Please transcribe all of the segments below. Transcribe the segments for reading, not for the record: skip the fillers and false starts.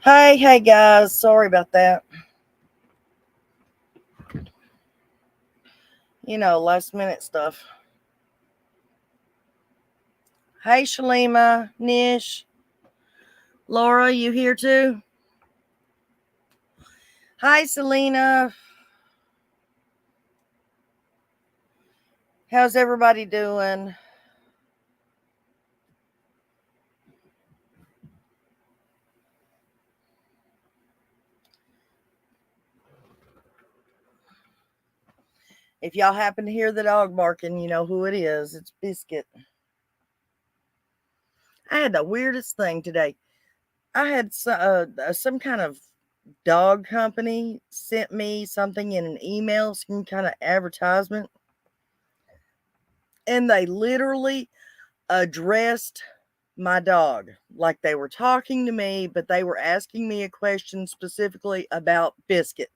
Hey guys, sorry about that. Last minute stuff. Hey Shalima, Nish, Laura, you here too? Hi Selena, how's everybody doing? If y'all happen to hear the dog barking, you know who it is. It's Biscuit. I had the weirdest thing today. I had some kind of dog company sent me something in an email, some kind of advertisement, and they literally addressed my dog like they were talking to me, but they were asking me a question specifically about Biscuit.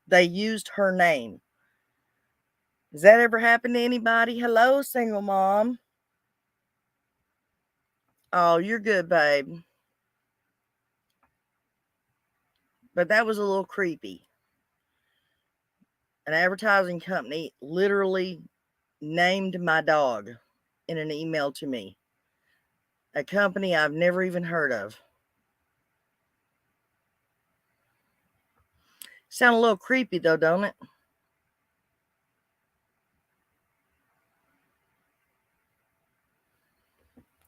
They used her name. Has that ever happened to anybody? Hello, single mom. Oh, you're good, babe. But that was a little creepy. An advertising company literally named my dog in an email to me. A company I've never even heard of. Sound a little creepy though, don't it?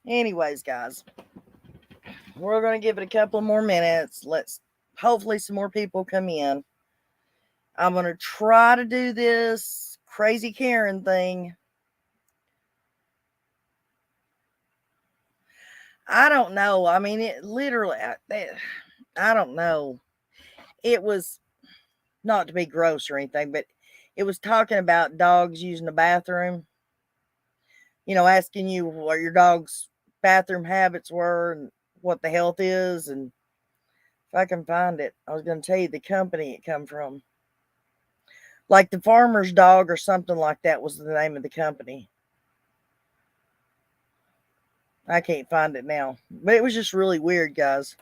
Anyways, guys, we're going to give it a couple more minutes. Let's hopefully some more people come in. I'm going to try to do this crazy Karen thing. I don't know. I mean, it literally, I don't know. It was not to be gross or anything, but it was talking about dogs using the bathroom, asking you what your dog's bathroom habits were and what the health is. And if I can find it, I was going to tell you the company it come from. Like the farmer's dog or something like that was the name of the company. I can't find it now. But it was just really weird, guys.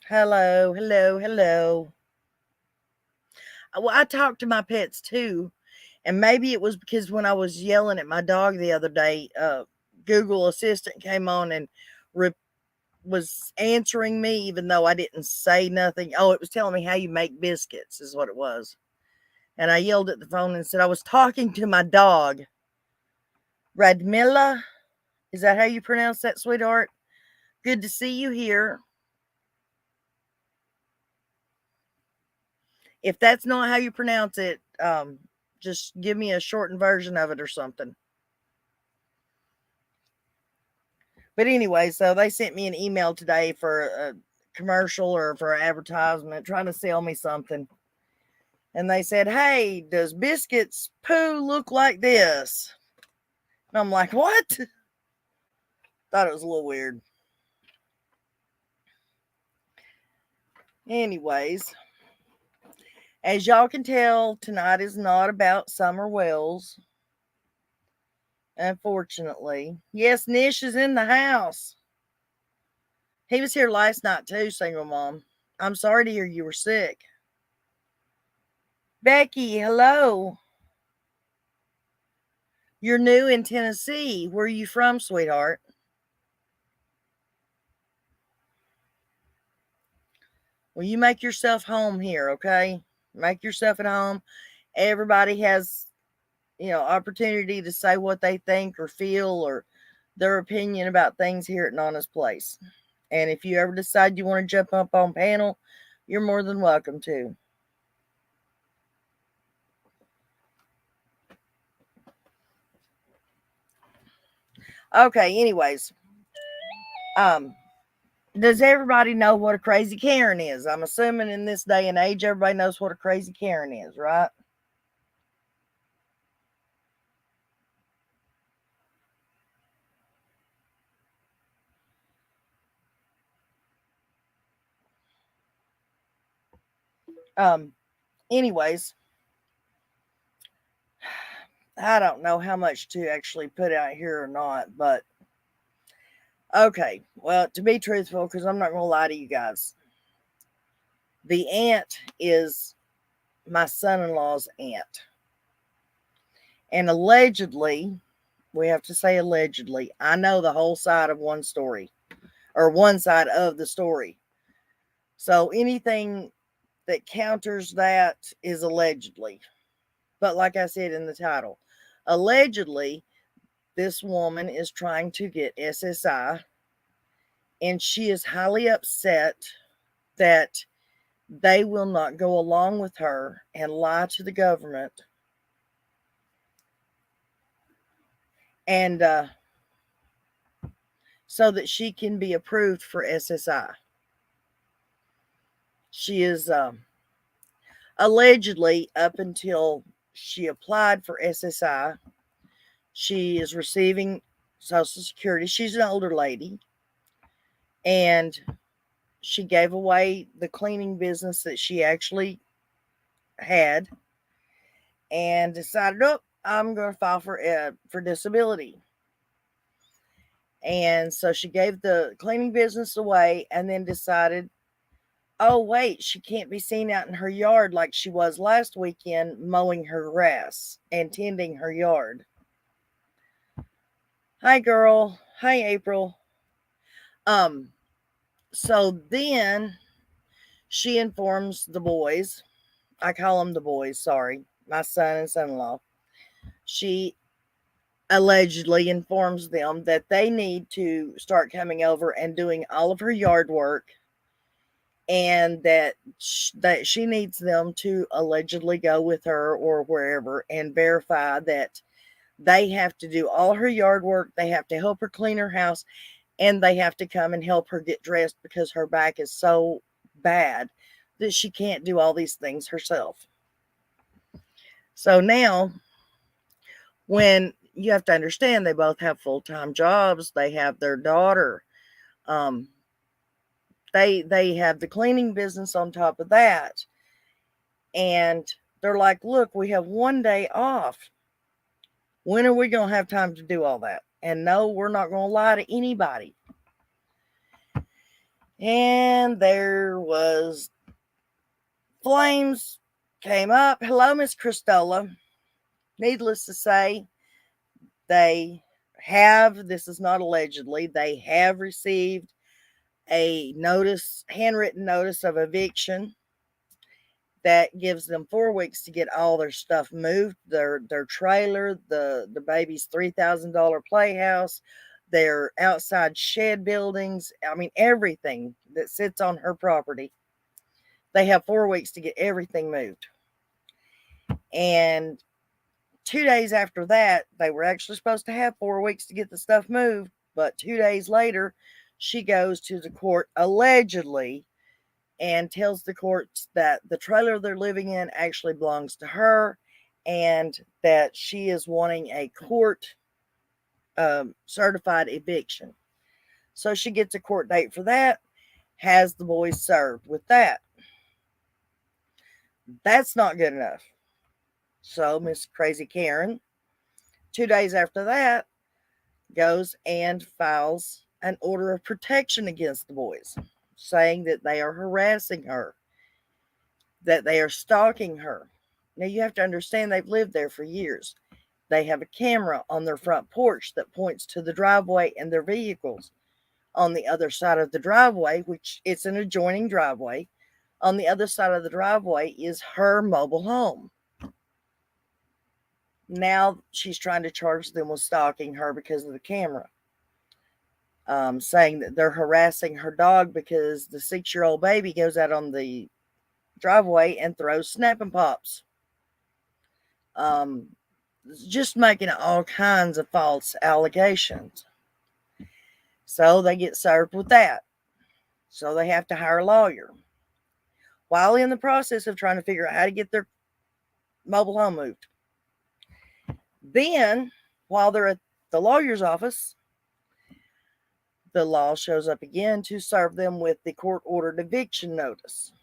Hello, hello, hello. Well, I talk to my pets too. And maybe it was because when I was yelling at my dog the other day, Google Assistant came on and re- was answering me, even though I didn't say nothing. Oh, it was telling me how you make biscuits, is what it was. And I yelled at the phone and said, I was talking to my dog, Radmilla. Is that how you pronounce that, sweetheart? Good to see you here. If that's not how you pronounce it, just give me a shortened version of it or something. But anyway, so they sent me an email today for a commercial or for an advertisement trying to sell me something. And they said, hey, does Biscuit's poo look like this? And I'm like, what? Thought it was a little weird. Anyways, as y'all can tell, tonight is not about Summer Wells. Unfortunately. Yes, Nish is in the house. He was here last night too, single mom. I'm sorry to hear you were sick. Becky, hello. You're new in Tennessee. Where are you from, sweetheart? Well, you make yourself home here, okay? Make yourself at home. Everybody has, opportunity to say what they think or feel or their opinion about things here at Nana's Place. And if you ever decide you want to jump up on panel, you're more than welcome to. Okay, anyways. Um, does everybody know what a crazy Karen is? I'm assuming in this day and age, everybody knows what a crazy Karen is, right? Um, anyways, I don't know how much to actually put out here or not, but okay. Well, to be truthful, because I'm not going to lie to you guys, the aunt is my son-in-law's aunt. And allegedly, we have to say allegedly, I know the whole side of one story, or one side of the story. So anything that counters that is allegedly. But like I said in the title, allegedly, this woman is trying to get SSI, and she is highly upset that they will not go along with her and lie to the government and so that she can be approved for SSI. She is allegedly, up until she applied for SSI, she is receiving Social Security. She's an older lady, and she gave away the cleaning business that she actually had and decided, oh, I'm going to file for disability. And so she gave the cleaning business away and then decided, oh, wait, she can't be seen out in her yard like she was last weekend mowing her grass and tending her yard. Hi, girl. Hi, April. So then she informs the boys. I call them the boys, sorry. My son and son-in-law. She allegedly informs them that they need to start coming over and doing all of her yard work, and that she needs them to allegedly go with her or wherever and verify that they have to do all her yard work. They have to help her clean her house, and they have to come and help her get dressed because her back is so bad that she can't do all these things herself. So now, when you have to understand, they both have full-time jobs, they have their daughter, they have the cleaning business on top of that, and they're like, look, we have one day off. When are we going to have time to do all that? And no, we're not going to lie to anybody. And there was flames came up. Hello, Miss Christola. Needless to say, they have, this is not allegedly, they have received a notice, handwritten notice of eviction that gives them 4 weeks to get all their stuff moved, their trailer, the baby's $3,000 playhouse, their outside shed buildings, I mean everything that sits on her property. They have 4 weeks to get everything moved. And 2 days after that, they were actually supposed to have 4 weeks to get the stuff moved, but 2 days later, she goes to the court allegedly and tells the courts that the trailer they're living in actually belongs to her, and that she is wanting a court certified eviction. So she gets a court date for that, has the boys served with that. That's not good enough. So Miss Crazy Karen, 2 days after that, goes and files an order of protection against the boys, saying that they are harassing her, that they are stalking her. Now, you have to understand, they've lived there for years. They have a camera on their front porch that points to the driveway and their vehicles. On the other side of the driveway, which it's an adjoining driveway, on the other side of the driveway is her mobile home. Now she's trying to charge them with stalking her because of the camera. Saying that they're harassing her dog because the 6-year-old baby goes out on the driveway and throws Snap and Pops. Just making all kinds of false allegations. So they get served with that. So they have to hire a lawyer. While in the process of trying to figure out how to get their mobile home moved. Then, while they're at the lawyer's office, the law shows up again to serve them with the court-ordered eviction notice.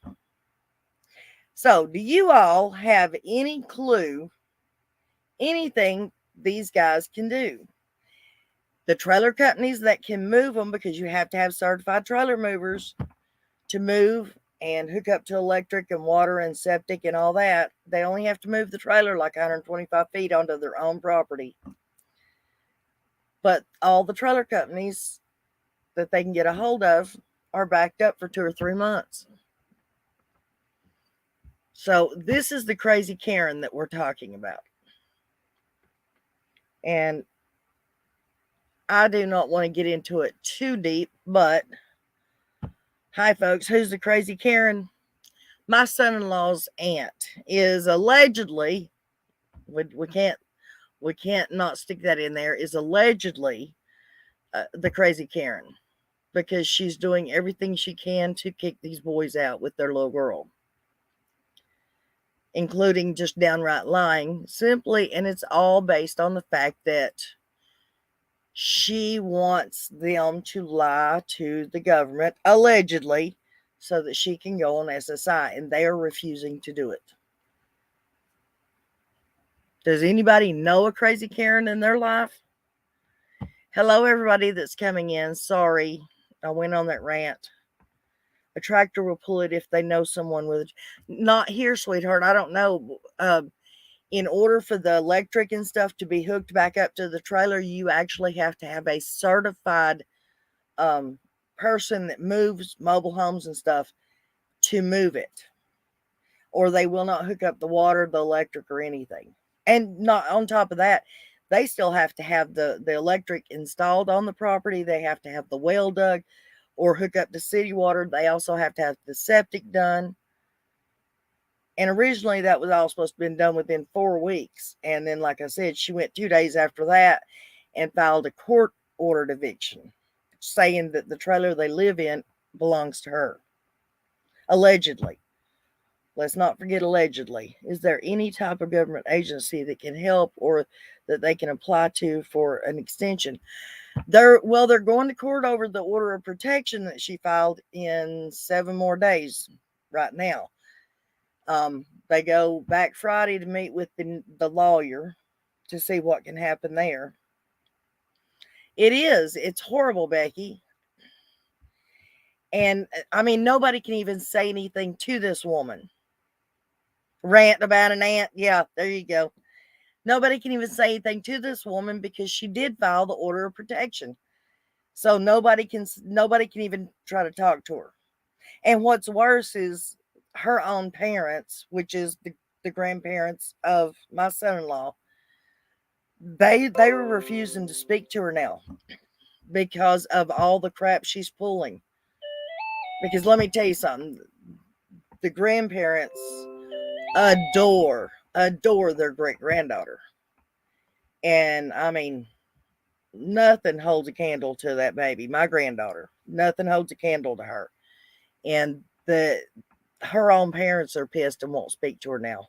So, do you all have any clue anything these guys can do. The trailer companies that can move them, because you have to have certified trailer movers to move and hook up to electric and water and septic and all that, they only have to move the trailer like 125 feet onto their own property. But all the trailer companies that they can get a hold of are backed up for 2 or 3 months. So this is the crazy Karen that we're talking about. And I do not want to get into it too deep, but hi folks, who's the crazy Karen? My son-in-law's aunt is allegedly, we can't not stick that in there, is allegedly the crazy Karen, because she's doing everything she can to kick these boys out with their little girl, including just downright lying, simply, and it's all based on the fact that she wants them to lie to the government, allegedly, so that she can go on SSI, and they are refusing to do it. Does anybody know a crazy Karen in their life? Hello, everybody that's coming in. Sorry, I went on that rant. A tractor will pull it if they know someone with it. Not here, sweetheart. I don't know. In order for the electric and stuff to be hooked back up to the trailer, you actually have to have a certified person that moves mobile homes and stuff to move it, or they will not hook up the water, the electric, or anything. And not on top of that, they still have to have the electric installed on the property. They have to have the well dug or hook up to city water. They also have to have the septic done. And originally that was all supposed to have been done within 4 weeks. And then, like I said, she went 2 days after that and filed a court-ordered eviction, saying that the trailer they live in belongs to her. Allegedly. Let's not forget allegedly. Is there any type of government agency that can help or that they can apply to for an extension? They're going to court over the order of protection that she filed in 7 more days right now. They go back Friday to meet with the lawyer to see what can happen there. It's horrible, Becky. And I mean, nobody can even say anything to this woman. Rant about an aunt. Yeah, there you go. Nobody can even say anything to this woman because she did file the order of protection. So nobody can even try to talk to her. And what's worse is her own parents, which is the grandparents of my son-in-law, they were refusing to speak to her now because of all the crap she's pulling. Because let me tell you something, the grandparents adore their great granddaughter. And I mean, nothing holds a candle to that baby, my granddaughter. Nothing holds a candle to her. And her own parents are pissed and won't speak to her now.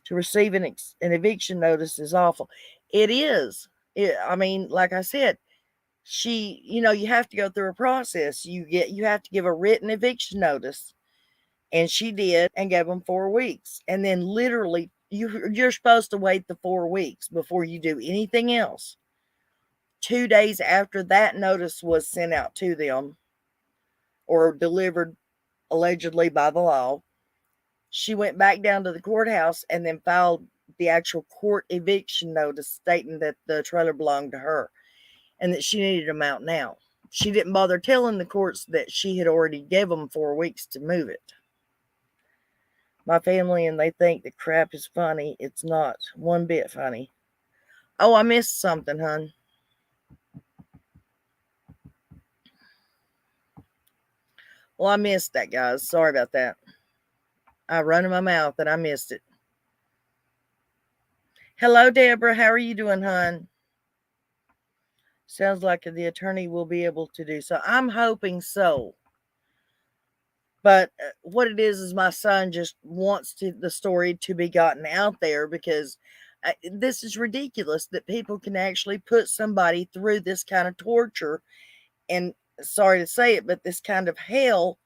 To receive an eviction notice is awful. It is. I mean, like I said, you have to go through a process. You have to give a written eviction notice, and she did, and gave them 4 weeks. And then literally, you're supposed to wait the 4 weeks before you do anything else. 2 days after that notice was sent out to them, or delivered allegedly by the law, she went back down to the courthouse and then filed the actual court eviction notice stating that the trailer belonged to her and that she needed them out now. She didn't bother telling the courts that she had already gave them 4 weeks to move it. My family and they think that crap is funny. It's not one bit funny. Oh, I missed something, hon. Well, I missed that, guys. Sorry about that. I run in my mouth and I missed it. Hello, Deborah. How are you doing, hon? Sounds like the attorney will be able to do so. I'm hoping so. But what it is my son just wants the story to be gotten out there, because this is ridiculous that people can actually put somebody through this kind of torture, and sorry to say it, but this kind of hell,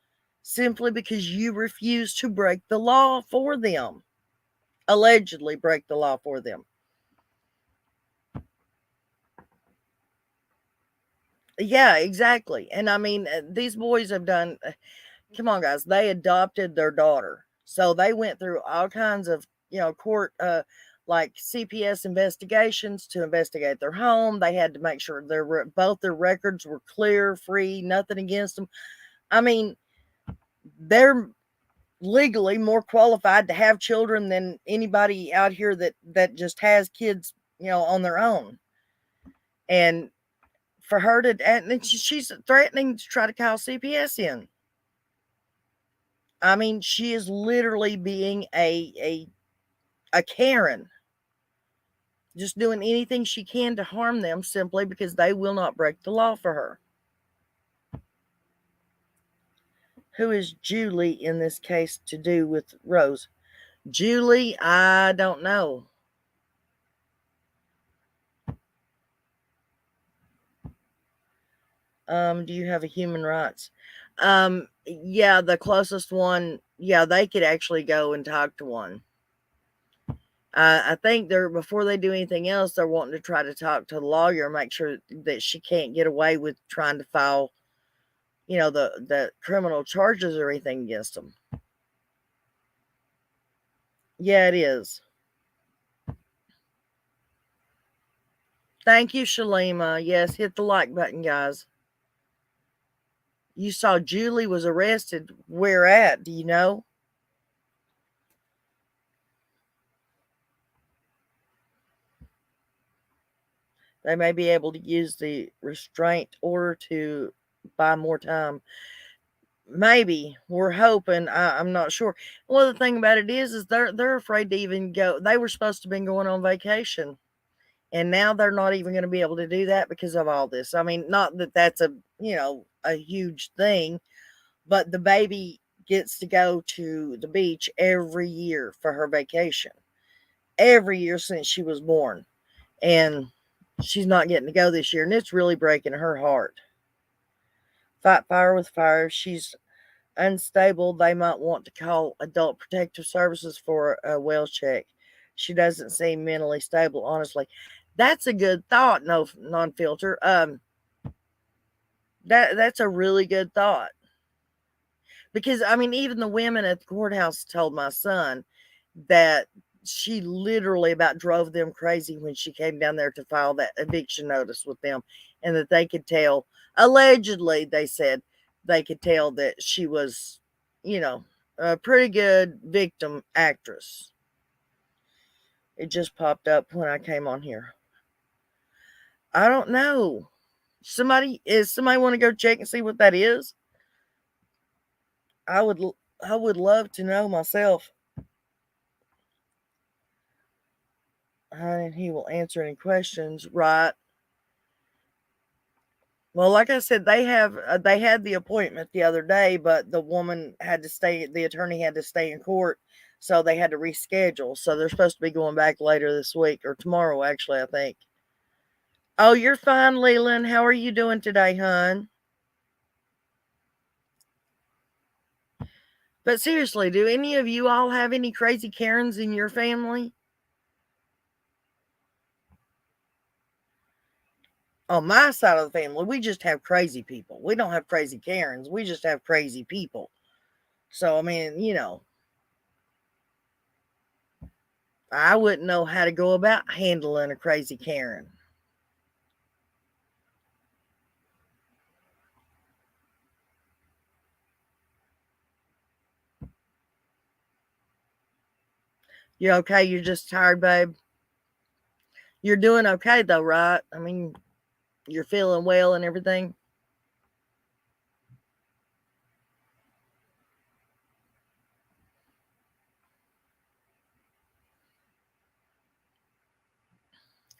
simply because you refuse to break the law for them. Allegedly break the law for them. Yeah, exactly. And I mean, these boys have done, come on, guys, they adopted their daughter. So they went through all kinds of, court, like CPS investigations to investigate their home. They had to make sure both their records were clear, free, nothing against them. I mean, they're legally more qualified to have children than anybody out here that just has kids, on their own. And for her to, and she's threatening to try to call CPS in. I mean, she is literally being a Karen, just doing anything she can to harm them simply because they will not break the law for her. Who is Julie in this case to do with Rose? Julie, I don't know. Do you have a human rights? Yeah, the closest one, yeah, they could actually go and talk to one. I think they're before they do anything else, they're wanting to try to talk to the lawyer, make sure that she can't get away with trying to file, the criminal charges or anything against them. Yeah, it is. Thank you, Shalima. Yes, hit the like button, guys. You saw Julie was arrested. Where at? Do you know? They may be able to use the restraint order to buy more time. Maybe we're hoping. I'm not sure. Well, the thing about it is they're afraid to even go. They were supposed to have been going on vacation, and now they're not even going to be able to do that because of all this. I mean, not that that's a huge thing, but the baby gets to go to the beach every year for her vacation, every year since she was born, and she's not getting to go this year, and it's really breaking her heart. Fight fire with fire. If she's unstable, they might want to call Adult Protective Services for a well check. She doesn't seem mentally stable, honestly. That's a good thought, no non-filter. That's a really good thought. Because I mean, even the women at the courthouse told my son that she literally about drove them crazy when she came down there to file that eviction notice with them, and that they could tell, allegedly, they said they could tell that she was, you know, a pretty good victim actress. It just popped up when I came on here. I don't know. Somebody want to go check and see what that is? I would I would love to know myself. And he will answer any questions, right? Well, like I said, they had the appointment the other day, but the woman had to stay. The attorney had to stay in court, so they had to reschedule. So they're supposed to be going back later this week or tomorrow, actually, I think. Oh, you're fine, Leland. How are you doing today, hon? But seriously, do any of you all have any crazy Karens in your family? On my side of the family, we just have crazy people. We don't have crazy Karens. We just have crazy people. So, I mean, I wouldn't know how to go about handling a crazy Karen. You okay? You're just tired, babe? You're doing okay, though, right? I mean, you're feeling well and everything?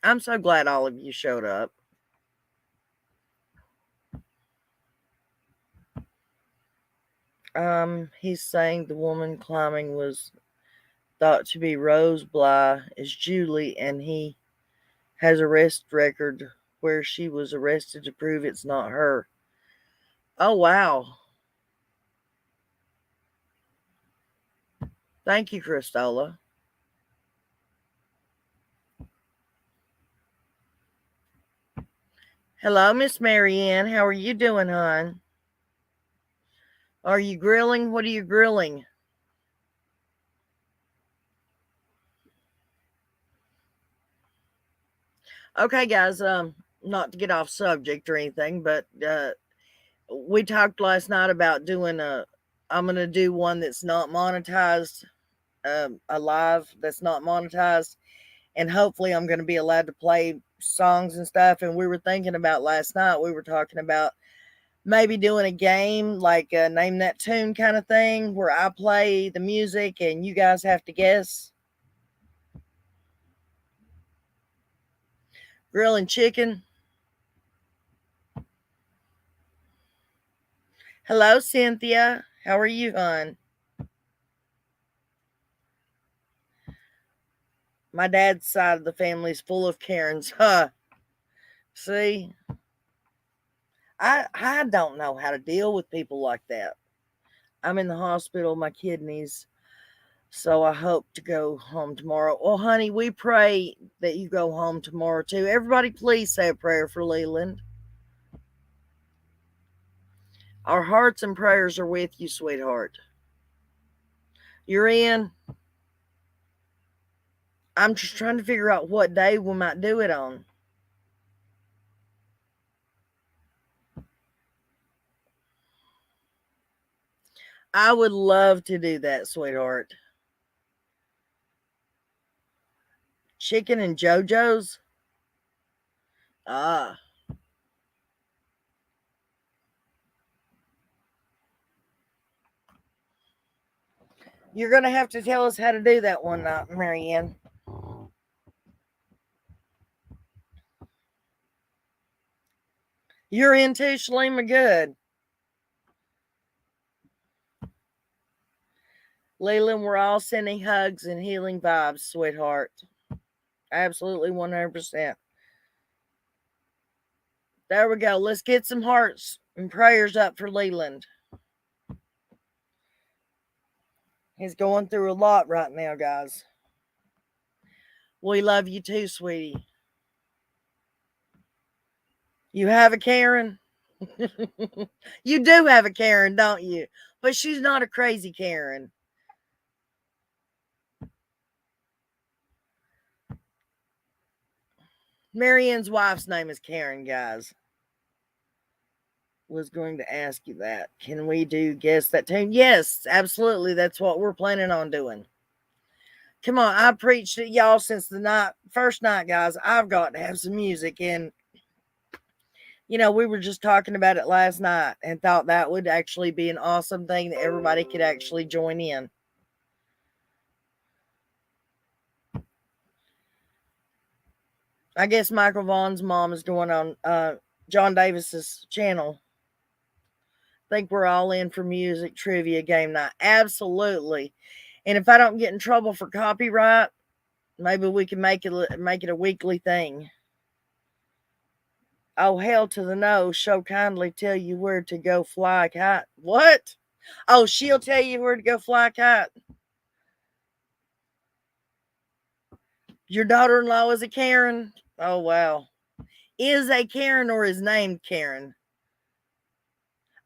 I'm so glad all of you showed up. He's saying the woman climbing was thought to be Rose Bly is Julie, and he has arrest record where she was arrested to prove it's not her. Oh wow. Thank you, Christola. Hello, Miss Marianne. How are you doing, hon? Are you grilling? What are you grilling? Okay, guys. Not to get off subject or anything, but we talked last night about doing a. I'm gonna do one that's not monetized, a live that's not monetized, and hopefully I'm gonna be allowed to play songs and stuff. And we were thinking about last night. We were talking about maybe doing a game like a name that tune kind of thing where I play the music and you guys have to guess. Grilling chicken. Hello, Cynthia. How are you, hon? My dad's side of the family is full of Karens. Huh. See, I don't know how to deal with people like that. I'm in the hospital, my kidneys, so I hope to go home tomorrow. Well, honey, we pray that you go home tomorrow too. Everybody, please say a prayer for Leland. Our hearts and prayers are with you, sweetheart. You're in. I'm just trying to figure out what day we might do it on. I would love to do that, sweetheart. Chicken and JoJo's? Ah. You're going to have to tell us how to do that one night, Marianne. You're into Shalima Good. Leland, we're all sending hugs and healing vibes, sweetheart. Absolutely 100%. There we go. Let's get some hearts and prayers up for Leland. He's going through a lot right now, guys. We love you too, sweetie. You have a Karen? You do have a Karen, don't you? But she's not a crazy Karen. Marianne's wife's name is Karen, guys. Was going to ask you that. Can we do guess that tune? Yes, absolutely. That's what we're planning on doing. Come on, I preached at y'all since the first night, guys. I've got to have some music, and we were just talking about it last night and thought that would actually be an awesome thing that everybody could actually join in. I guess Michael Vaughn's mom is going on John Davis's channel. Think we're all in for music trivia game night. Absolutely. And if I don't get in trouble for copyright, maybe we can make it a weekly thing. Oh, hell to the no. She'll kindly tell you where to go fly a kite. What? Oh, she'll tell you where to go fly a kite. Your daughter-in-law is a Karen? Oh, wow. Is a Karen or is named Karen?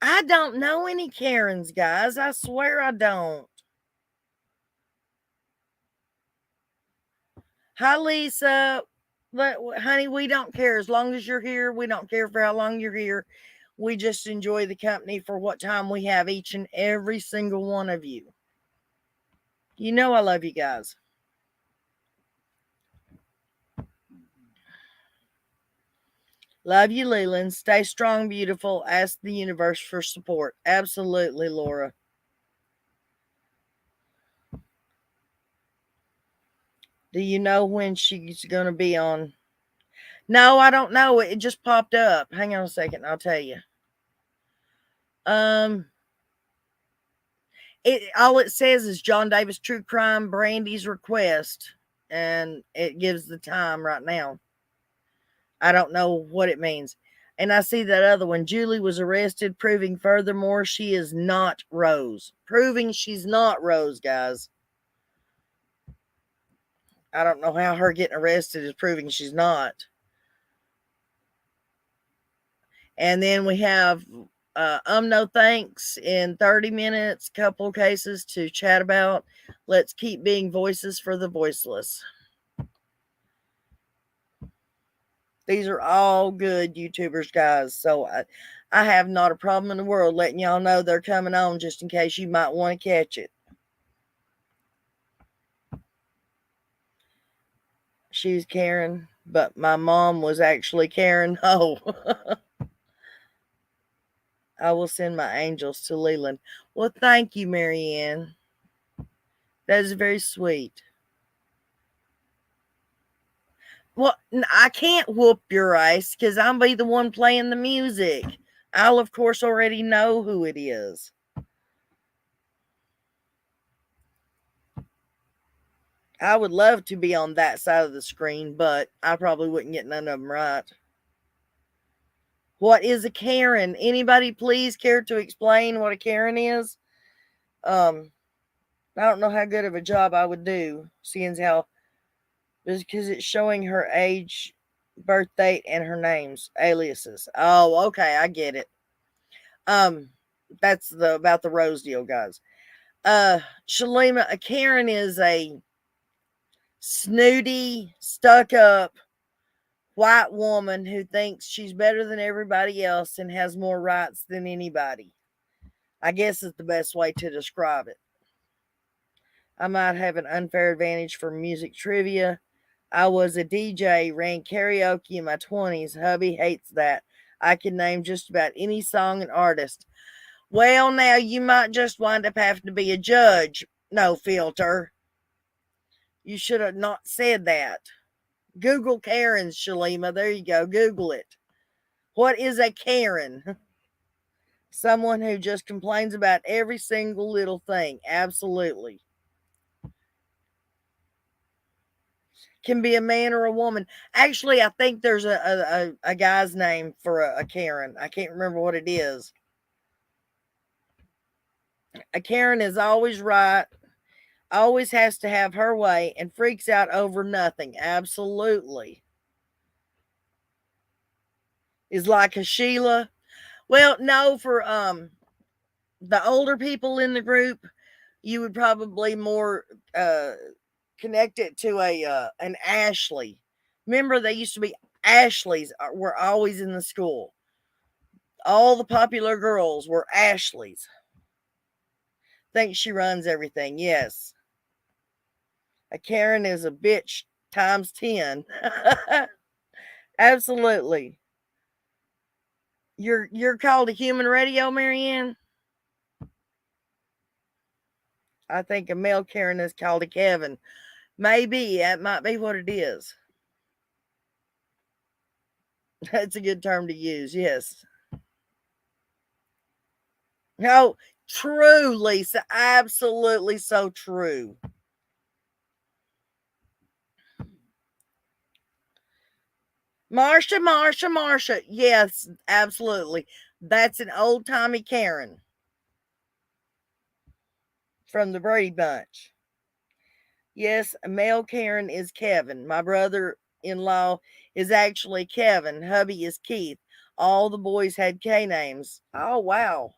I don't know any Karens, guys. I swear I don't. Hi, Lisa. But, honey, we don't care. As long as you're here, we don't care for how long you're here. We just enjoy the company for what time we have each and every single one of you. You know I love you guys. Love you, Leland. Stay strong, beautiful. Ask the universe for support. Absolutely, Laura. Do you know when she's going to be on? No, I don't know. It just popped up. Hang on a second. I'll tell you. Um, all it says is John Davis True Crime Brandy's request, and it gives the time right now. I don't know what it means. And I see that other one. Julie was arrested, proving furthermore she is not Rose. Proving she's not Rose, guys. I don't know how her getting arrested is proving she's not. And then we have no thanks in 30 minutes, couple cases to chat about. Let's keep being voices for the voiceless. These are all good YouTubers, guys. So I have not a problem in the world letting y'all know they're coming on just in case you might want to catch it. She's Karen, but my mom was actually Karen. Oh, I will send my angels to Leland. Well, thank you, Marianne. That is very sweet. Well, I can't whoop your ass because I'm be the one playing the music. I'll, of course, already know who it is. I would love to be on that side of the screen, but I probably wouldn't get none of them right. What is a Karen? Anybody please care to explain what a Karen is? I don't know how good of a job I would do, seeing how because it's showing her age, birth date, and her names, aliases. Oh, okay, I get it. Um, that's the about the rose deal, guys. Shalima, a Karen is a snooty, stuck up white woman who thinks she's better than everybody else and has more rights than anybody. I guess is the best way to describe it. I might have an unfair advantage for music trivia. I was a DJ, ran karaoke in my 20s. Hubby hates that. I can name just about any song and artist. Well, now you might just wind up having to be a judge. No filter. You should have not said that. Google Karens, Shalima. There you go. Google it. What is a Karen? Someone who just complains about every single little thing. Absolutely. Can be a man or a woman. Actually, I think there's a guy's name for a Karen. I can't remember what it is. A Karen is always right, always has to have her way, and freaks out over nothing. Absolutely. Is like a Sheila. Well, no, for the older people in the group, you would probably more connect it to a an Ashley. Remember, they used to be Ashleys were always in the school. All the popular girls were Ashleys. Think she runs everything. Yes. A Karen is a bitch times 10. Absolutely. You're called a human radio, Marianne? I think a male Karen is called a Kevin. Maybe that might be what it is. That's a good term to use. Yes. No, true, Lisa. Absolutely so true. Marsha. Yes, absolutely. That's an old timey Karen from the Brady Bunch. Yes, a male Karen is Kevin. My brother in law is actually Kevin. Hubby is Keith. All the boys had K names. Oh, wow.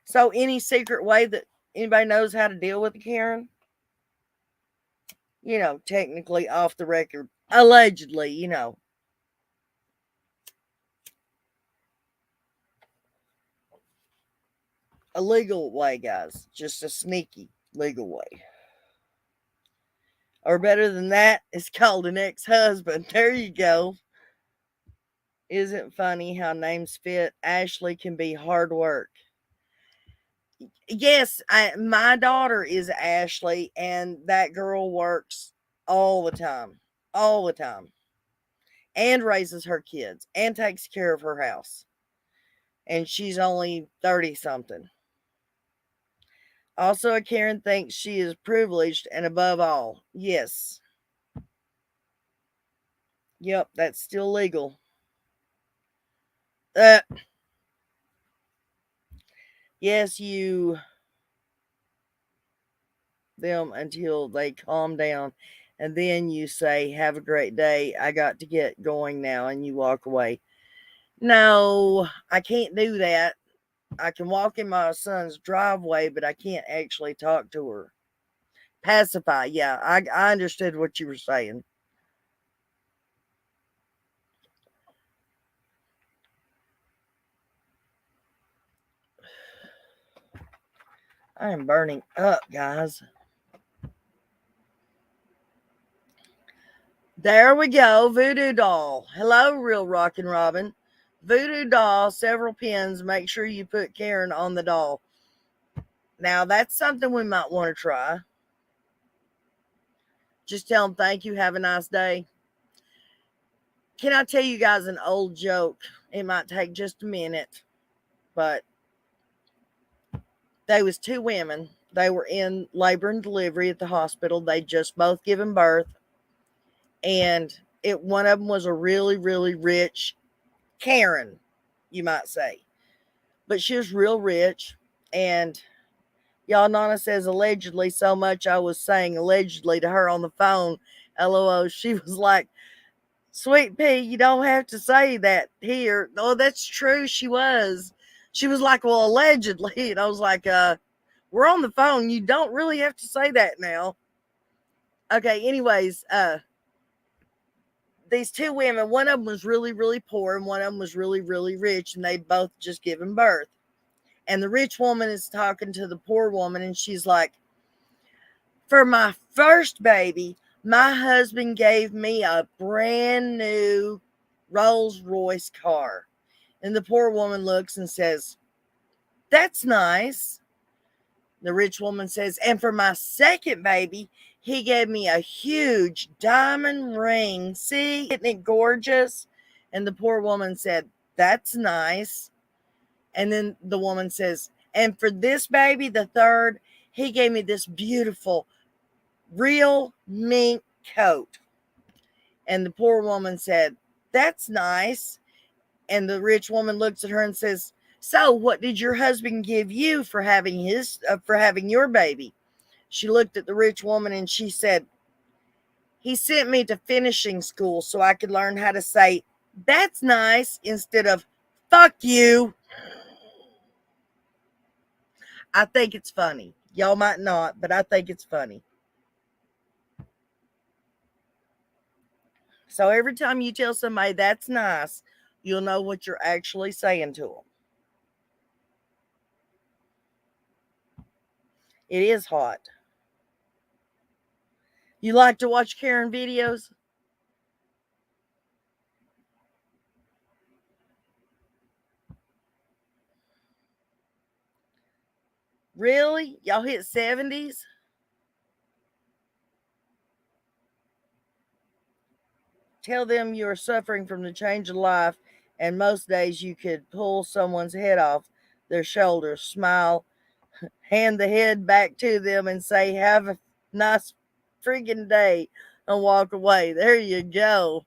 So, any secret way that anybody knows how to deal with a Karen? Technically off the record, allegedly. A legal way, guys. Just a sneaky legal way. Or better than that, it's called an ex husband. There you go. Isn't funny how names fit? Ashley can be hard work. Yes, my daughter is Ashley, and that girl works all the time. All the time. And raises her kids and takes care of her house. And she's only 30 something. Also, a Karen thinks she is privileged and above all. Yes. Yep, that's still legal. Uh, Yes, you them until they calm down. And then you say, "Have a great day. I got to get going now." And you walk away. No, I can't do that. I can walk in my son's driveway, but I can't actually talk to her. Pacify. Yeah, I understood what you were saying. I am burning up, guys. There we go. Voodoo doll. Hello, real rockin' Robin. Voodoo doll, several pins. Make sure you put Karen on the doll. Now, that's something we might want to try. Just tell them thank you. Have a nice day. Can I tell you guys an old joke? It might take just a minute, but they was two women. They were in labor and delivery at the hospital. They just both given birth, and one of them was a really, really rich Karen, you might say, but she was real rich. And y'all, Nana says allegedly so much. I was saying allegedly to her on the phone. LOL. She was like, "Sweet pea, you don't have to say that here." Oh, that's true. She was. She was like, "Well, allegedly." And I was like, we're on the phone. You don't really have to say that now. Okay, anyways, these two women, one of them was really, really poor and one of them was really, really rich, and they both just given birth. And the rich woman is talking to the poor woman, and she's like, "For my first baby, my husband gave me a brand new Rolls Royce car." And the poor woman looks and says, "That's nice." The rich woman says, "And for my second baby, he gave me a huge diamond ring. See, isn't it gorgeous?" And the poor woman said, "That's nice." And then the woman says, "And for this baby, the third, he gave me this beautiful, real mink coat." And the poor woman said, "That's nice." And the rich woman looks at her and says, "So, what did your husband give you for having your baby?" She looked at the rich woman and she said, "He sent me to finishing school so I could learn how to say 'that's nice' instead of 'fuck you.'" I think it's funny. Y'all might not, but I think it's funny. So every time you tell somebody that's nice, you'll know what you're actually saying to them. It is hot. You like to watch Karen videos? Really? Y'all hit 70s? Tell them you are suffering from the change of life, and most days you could pull someone's head off their shoulders, smile, hand the head back to them, and say, "Have a nice freaking day," and walk away. There you go.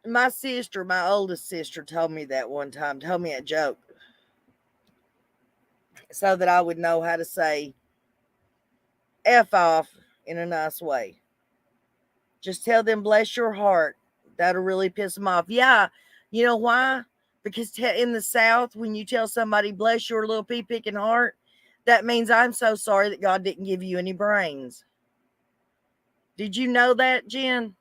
My sister, my oldest sister, told me that one time, told me a joke so that I would know how to say F off in a nice way. Just tell them, "Bless your heart." That'll really piss them off. Yeah. You know why? Because in the South, when you tell somebody, "Bless your little pea picking heart," that means, "I'm so sorry that God didn't give you any brains." Did you know that, Jen?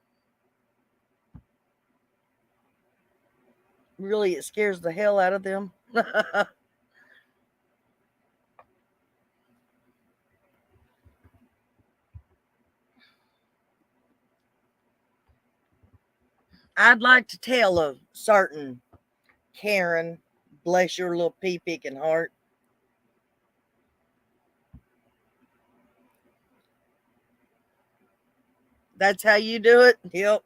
Really, it scares the hell out of them. I'd like to tell a certain Karen, "Bless your little pea picking heart." That's how you do it? Yep.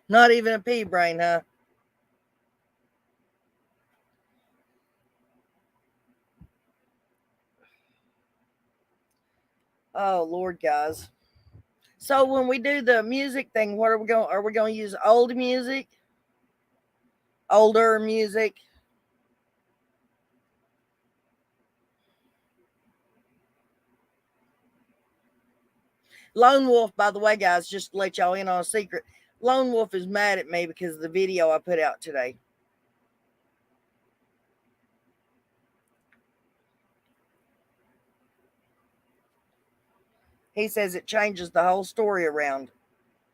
Not even a pea brain, huh? Oh, Lord, guys. So when we do the music thing, what are we going? Are we going to use old music, older music? Lone Wolf, by the way, guys, just to let y'all in on a secret. Lone Wolf is mad at me because of the video I put out today. He says it changes the whole story around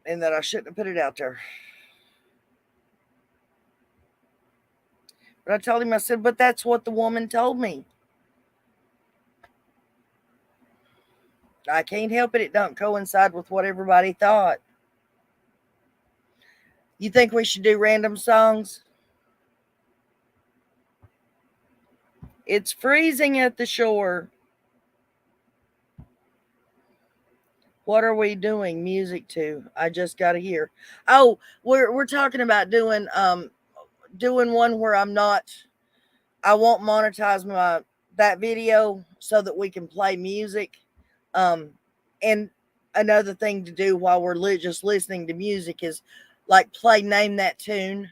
and that I shouldn't have put it out there. But I told him, I said, but that's what the woman told me. I can't help it. It don't coincide with what everybody thought. You think we should do random songs? It's freezing at the shore. What are we doing music to? I just got to hear. Oh, we're talking about doing one where I won't monetize that video so that we can play music. And another thing to do while we're just listening to music is like play Name That Tune.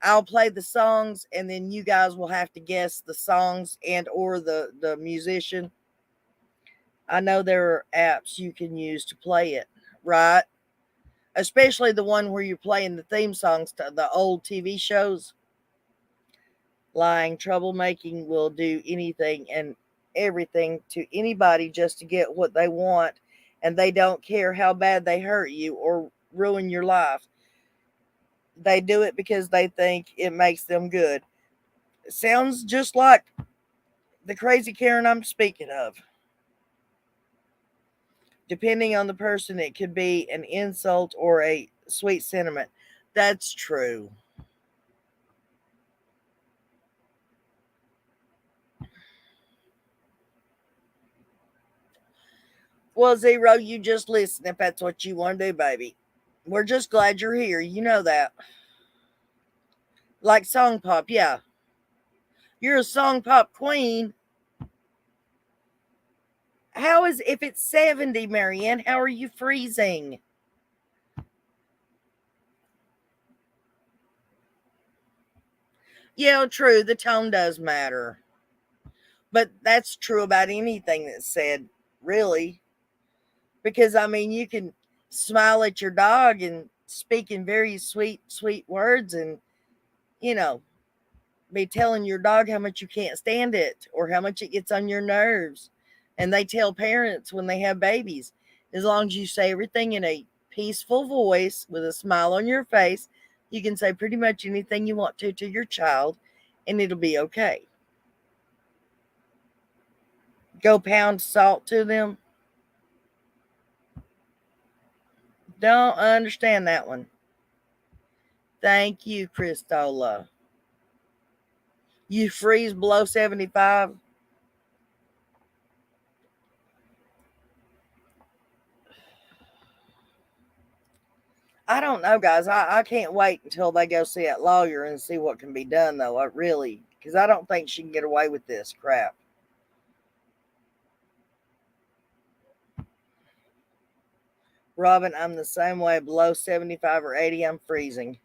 I'll play the songs and then you guys will have to guess the songs and or the musician. I know there are apps you can use to play it, right? Especially the one where you're playing the theme songs to the old TV shows. Lying, troublemaking will do anything and everything to anybody just to get what they want, and they don't care how bad they hurt you or ruin your life. They do it because they think it makes them good. It sounds just like the crazy Karen I'm speaking of. Depending on the person, it could be an insult or a sweet sentiment. That's true. Well, Zero, you just listen if that's what you want to do, baby. We're just glad you're here. You know that. Like Song Pop, yeah. You're a Song Pop queen. How is, if it's 70, Marianne, how are you freezing? Yeah, true. The tone does matter. But that's true about anything that's said, really. Because, I mean, you can smile at your dog and speak in very sweet, sweet words and, you know, be telling your dog how much you can't stand it or how much it gets on your nerves. And they tell parents when they have babies, as long as you say everything in a peaceful voice with a smile on your face, you can say pretty much anything you want to your child and it'll be okay. Go pound salt to them. Don't understand that one. Thank you, Christola. You freeze below 75. I don't know, guys. I can't wait until they go see that lawyer and see what can be done, though. I really, because I don't think she can get away with this crap. Robin, I'm the same way. Below 75 or 80, I'm freezing.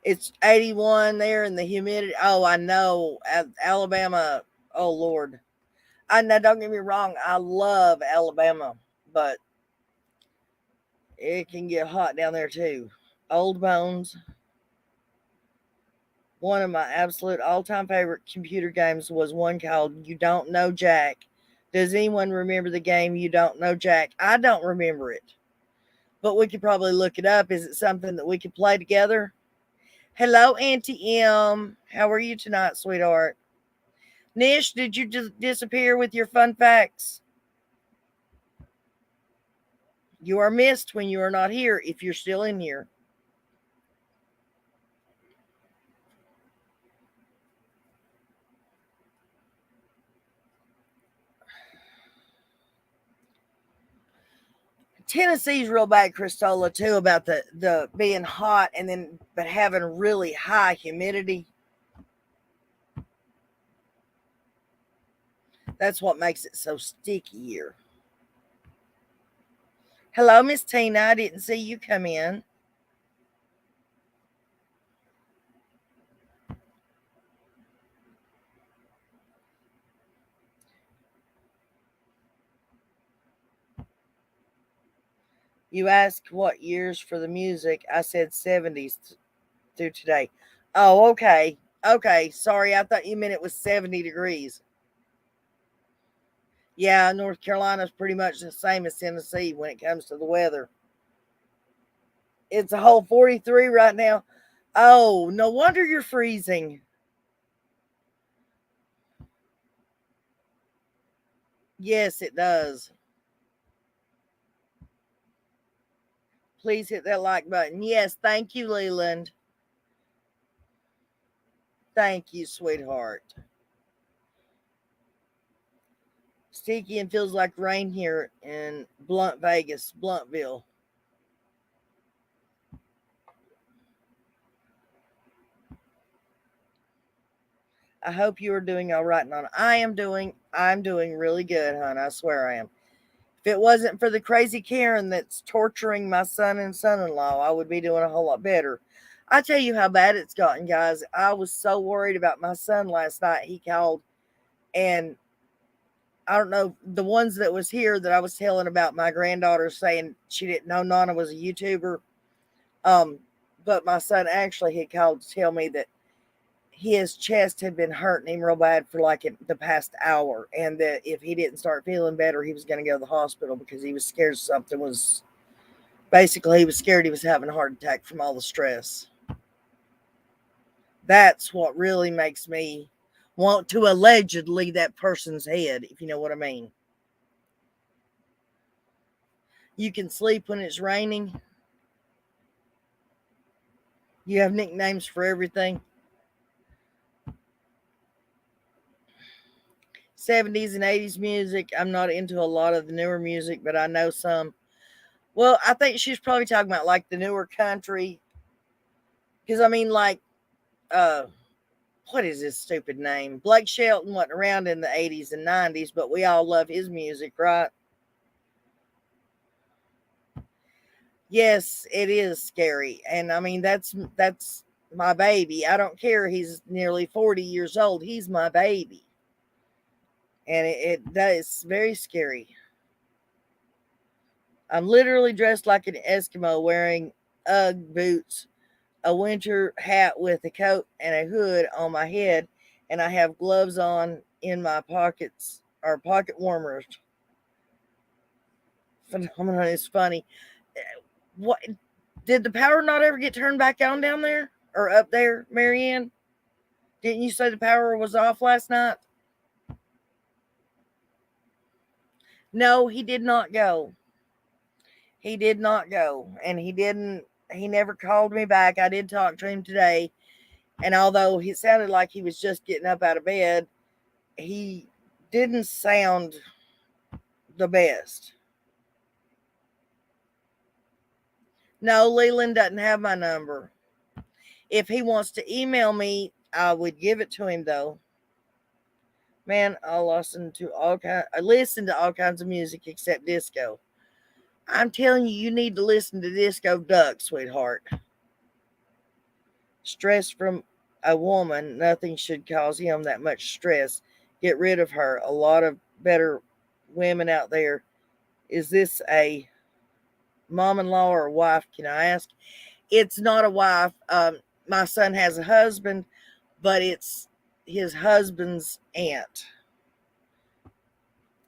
It's 81 there and the humidity. Oh, I know. Alabama. Oh, Lord. I know, don't get me wrong. I love Alabama, but it can get hot down there too. Old Bones. One of my absolute all-time favorite computer games was one called You Don't Know Jack. Does anyone remember the game You Don't Know Jack? I don't remember it, but we could probably look it up. Is it something that we could play together? Hello, Auntie M. How are you tonight, sweetheart? Nish, did you just disappear with your fun facts? You are missed when you are not here if you're still in here. Tennessee's real bad, Christola, too, about the being hot and then but having really high humidity. That's what makes it so sticky here. Hello, Miss Tina. I didn't see you come in. You asked what years for the music. I said 70s through today. Oh, okay. Okay. Sorry. I thought you meant it was 70 degrees. Yeah, North Carolina's pretty much the same as Tennessee when it comes to the weather. It's a whole 43 right now. Oh, no wonder you're freezing. Yes, it does. Please hit that like button. Yes, thank you, Leland. Thank you, sweetheart. Sticky and feels like rain here in Bluntville. I hope you are doing all right, Nana. I'm doing really good, hon. I swear I am. If it wasn't for the crazy Karen that's torturing my son and son-in-law, I would be doing a whole lot better. I tell you how bad it's gotten, guys. I was so worried about my son last night. He called, and I don't know, the ones that was here that I was telling about my granddaughter saying she didn't know Nana was a YouTuber. Um, but my son actually had called to tell me that his chest had been hurting him real bad for like the past hour, and that if he didn't start feeling better, he was going to go to the hospital because he was scared something was basically, he was scared he was having a heart attack from all the stress. That's what really makes me want to allegedly that person's head, if you know what I mean. You can sleep when it's raining. You have nicknames for everything. 70s and 80s music. I'm not into a lot of the newer music, but I know some. Well, I think she's probably talking about like the newer country. Because I mean, like, uh, what is his stupid name? Blake Shelton wasn't around in the 80s and 90s, but we all love his music, right? Yes, it is scary. And I mean, that's my baby. I don't care. He's nearly 40 years old. He's my baby. And that is very scary. I'm literally dressed like an Eskimo wearing Ugg boots, a winter hat with a coat and a hood on my head, and I have gloves on in my pockets or pocket warmers. Phenomenon is funny. What did the power not ever get turned back on down there or up there, Marianne? Didn't you say the power was off last night? No, he did not go. He did not go, and he didn't. He never called me back. I did talk to him today, and although he sounded like he was just getting up out of bed, he didn't sound the best. No, Leland doesn't have my number. If he wants to email me, I would give it to him though. Man, I listen to all kinds of music except disco. I'm telling you, you need to listen to Disco Duck, sweetheart. Stress from a woman, nothing should cause him that much stress. Get rid of her. A lot of better women out there. Is this a mom-in-law or a wife? Can I ask? It's not a wife. My son has a husband, but it's his husband's aunt,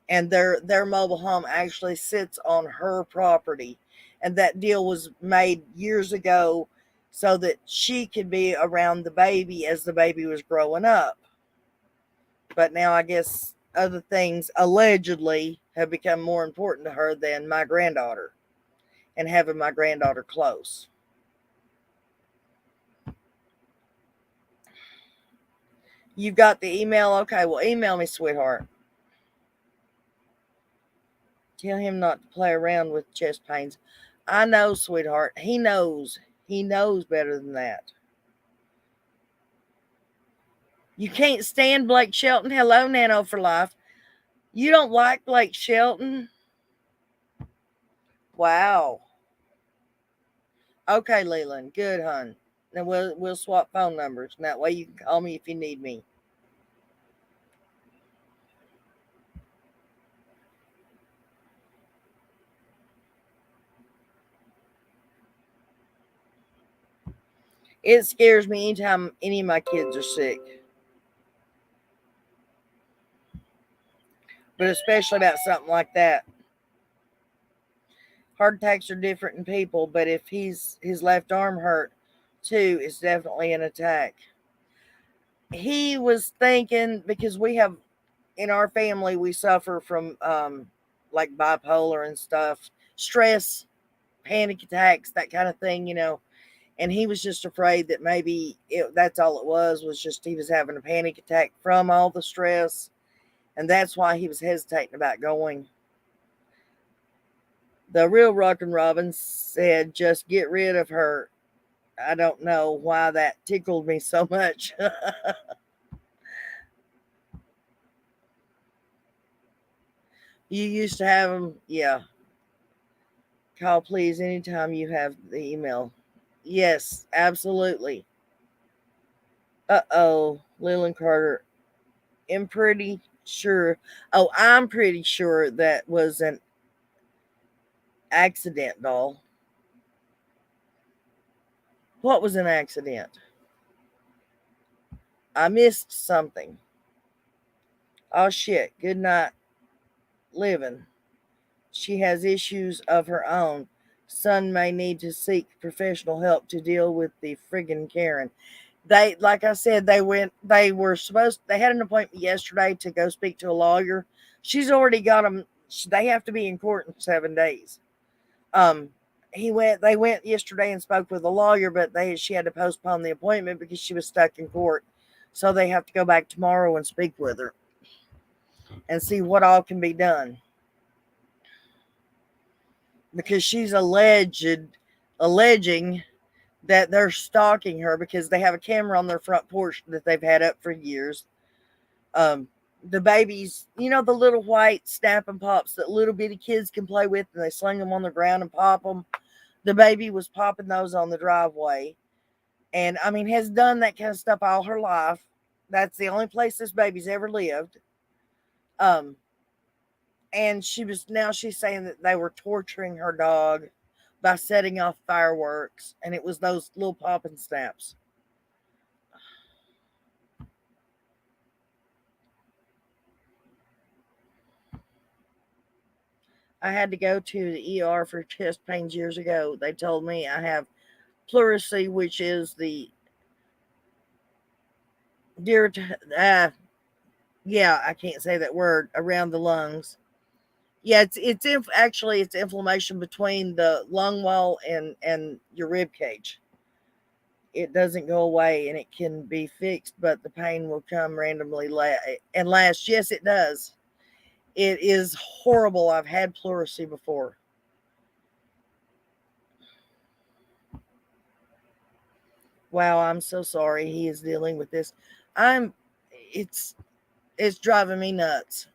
and their mobile home actually sits on her property, and that deal was made years ago so that she could be around the baby as the baby was growing up. But now I guess other things allegedly have become more important to her than my granddaughter and having my granddaughter close. You got the email? Okay, well, email me, sweetheart. Tell him not to play around with chest pains. I know, sweetheart. He knows. He knows better than that. You can't stand Blake Shelton. Hello, Nano for Life. You don't like Blake Shelton? Wow. Okay, Leland. Good, hun. Then we'll swap phone numbers. And that way you can call me if you need me. It scares me anytime any of my kids are sick. But especially about something like that. Heart attacks are different in people, but if his left arm hurt too, it's definitely an attack. He was thinking, because we have in our family we suffer from like bipolar and stuff, stress, panic attacks, that kind of thing. And he was just afraid that maybe that's all it was just he was having a panic attack from all the stress, and that's why he was hesitating about going. The real Rockin' Robin said, just get rid of her. I don't know why that tickled me so much. You used to have them? Yeah. Call, please, anytime you have the email. Yes, absolutely. Uh-oh, Leland Carter. I'm pretty sure. Oh, I'm pretty sure that was an accident, doll. What was an accident? I missed something. Oh, shit. Good night, living. She has issues of her own. Son may need to seek professional help to deal with the friggin' Karen. They, like I said, they had an appointment yesterday to go speak to a lawyer. She's already got them. They have to be in court in 7 days. Um, they went yesterday and spoke with a lawyer, but she had to postpone the appointment because she was stuck in court. So they have to go back tomorrow and speak with her and see what all can be done, because she's alleging that they're stalking her because they have a camera on their front porch that they've had up for years. Um, the babies, the little white snap and pops that little bitty kids can play with, and they sling them on the ground and pop them. The baby was popping those on the driveway, and I mean, has done that kind of stuff all her life. That's the only place this baby's ever lived. Um, and she's saying that they were torturing her dog by setting off fireworks, and it was those little pop and snaps. I had to go to the ER for chest pains years ago. They told me I have pleurisy, which is the dear, yeah, I can't say that word, around the lungs. Yeah, actually it's inflammation between the lung wall and your rib cage. It doesn't go away, and it can be fixed, but the pain will come randomly and last. Yes, it does. It is horrible. I've had pleurisy before. Wow, I'm so sorry he is dealing with this. I'm it's it's driving me nuts.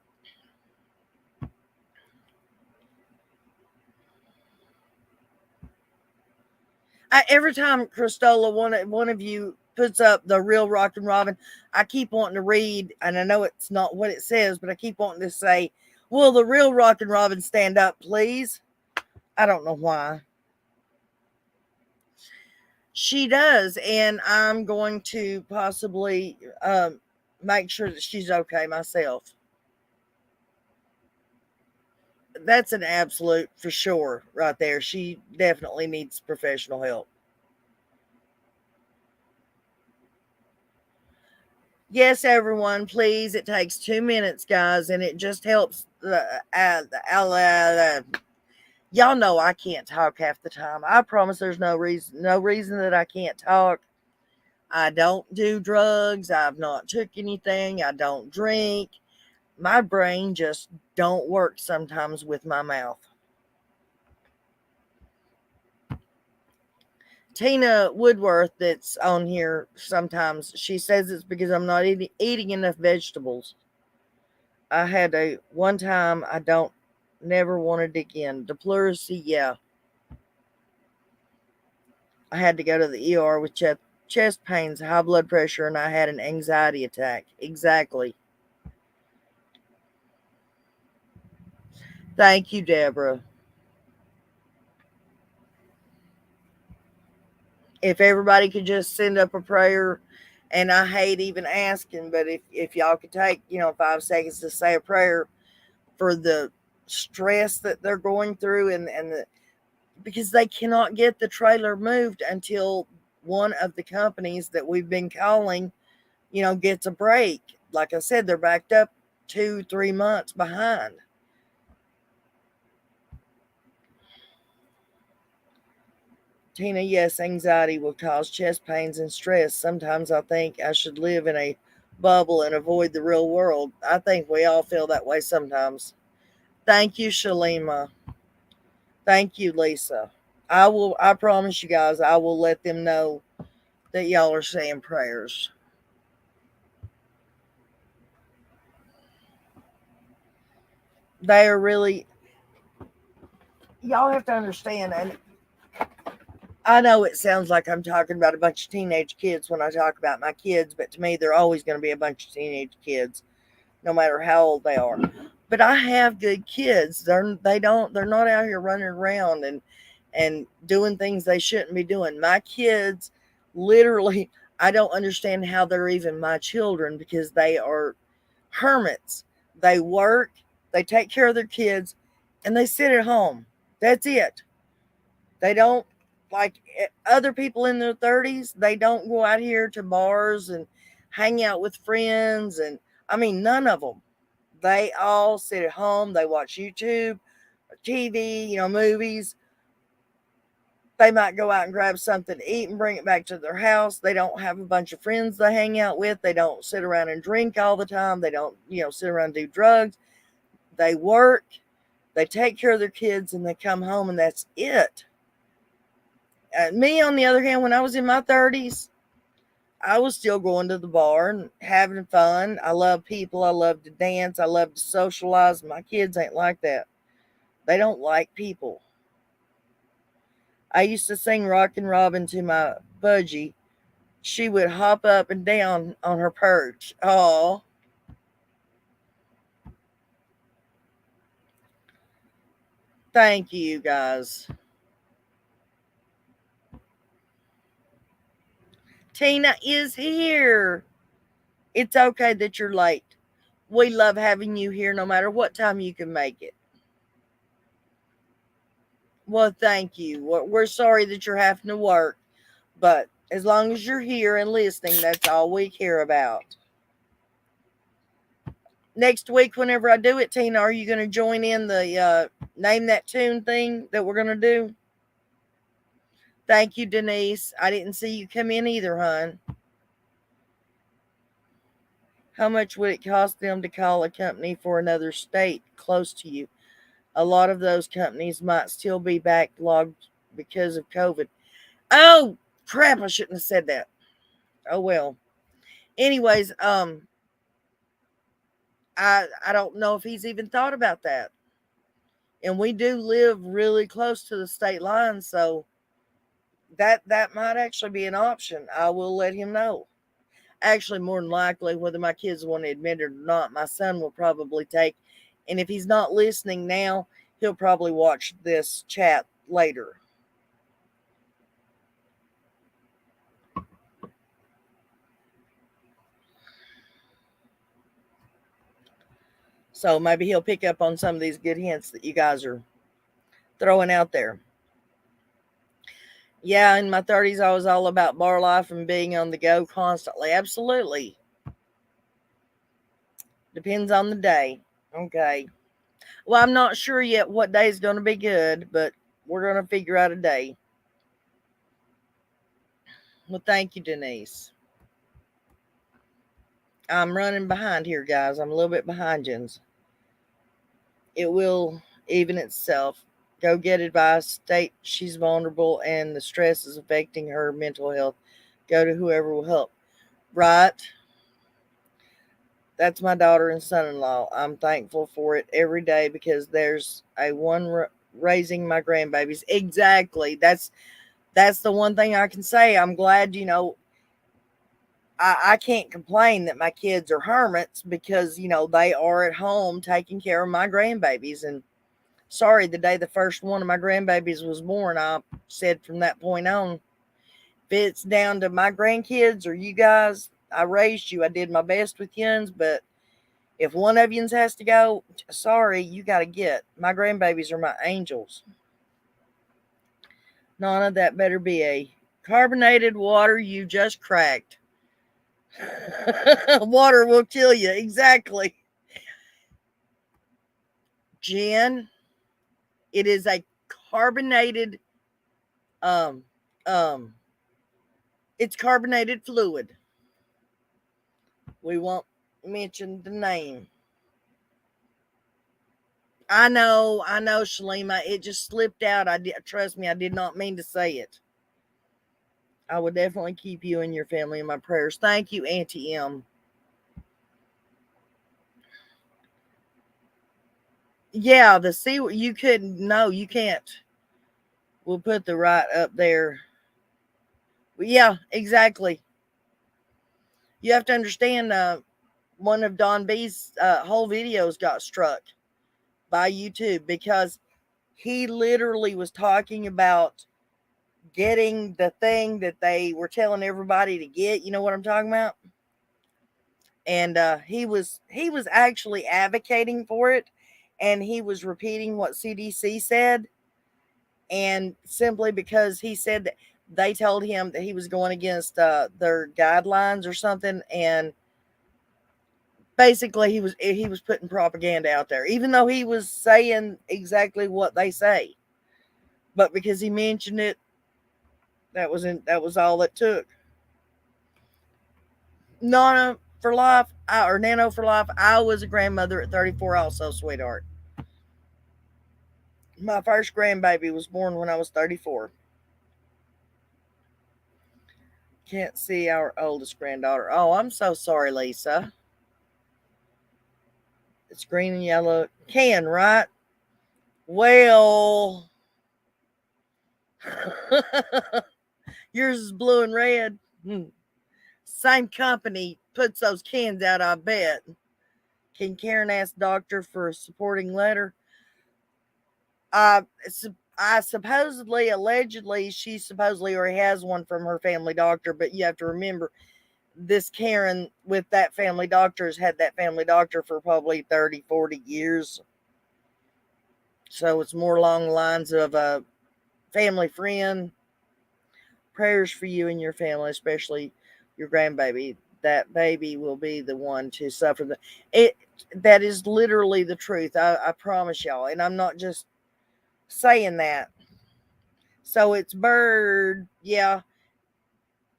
Every time Christola, one of you puts up the real Rockin' Robin, I keep wanting to read, and I know it's not what it says, but I keep wanting to say, "Will the real Rockin' Robin stand up, please?" I don't know why. She does, and I'm going to possibly make sure that she's okay myself. That's an absolute for sure right there. She definitely needs professional help. Yes, everyone, please. It takes 2 minutes, guys, and it just helps. Y'all know I can't talk half the time. I promise there's no reason that I can't talk. I don't do drugs. I've not took anything. I don't drink. My brain just don't work sometimes with my mouth. Tina Woodworth, that's on here sometimes, she says it's because I'm not eating enough vegetables. I had a one time I don't never wanted it again. The pleurisy, yeah. I had to go to the ER with chest pains, high blood pressure, and I had an anxiety attack. Exactly. Thank you, Deborah. If everybody could just send up a prayer, and I hate even asking, but if y'all could take, 5 seconds to say a prayer for the stress that they're going through because they cannot get the trailer moved until one of the companies that we've been calling, gets a break. Like I said, they're backed up 2-3 months behind. Tina, yes, anxiety will cause chest pains and stress. Sometimes I think I should live in a bubble and avoid the real world. I think we all feel that way sometimes. Thank you, Shalima. Thank you, Lisa. I promise you guys, I will let them know that y'all are saying prayers. They are really, y'all have to understand, and I know it sounds like I'm talking about a bunch of teenage kids when I talk about my kids, but to me, they're always going to be a bunch of teenage kids, no matter how old they are. But I have good kids. They're not out here running around and doing things they shouldn't be doing. My kids, literally, I don't understand how they're even my children because they are hermits. They work, they take care of their kids, and they sit at home. That's it. They don't, like other people in their 30s, they don't go out here to bars and hang out with friends. And I mean, none of them. They all sit at home, they watch YouTube, TV, movies. They might go out and grab something to eat and bring it back to their house. They don't have a bunch of friends they hang out with. They don't sit around and drink all the time. They don't, sit around and do drugs. They work, they take care of their kids, and they come home, and that's it. Me, on the other hand, when I was in my 30s, I was still going to the bar and having fun. I love people. I love to dance. I love to socialize. My kids ain't like that. They don't like people. I used to sing Rockin' Robin to my budgie. She would hop up and down on her perch. Oh, thank you guys. Tina is here. It's okay that you're late. We love having you here no matter what time you can make it. Well, thank you. We're sorry that you're having to work, but as long as you're here and listening, that's all we care about. Next week, whenever I do it, Tina, are you going to join in the name that tune thing that we're going to do? Thank you, Denise. I didn't see you come in either, hon. How much would it cost them to call a company for another state close to you? A lot of those companies might still be backlogged because of COVID. Oh, crap, I shouldn't have said that. Oh well. Anyways, I don't know if he's even thought about that. And we do live really close to the state line, so that might actually be an option. I will let him know. Actually, more than likely, whether my kids want to admit it or not, my son will probably take. And if he's not listening now, he'll probably watch this chat later. So maybe he'll pick up on some of these good hints that you guys are throwing out there. Yeah, in my 30s, I was all about bar life and being on the go constantly. Absolutely. Depends on the day. Okay. Well, I'm not sure yet what day is going to be good, but we're going to figure out a day. Well, thank you, Denise. I'm running behind here, guys. I'm a little bit behind Jens. It will even itself. Go get advice. State she's vulnerable and the stress is affecting her mental health. Go to whoever will help. Right. That's my daughter and son-in-law. I'm thankful for it every day because there's a one raising my grandbabies. Exactly. That's the one thing I can say. I'm glad, I can't complain that my kids are hermits because, they are at home taking care of my grandbabies. And sorry, the day the first one of my grandbabies was born, I said from that point on, if it's down to my grandkids or you guys, I raised you. I did my best with yins, but if one of yins has to go, sorry, you got to get. My grandbabies are my angels. Nana, that better be a carbonated water you just cracked. Water will kill you. Exactly. Jen, it is a carbonated, um, um, it's carbonated fluid. We won't mention the name. I know, Shalima. It just slipped out. Trust me, I did not mean to say it. I will definitely keep you and your family in my prayers. Thank you, Auntie M. Yeah, the C you couldn't. No, you can't. We'll put the right up there. Yeah, exactly. You have to understand. One of Don B's whole videos got struck by YouTube because he literally was talking about getting the thing that they were telling everybody to get. You know what I'm talking about? And he was actually advocating for it, and he was repeating what CDC said, and simply because he said that they told him that he was going against their guidelines or something, and basically he was putting propaganda out there, even though he was saying exactly what they say, but because he mentioned it, that was all it took. Nana for life, or Nano for life. I was a grandmother at 34 also, sweetheart. My first grandbaby was born when I was 34. Can't see our oldest granddaughter. Oh, I'm so sorry, Lisa. It's green and yellow. Can, right? Well, yours is blue and red. Same company puts those cans out, I bet. Can Karen ask doctor for a supporting letter? Uh, I supposedly, allegedly, she supposedly already has one from her family doctor, but you have to remember this Karen with that family doctor has had that family doctor for probably 30, 40 years. So it's more along the lines of a family friend. Prayers for you and your family, especially your grandbaby. That baby will be the one to suffer it. That is literally the truth. I promise y'all. And I'm not just saying that. So it's Bird, yeah,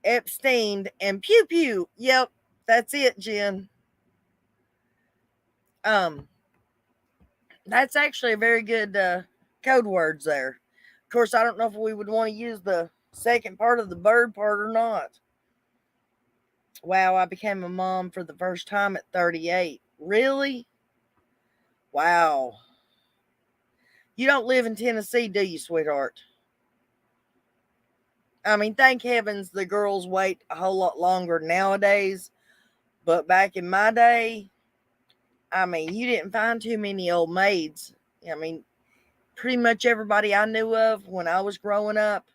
Epstein, and Pew Pew. Yep, that's it, Jen. Um, that's actually a very good code words there. Of course, I don't know if we would want to use the second part of the bird part or not. Wow, I became a mom for the first time at 38. Really? Wow. You don't live in Tennessee, do you, sweetheart? I mean, thank heavens the girls wait a whole lot longer nowadays. But back in my day, I mean, you didn't find too many old maids. I mean, pretty much everybody I knew of when I was growing up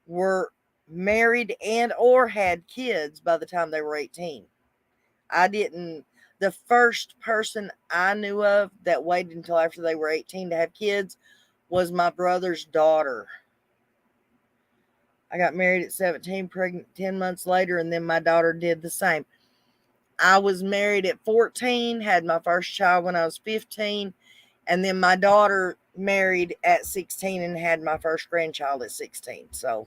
were married and or had kids by the time they were 18. I didn't The first person I knew of that waited until after they were 18 to have kids was my brother's daughter. I got married at 17, pregnant 10 months later, and then my daughter did the same. I was married at 14, had my first child when I was 15, and then my daughter married at 16 and had my first grandchild at 16. So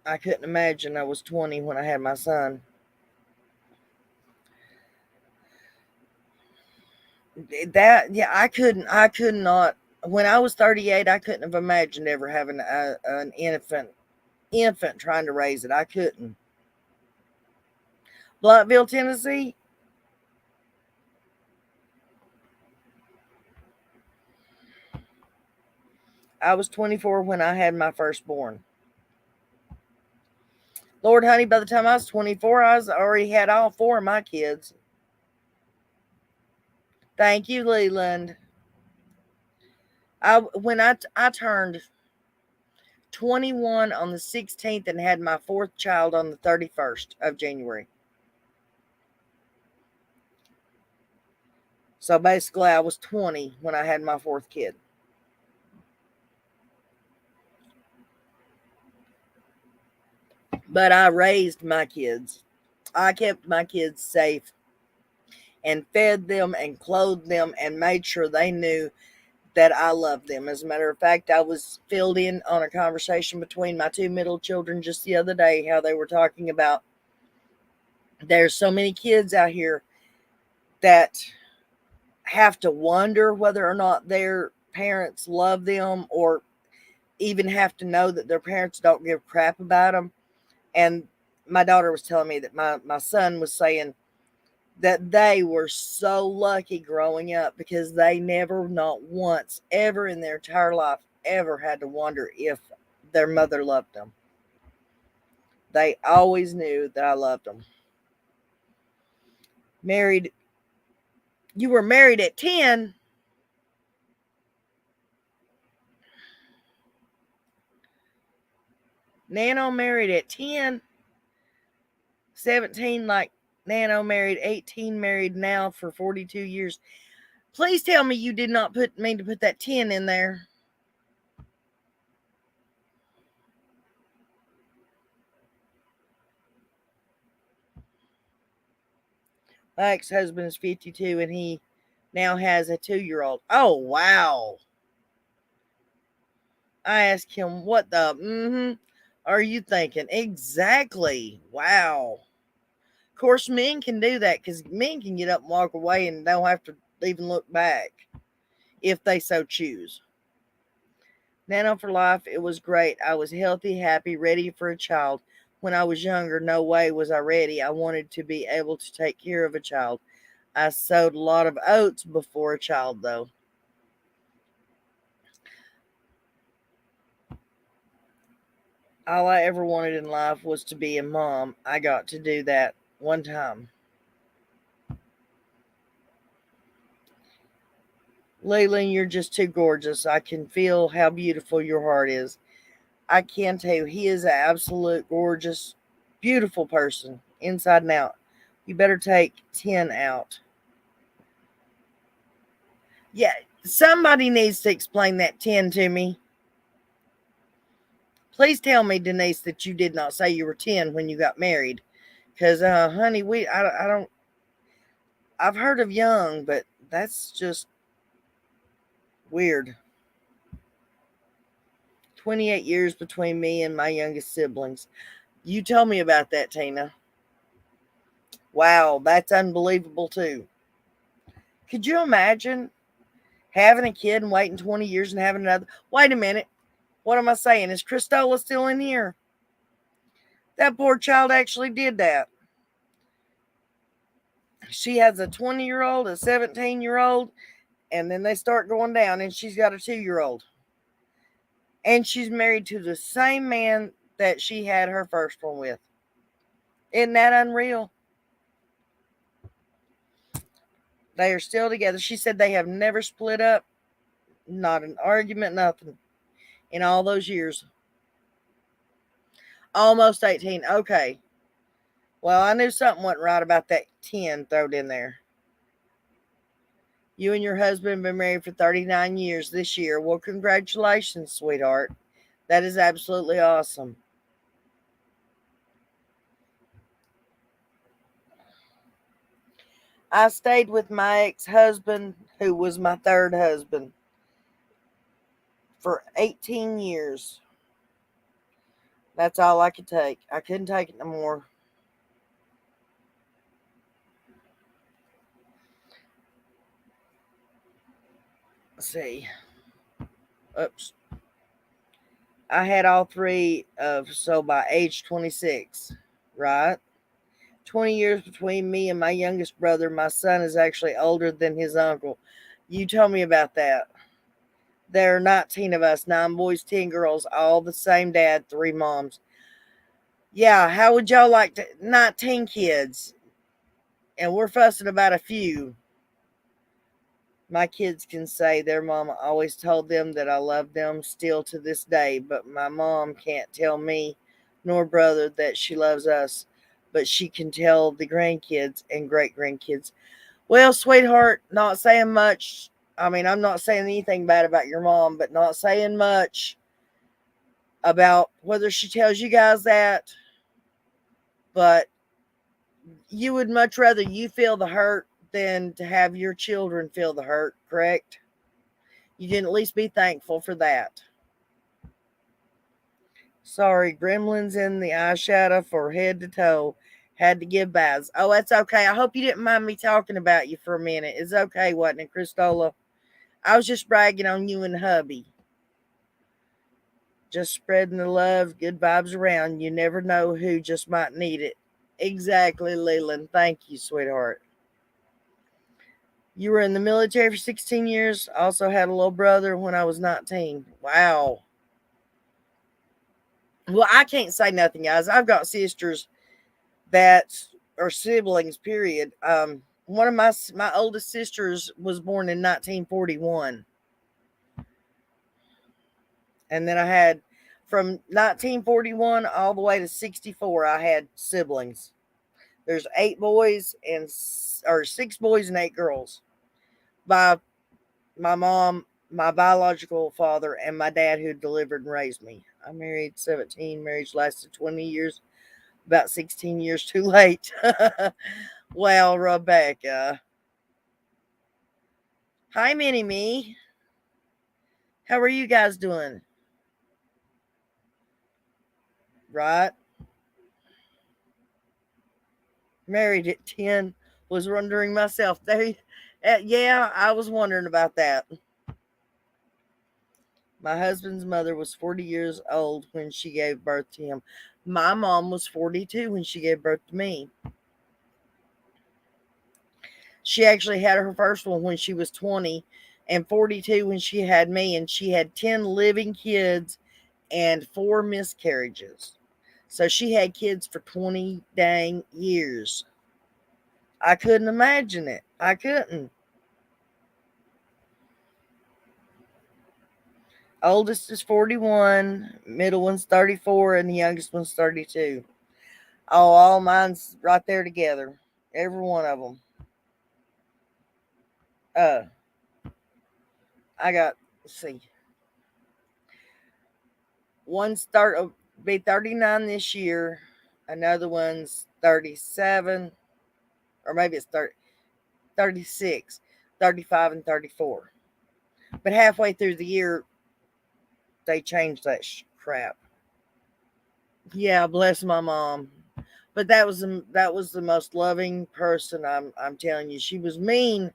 I couldn't imagine I was 20 when I had my son. Yeah, I could not when I was 38, I couldn't have imagined ever having an infant trying to raise it. I couldn't. Blunttville, Tennessee. I was 24 when I had my firstborn. Lord, honey, by the time I was 24, I already had all four of my kids. Thank you, Leland. I turned 21 on the 16th and had my fourth child on the 31st of January. So basically, I was 20 when I had my fourth kid. But I raised my kids. I kept my kids safe and fed them and clothed them and made sure they knew that I loved them. As a matter of fact, I was filled in on a conversation between my two middle children just the other day, how they were talking about there's so many kids out here that have to wonder whether or not their parents love them, or even have to know that their parents don't give crap about them. And my daughter was telling me that my son was saying that they were so lucky growing up because they never, not once, ever in their entire life, ever had to wonder if their mother loved them. They always knew that I loved them. Married, you were married at 10. Nano married at 10. 17, like Nano married, 18 married now for 42 years. Please tell me you did not mean to put that 10 in there. My ex-husband is 52 and he now has a 2-year-old. Oh, wow. I asked him, what the are you thinking? Exactly. Wow. Of course, men can do that because men can get up and walk away and don't have to even look back if they so choose. Nano for life, it was great. I was healthy, happy, ready for a child. When I was younger, no way was I ready. I wanted to be able to take care of a child. I sowed a lot of oats before a child, though. All I ever wanted in life was to be a mom. I got to do that one time. Leland, you're just too gorgeous. I can feel how beautiful your heart is. I can tell you, he is an absolute gorgeous, beautiful person, inside and out. You better take 10 out. Yeah, somebody needs to explain that 10 to me. Please tell me, Denise, that you did not say you were 10 when you got married. Because, honey, I don't, I've heard of young, but that's just weird. 28 years between me and my youngest siblings. You tell me about that, Tina. Wow, that's unbelievable, too. Could you imagine having a kid and waiting 20 years and having another? Wait a minute. What am I saying? Is Christola still in here? That poor child actually did that. She has a 20-year-old, a 17-year-old, and then they start going down, and she's got a 2-year-old. And she's married to the same man that she had her first one with. Isn't that unreal? They are still together. She said they have never split up, not an argument, nothing, in all those years. Almost 18. Okay. Well, I knew something wasn't right about that 10 thrown in there. You and your husband have been married for 39 years this year. Well, congratulations, sweetheart. That is absolutely awesome. I stayed with my ex-husband, who was my third husband, for 18 years. That's all I could take. I couldn't take it no more. Let's see. Oops. I had all three so by age 26, right? 20 years between me and my youngest brother. My son is actually older than his uncle. You tell me about that. There are 19 of us, 9 boys, 10 girls, all the same dad, 3 moms. Yeah, how would y'all like to? 19 kids, and we're fussing about a few. My kids can say their mama always told them that I love them still to this day, but my mom can't tell me nor brother that she loves us, but she can tell the grandkids and great grandkids. Well, sweetheart, not saying much. I mean, I'm not saying anything bad about your mom, but not saying much about whether she tells you guys that. But you would much rather you feel the hurt than to have your children feel the hurt, correct? You can at least be thankful for that. Sorry, gremlins in the eyeshadow for head to toe. Had to give baths. Oh, that's okay. I hope you didn't mind me talking about you for a minute. It's okay, wasn't it, Christola? I was just bragging on you and hubby. Just spreading the love, good vibes around. You never know who just might need it. Exactly, Leland. Thank you, sweetheart. You were in the military for 16 years. Also had a little brother when I was 19. Wow. Well, I can't say nothing, guys. I've got sisters that are siblings, period. One of my oldest sisters was born in 1941. And then I had from 1941 all the way to 64, I had siblings. There's 8 boys and or 6 boys and 8 girls by my mom, my biological father, and my dad who delivered and raised me. I married 17. Marriage lasted 20 years, about 16 years too late. Well, Rebecca. Hi, Mini Me. How are you guys doing? Right? Married at 10. Was wondering myself. Yeah, I was wondering about that. My husband's mother was 40 years old when she gave birth to him. My mom was 42 when she gave birth to me. She actually had her first one when she was 20 and 42 when she had me, and she had 10 living kids and 4 miscarriages. So she had kids for 20 dang years. I couldn't imagine it. I couldn't. Oldest is 41, middle one's 34, and the youngest one's 32. Oh, all mine's right there together. Every one of them. Uh, I got, let's see, one's be 39 this year. Another one's 37, or maybe it's 30, 36, 35, and 34. But halfway through the year, they changed that crap. Yeah, bless my mom. But that was the most loving person. I'm telling you, she was mean,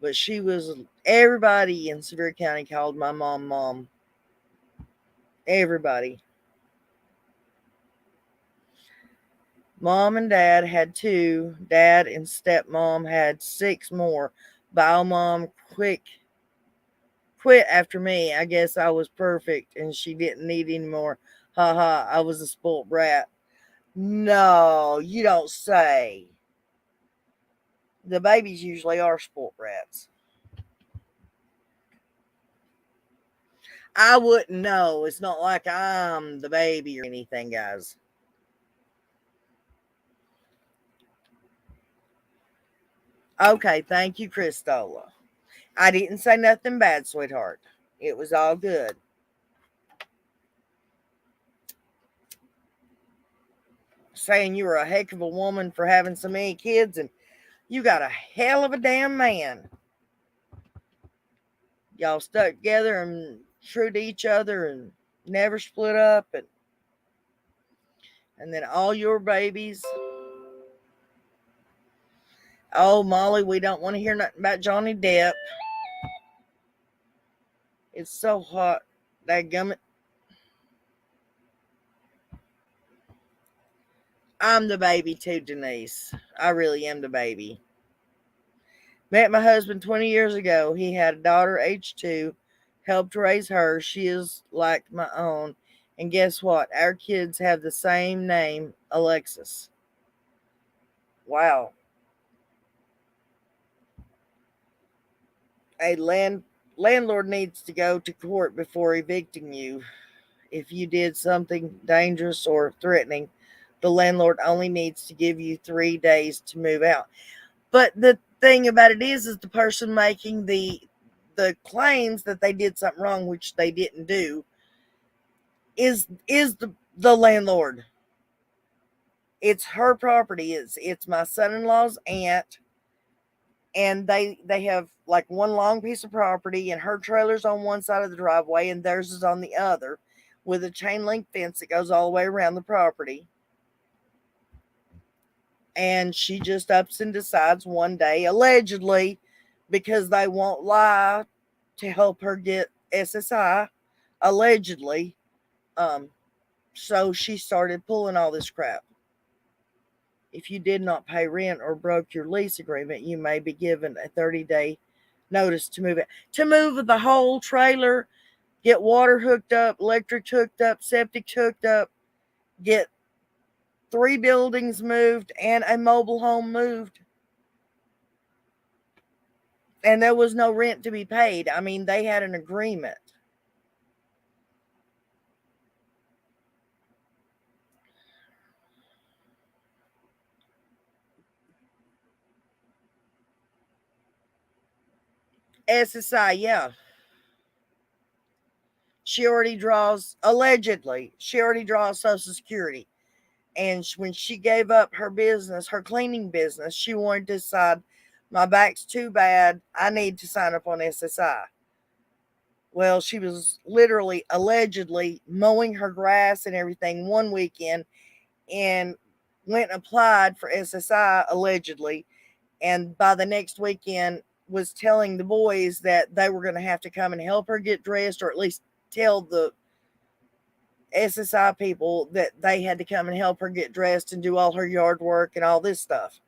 but she was. Everybody in Sevier County called my mom mom. Everybody. Mom and dad had 2. Dad and stepmom had 6 more. Bio mom quit after me. I guess I was perfect and she didn't need any more. Ha ha, I was a spoilt brat. No, you don't say. The babies usually are spoilt brats. I wouldn't know. It's not like I'm the baby or anything, guys. Okay, thank you, Christola. I didn't say nothing bad, sweetheart. It was all good. Saying you were a heck of a woman for having so many kids, and you got a hell of a damn man. Y'all stuck together and true to each other and never split up, and then all your babies. Oh, Molly, we don't want to hear nothing about Johnny Depp. It's so hot. Dadgummit. I'm the baby too, Denise. I really am the baby. Met my husband 20 years ago. He had a daughter, age 2, helped raise her. She is like my own. And guess what? Our kids have the same name, Alexis. Wow. A landlord needs to go to court before evicting you. If you did something dangerous or threatening, the landlord only needs to give you 3 days to move out. But the thing about it is the person making the claims that they did something wrong, which they didn't do, is the landlord. It's her property. It's my son-in-law's aunt, and they have like one long piece of property, and her trailer's on one side of the driveway and theirs is on the other, with a chain link fence that goes all the way around the property. And she just ups and decides one day, allegedly, because they won't lie to help her get SSI, allegedly. Um, so she started pulling all this crap. If you did not pay rent or broke your lease agreement, you may be given a 30-day notice to move it. To move the whole trailer, get water hooked up, electric hooked up, septic hooked up, get 3 buildings moved and a mobile home moved. And there was no rent to be paid. I mean, they had an agreement. SSI, yeah. She already draws, allegedly, she already draws Social Security. And when she gave up her business, her cleaning business, she wanted to decide, my back's too bad. I need to sign up on SSI. Well, she was literally, allegedly mowing her grass and everything one weekend and went and applied for SSI, allegedly. And by the next weekend, was telling the boys that they were going to have to come and help her get dressed, or at least tell the SSI people that they had to come and help her get dressed and do all her yard work and all this stuff.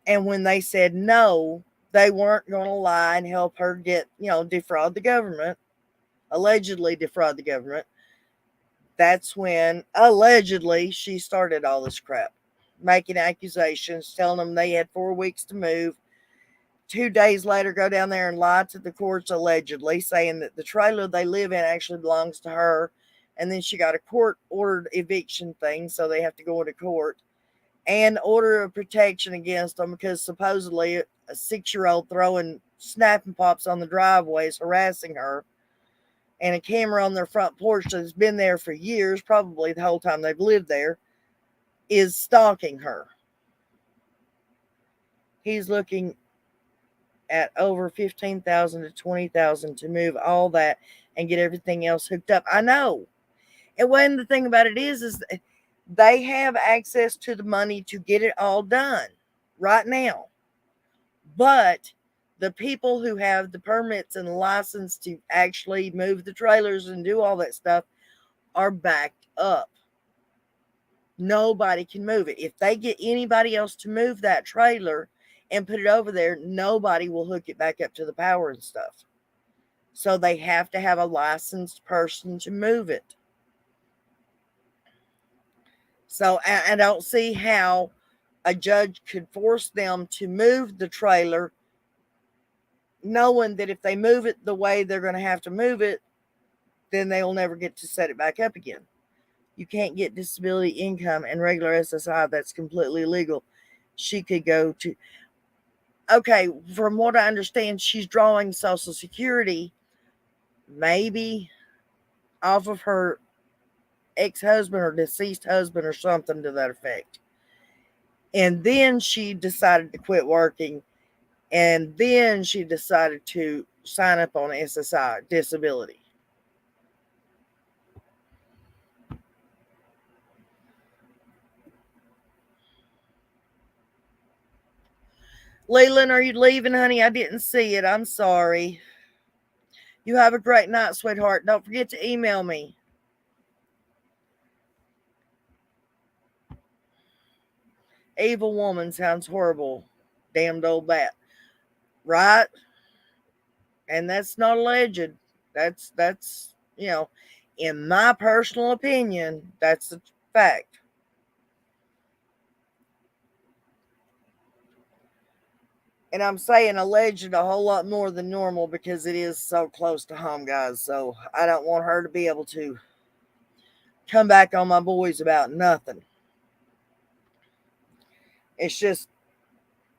And when they said no, they weren't going to lie and help her get, defraud the government, allegedly defraud the government. That's when allegedly she started all this crap, making accusations, telling them they had 4 weeks to move. 2 days later, go down there and lie to the courts, allegedly, saying that the trailer they live in actually belongs to her. And then she got a court ordered eviction thing, so they have to go into court and order of protection against them because supposedly a 6-year-old throwing snapping pops on the driveway is harassing her. And a camera on their front porch that's been there for years, probably the whole time they've lived there, is stalking her. He's looking at over 15,000 to 20,000 to move all that and get everything else hooked up. I know. And when the thing about it is they have access to the money to get it all done right now. But the people who have the permits and the license to actually move the trailers and do all that stuff are backed up. Nobody can move it. If they get anybody else to move that trailer and put it over there, nobody will hook it back up to the power and stuff. So they have to have a licensed person to move it. So I don't see how a judge could force them to move the trailer, knowing that if they move it the way they're going to have to move it, then they will never get to set it back up again. You can't get disability income and regular SSI. That's completely illegal. She could go to, okay, from what I understand, she's drawing Social Security maybe off of her ex-husband or deceased husband or something to that effect. And then she decided to quit working, and then she decided to sign up on SSI disability. Leland, are you leaving, honey? I didn't see it. I'm sorry. You have a great night, sweetheart. Don't forget to email me. Evil woman sounds horrible. Damned old bat. Right? And that's not alleged. That's in my personal opinion, that's the fact. And I'm saying alleged a whole lot more than normal because it is so close to home, guys. So I don't want her to be able to come back on my boys about nothing. It's just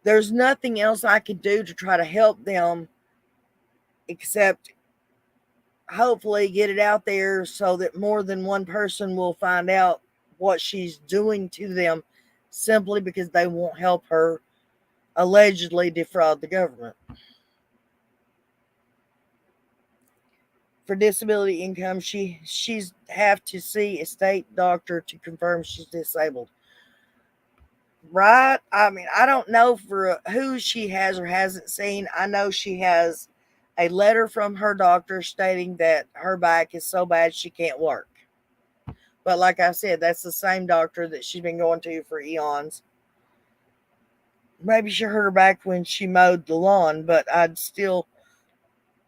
there's nothing else I could do to try to help them except hopefully get it out there so that more than one person will find out what she's doing to them simply because they won't help her allegedly defraud the government. For disability income, she's have to see a state doctor to confirm she's disabled. Right? I mean, I don't know for who she has or hasn't seen. I know she has a letter from her doctor stating that her back is so bad she can't work. But like I said, that's the same doctor that she's been going to for eons. Maybe she hurt her back when she mowed the lawn, but I'd still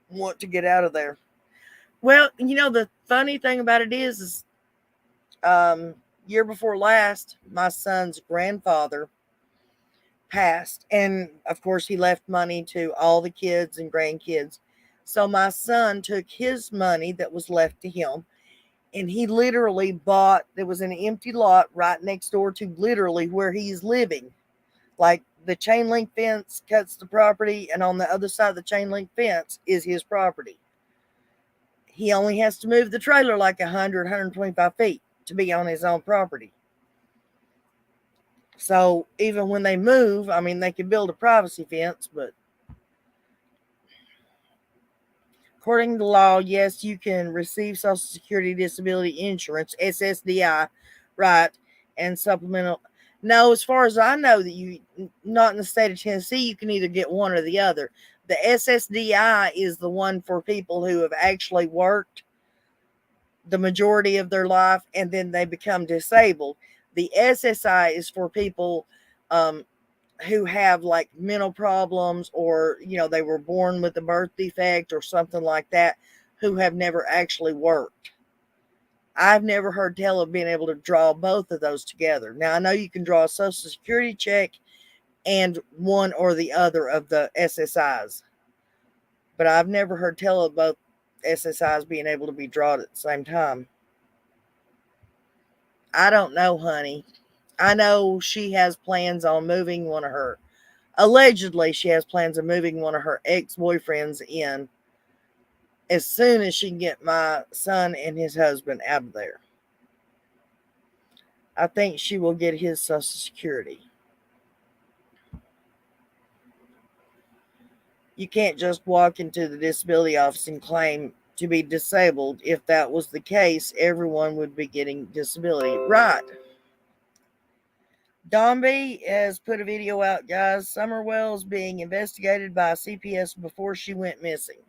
want to get out of there. Well, the funny thing about it is year before last, my son's grandfather passed. And of course, he left money to all the kids and grandkids. So my son took his money that was left to him and he literally bought, there was an empty lot right next door to literally where he's living. Like the chain link fence cuts the property, and on the other side of the chain link fence is his property. He only has to move the trailer like 125 feet to be on his own property. So even when they move, I mean, they can build a privacy fence, but according to law, yes, you can receive Social Security Disability Insurance, SSDI, right, and supplemental. No, as far as I know, that you not in the state of Tennessee, you can either get one or the other. The SSDI is the one for people who have actually worked the majority of their life and then they become disabled. The SSI is for people who have like mental problems, or they were born with a birth defect or something like that, who have never actually worked. I've never heard tell of being able to draw both of those together. Now I know you can draw a Social Security check and one or the other of the SSIs, but I've never heard tell of both SSIs being able to be drawn at the same time. I don't know, honey. I know she has plans on moving one of her, allegedly, she has plans of moving one of her ex-boyfriends in as soon as she can get my son and his husband out of there. I think she will get his Social Security. You can't just walk into the disability office and claim to be disabled. If that was the case, everyone would be getting disability. Right. Dombey has put a video out, guys. Summer Wells being investigated by CPS before she went missing.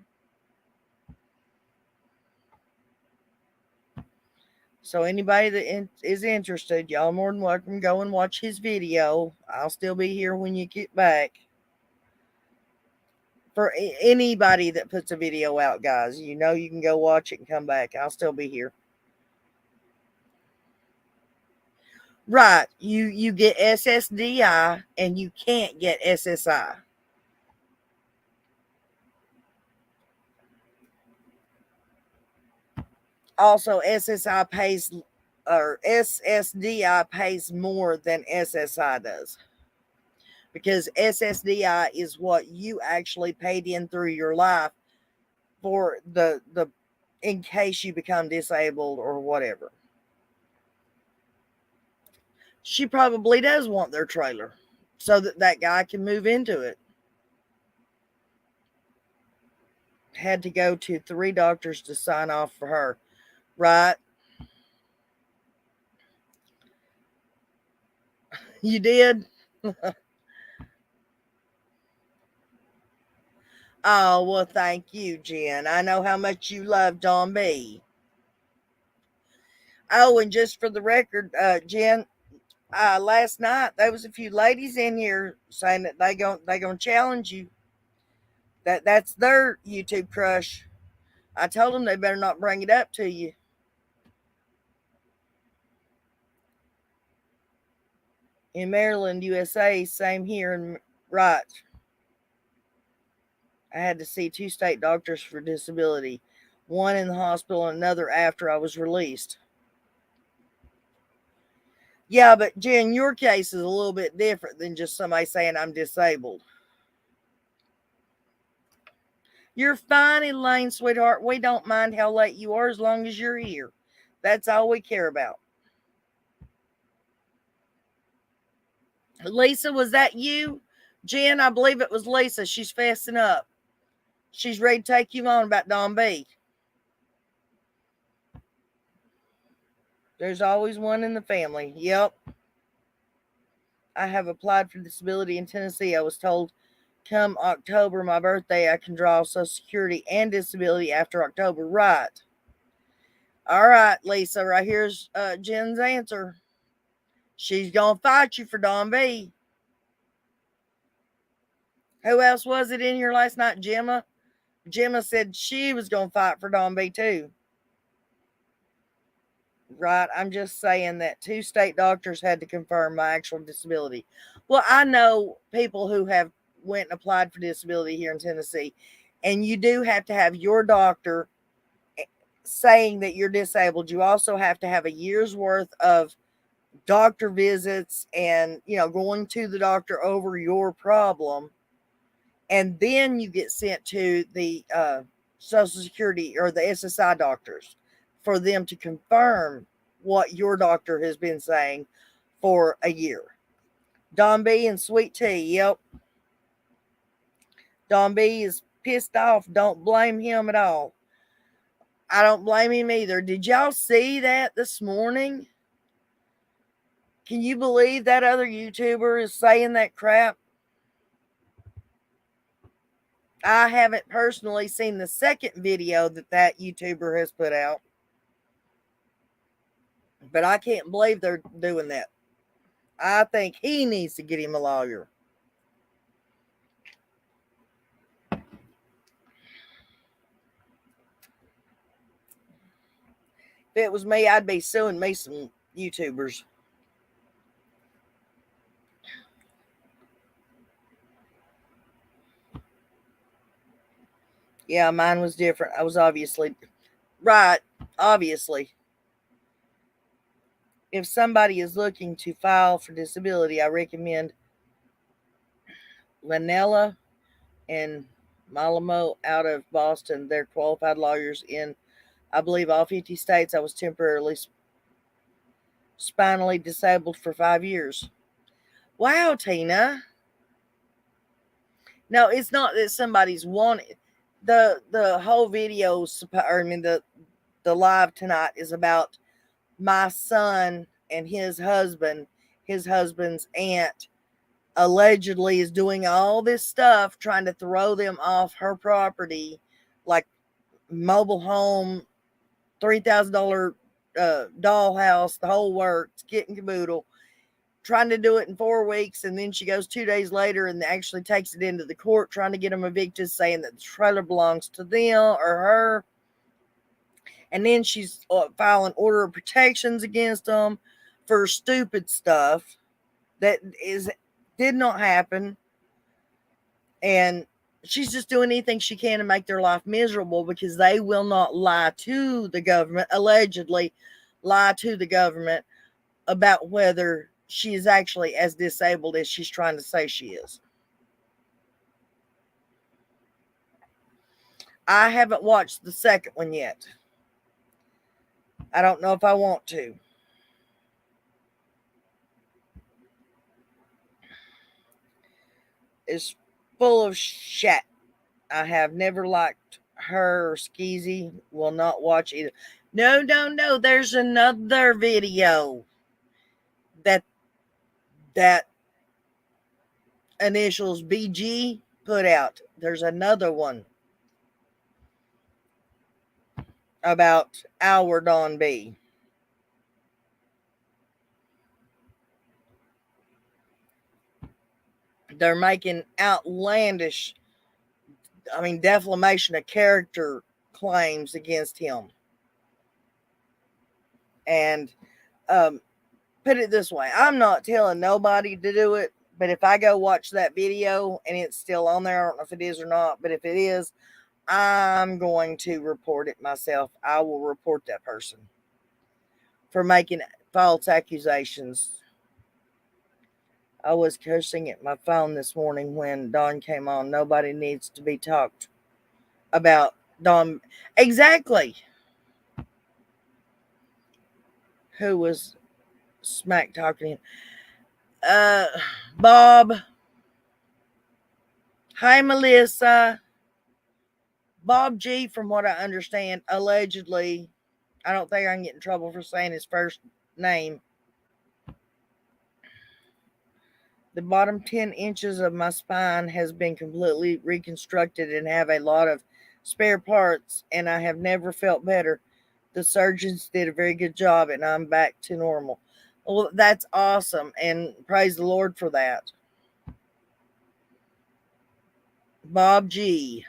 So anybody that is interested, y'all more than welcome. Go and watch his video. I'll still be here when you get back. For anybody that puts a video out, guys, you can go watch it and come back. I'll still be here. Right. You get SSDI and you can't get SSI. Also, SSDI pays more than SSI does. Because SSDI is what you actually paid in through your life for the in case you become disabled or whatever. She probably does want their trailer so that guy can move into it. Had to go to 3 doctors to sign off for her, right? You did? Oh, well, thank you, Jen. I know how much you love Don B. Oh, and just for the record, Jen, last night there was a few ladies in here saying that they gonna challenge you. That's their YouTube crush. I told them they better not bring it up to you. In Maryland, USA, same here, and right. I had to see two state doctors for disability, one in the hospital and another after I was released. Yeah, but Jen, your case is a little bit different than just somebody saying I'm disabled. You're fine, Elaine, sweetheart. We don't mind how late you are as long as you're here. That's all we care about. Lisa, was that you? Jen, I believe it was Lisa. She's fessing up. She's ready to take you on about Don B. There's always one in the family. Yep. I have applied for disability in Tennessee. I was told come October, my birthday, I can draw Social Security and disability after October. Right. All right, Lisa. Right here's Jen's answer. She's going to fight you for Don B. Who else was it in here last night? Gemma? Gemma said she was going to fight for Don B too. Right. I'm just saying that two state doctors had to confirm my actual disability. Well, I know people who have went and applied for disability here in Tennessee, and you do have to have your doctor saying that you're disabled. You also have to have a year's worth of doctor visits and, going to the doctor over your problem. And then you get sent to the Social Security or the SSI doctors for them to confirm what your doctor has been saying for a year. Don B and Sweet Tea, yep. Don B is pissed off. Don't blame him at all. I don't blame him either. Did y'all see that this morning? Can you believe that other YouTuber is saying that crap? I haven't personally seen the second video that YouTuber has put out, but I can't believe they're doing that. I think he needs to get him a lawyer. If it was me, I'd be suing me some YouTubers. Yeah, mine was different. I was obviously right. Obviously, if somebody is looking to file for disability, I recommend Lanella and Malamo out of Boston. They're qualified lawyers in, I believe, all 50 states. I was temporarily spinally disabled for 5 years. Wow, Tina. No, it's not that somebody's wanted. The whole video, the live tonight is about my son and his husband. His husband's aunt allegedly is doing all this stuff trying to throw them off her property, like mobile home, $3,000 dollhouse, the whole works, kit and caboodle, trying to do it in 4 weeks. And then she goes 2 days later and actually takes it into the court, trying to get them evicted, saying that the trailer belongs to them or her. And then she's filing order of protections against them for stupid stuff that did not happen. And she's just doing anything she can to make their life miserable because they will not lie to the government, allegedly lie to the government about whether she is actually as disabled as she's trying to say she is. I haven't watched the second one yet. I don't know if I want to. It's full of shit. I have never liked her or Skeezy. Will not watch either. No. There's another video that initials BG. put out. There's another one about our Don B. They're making outlandish, defamation of character claims against him. And put it this way, I'm not telling nobody to do it, but if I go watch that video and it's still on there, I don't know if it is or not, but if it is, I'm going to report it myself. I will report that person for making false accusations. I was cursing at my phone this morning when Don came on. Nobody needs to be talked about Don. Exactly. Who was smack talking to him? Bob. Hi, Melissa. Bob G, from what I understand, allegedly, I don't think I can get in trouble for saying his first name. The bottom 10 inches of my spine has been completely reconstructed and have a lot of spare parts, and I have never felt better. The surgeons did a very good job, and I'm back to normal. Well, that's awesome, and praise the Lord for that. Bob G.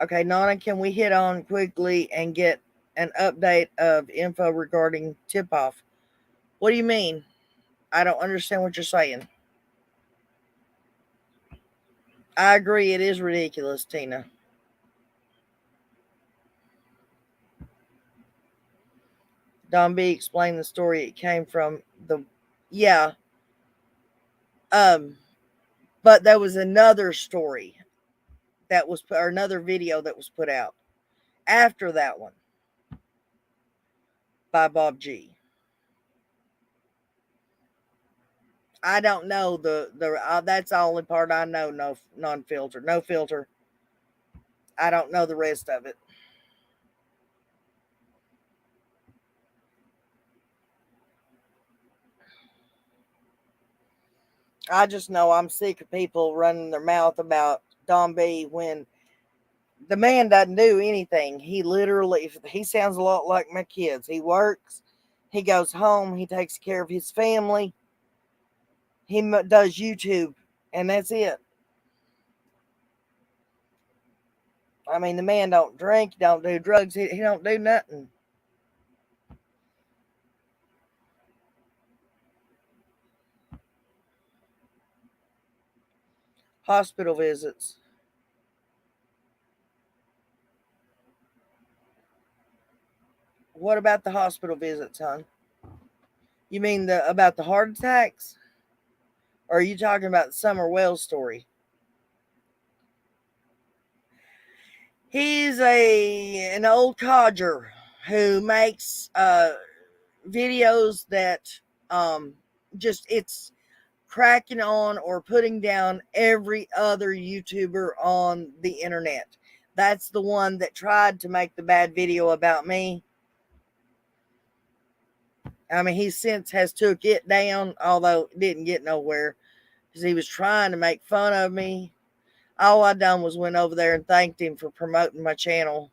Okay, Nana, can we hit on quickly and get an update of info regarding tip-off? What do you mean? I don't understand what you're saying. I agree, it is ridiculous, Tina. Don B explained the story. It came from yeah. But there was another story that was, or another video that was put out after that one by Bob G. I don't know that's the only part I know. No, non-filter, no filter. I don't know the rest of it. I just know I'm sick of people running their mouth about Don B when the man doesn't do anything. He sounds a lot like my kids. He works, he goes home, he takes care of his family, he does YouTube, and that's it. The man don't drink, he don't do drugs, he don't do nothing. Hospital visits. What about the hospital visits, hon? You mean about the heart attacks? Or are you talking about the Summer Wells story? He's an old codger who makes videos that just it's cracking on or putting down every other YouTuber on the internet. That's the one that tried to make the bad video about me. He since has took it down, although it didn't get nowhere because he was trying to make fun of me. All I done was went over there and thanked him for promoting my channel,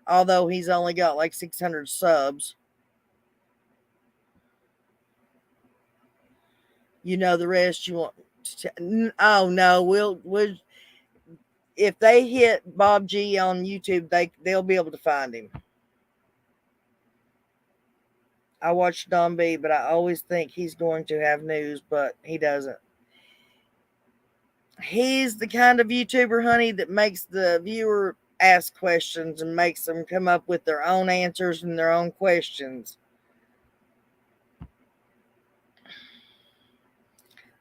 although he's only got like 600 subs. You know the rest. You want to, oh no, we'll if they hit Bob G on YouTube, they'll be able to find him. I watch Don B, but I always think he's going to have news, but he doesn't. He's the kind of YouTuber, honey, that makes the viewer ask questions and makes them come up with their own answers and their own questions.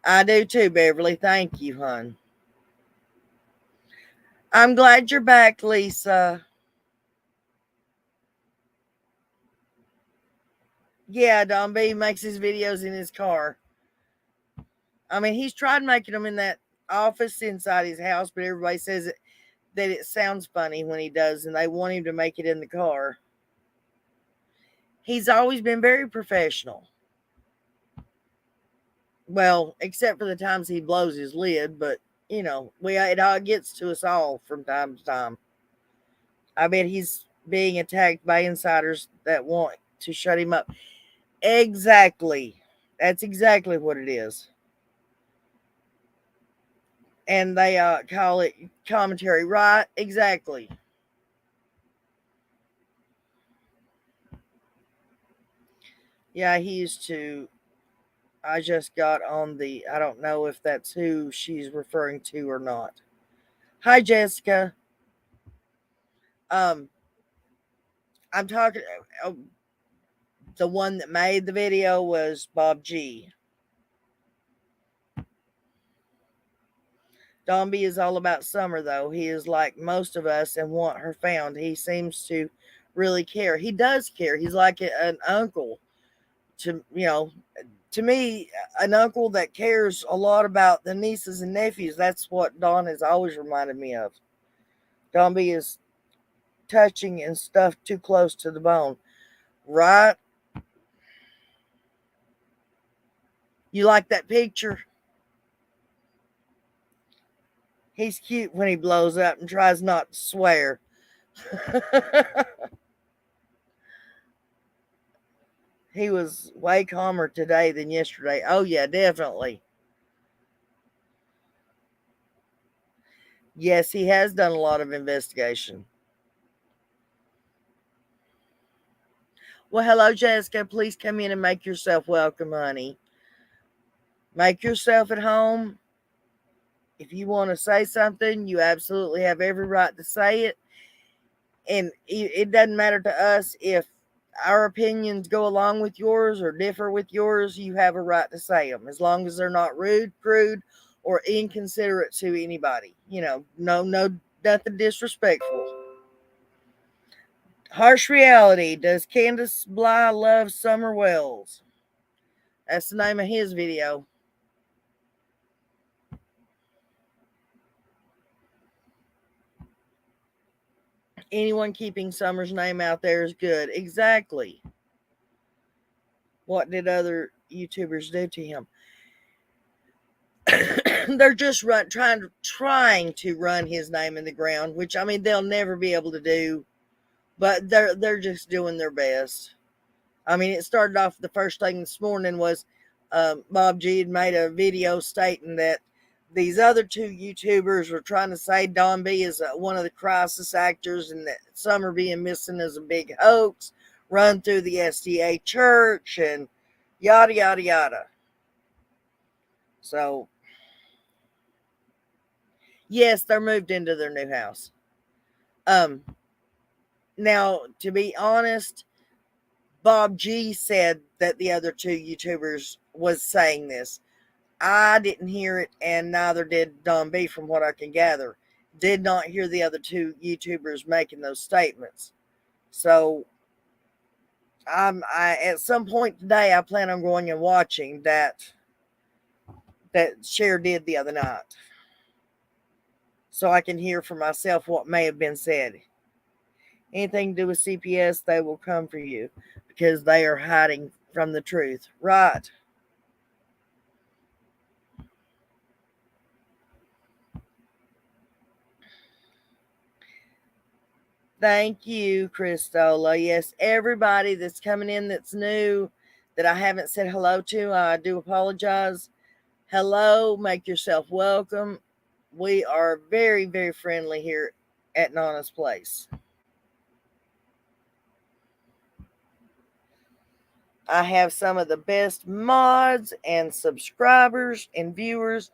I do too, Beverly. Thank you, hon. I'm glad you're back, Lisa. Yeah, Don B makes his videos in his car. He's tried making them in that office inside his house, but everybody says that it sounds funny when he does, and they want him to make it in the car. He's always been very professional. Well, except for the times he blows his lid, but it all gets to us all from time to time. I bet he's being attacked by insiders that want to shut him up. Exactly. That's exactly what it is. And they call it commentary, right? Exactly. Yeah, he used to. I just got on the. I don't know if that's who she's referring to or not. Hi, Jessica. Um, I'm talking. The one that made the video was Bob G. Don B is all about Summer, though. He is like most of us and want her found. He seems to really care. He does care. He's like an uncle to me, an uncle that cares a lot about the nieces and nephews. That's what Don has always reminded me of. Don B is touching and stuff too close to the bone. Right? You like that picture? He's cute when he blows up and tries not to swear. He was way calmer today than yesterday. Oh, yeah, definitely. Yes, he has done a lot of investigation. Well, hello, Jessica. Please come in and make yourself welcome, honey. Make yourself at home. If you want to say something, you absolutely have every right to say it. And it doesn't matter to us if our opinions go along with yours or differ with yours. You have a right to say them as long as they're not rude, crude, or inconsiderate to anybody. No, nothing disrespectful. Harsh reality. Does Candace Bly love Summer Wells? That's the name of his video. Anyone keeping Summer's name out there is good. Exactly. What did other YouTubers do to him? They're just trying to run his name in the ground, which I mean they'll never be able to do, but they're just doing their best. I mean, it started off the first thing this morning was Bob G had made a video stating that these other two YouTubers were trying to say Don B is one of the crisis actors and that Summer being missing is a big hoax run through the SDA church and yada, yada, yada. So, yes, they're moved into their new house. Now, to be honest, Bob G said that the other two YouTubers was saying this. I didn't hear it, and neither did Don B, from what I can gather. Did not hear the other two YouTubers making those statements. So, I at some point today, I plan on going and watching that Cher did the other night, so I can hear for myself what may have been said. Anything to do with CPS, they will come for you because they are hiding from the truth. Right. Thank you, Christola. Yes, everybody that's coming in that's new that I haven't said hello to, I do apologize. Hello, make yourself welcome. We are very, very friendly here at Nana's Place. I have some of the best mods and subscribers and viewers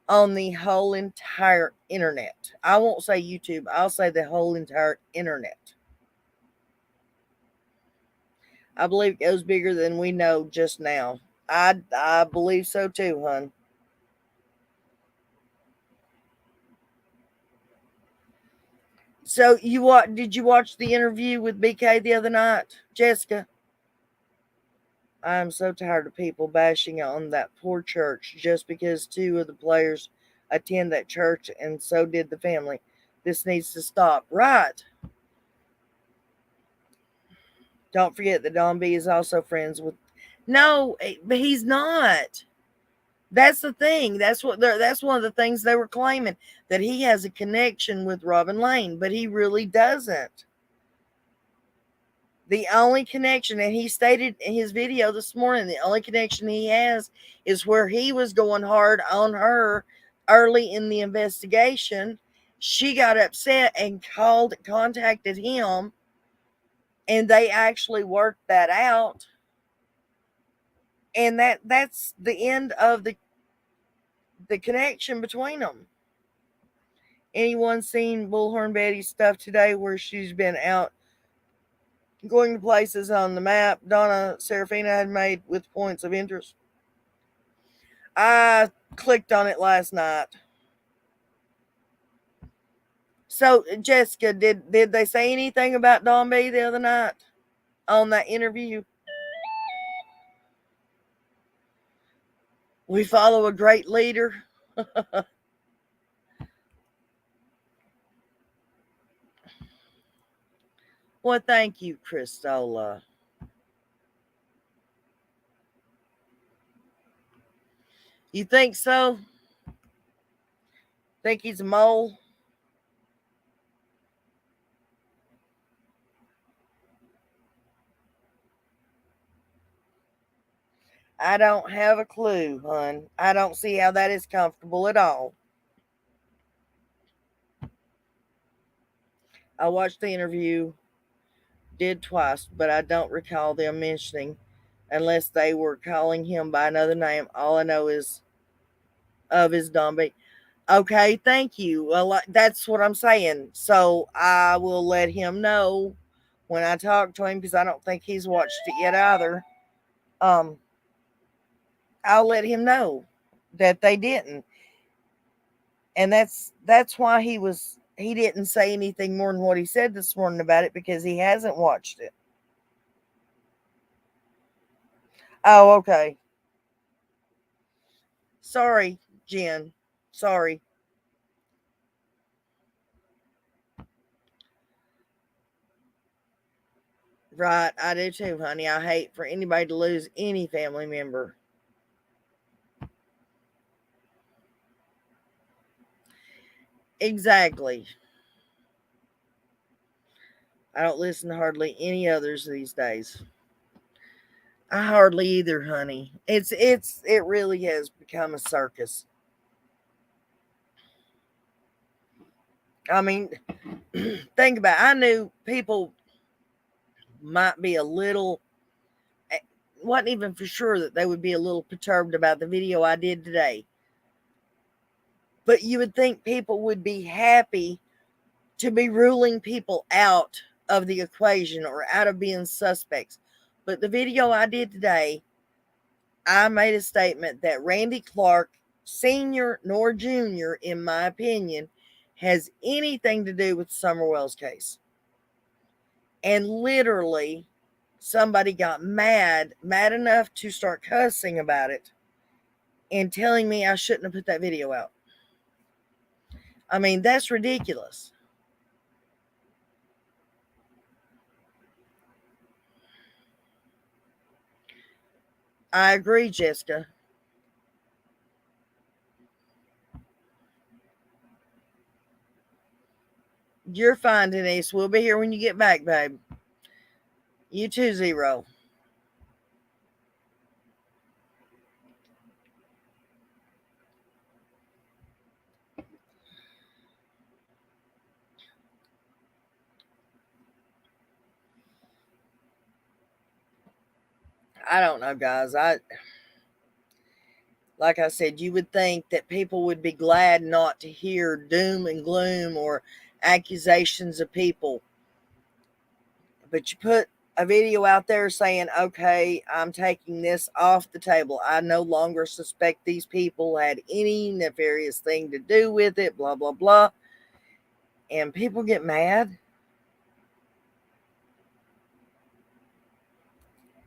on the whole entire internet. I won't say YouTube, I'll say the whole entire internet. I believe it goes bigger than we know just now. I believe so too, hon. So did you watch the interview with BK the other night, Jessica? I'm so tired of people bashing on that poor church just because two of the players attend that church and so did the family. This needs to stop. Right. Don't forget that Don B is also friends with. No, but he's not. That's the thing. That's one of the things they were claiming, that he has a connection with Robin Lane, but he really doesn't. The only connection, and he stated in his video this morning, the only connection he has is where he was going hard on her early in the investigation. She got upset and contacted him, and they actually worked that out. And that's the end of the connection between them. Anyone seen Bullhorn Betty's stuff today where she's been out going to places on the map Donna Serafina had made with points of interest? I clicked on it last night. So, Jessica, did they say anything about Don B the other night on that interview? We follow a great leader. Well, thank you, Christola. You think so? Think he's a mole? I don't have a clue, hon. I don't see how that is comfortable at all. I watched the interview, did twice, but I don't recall them mentioning, unless they were calling him by another name. All I know is of his Dombey. Okay, thank you. Well, that's what I'm saying. So I will let him know when I talk to him, because I don't think he's watched it yet either. Um, I'll let him know that they didn't, and that's why he didn't say anything more than what he said this morning about it, because he hasn't watched it. Oh, okay. Sorry, Jen. Sorry. Right, I do too, honey. I hate for anybody to lose any family member. Exactly. I don't listen to hardly any others these days. I hardly either, honey. It really has become a circus. I mean, think about it. I knew people might be a little, eh, wasn't even for sure that they would be a little perturbed about the video I did today. But you would think people would be happy to be ruling people out of the equation or out of being suspects. But the video I did today, I made a statement that Randy Clark, Sr. nor Jr., in my opinion, has anything to do with Summerwell's case. And literally, somebody got mad enough to start cussing about it and telling me I shouldn't have put that video out. I mean, that's ridiculous. I agree, Jessica. You're fine, Denise. We'll be here when you get back, babe. You too, Zero. I don't know, guys. Like I said, you would think that people would be glad not to hear doom and gloom or accusations of people. But you put a video out there saying, okay, I'm taking this off the table. I no longer suspect these people had any nefarious thing to do with it, blah, blah, blah. And people get mad.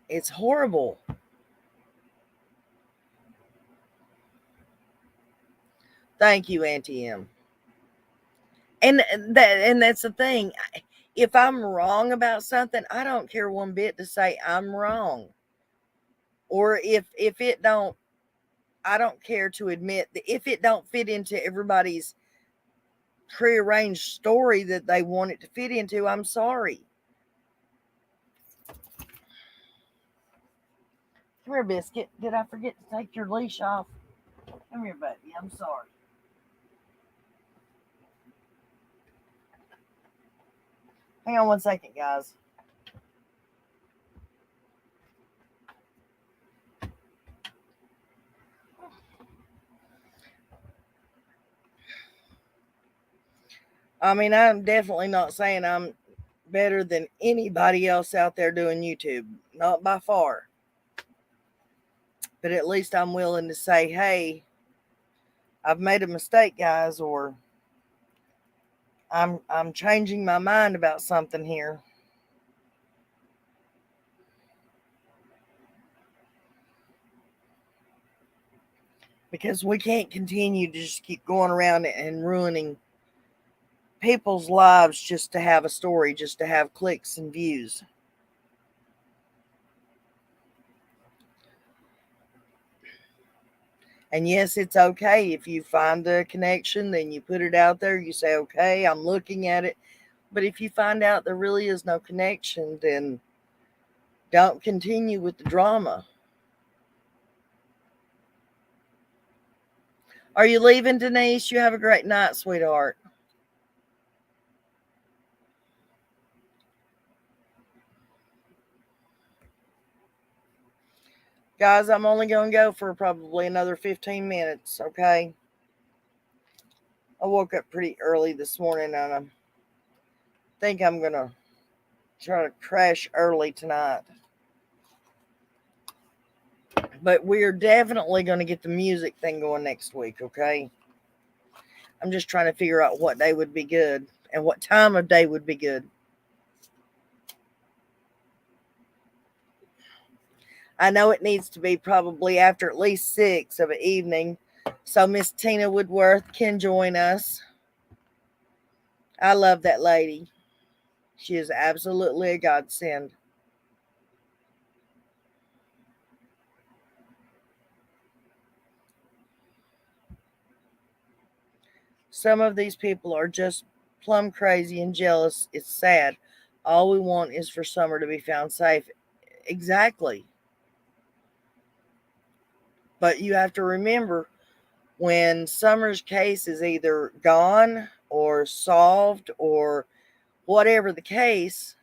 It's horrible. Thank you, Auntie M. And that's the thing. If I'm wrong about something, I don't care one bit to say I'm wrong. Or if it don't I don't care to admit that if it don't fit into everybody's prearranged story that they want it to fit into, I'm sorry. Come here, Biscuit. Did I forget to take your leash off? Come here, baby. I'm sorry. Hang on one second, guys. I mean, I'm definitely not saying I'm better than anybody else out there doing YouTube. Not by far. But at least I'm willing to say, hey, I've made a mistake, guys, or I'm changing my mind about something here. Because we can't continue to just keep going around and ruining people's lives just to have a story, just to have clicks and views. And yes, it's okay if you find the connection, then you put it out there, you say, okay, I'm looking at it. But if you find out there really is no connection, then don't continue with the drama. Are you leaving, Denise? You have a great night, sweetheart. Guys, I'm only going to go for probably another 15 minutes, okay? I woke up pretty early this morning and I think I'm going to try to crash early tonight. But we're definitely going to get the music thing going next week, okay? I'm just trying to figure out what day would be good and what time of day would be good. I know it needs to be probably after at least 6 of an evening, so Miss Tina Woodworth can join us. I love that lady. She is absolutely a godsend. Some of these people are just plumb crazy and jealous. It's sad. All we want is for Summer to be found safe. Exactly. But you have to remember, when Summer's case is either gone or solved or whatever the case,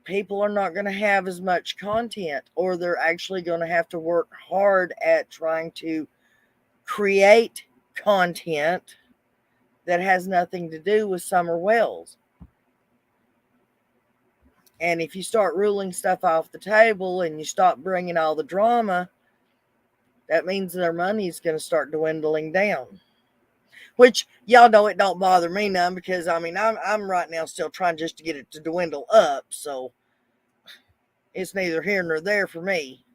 people are not going to have as much content, or they're actually going to have to work hard at trying to create content that has nothing to do with Summer Wells. And if you start ruling stuff off the table and you stop bringing all the drama, that means their money is going to start dwindling down. Which y'all know it don't bother me none, because I mean I'm right now still trying just to get it to dwindle up, so it's neither here nor there for me.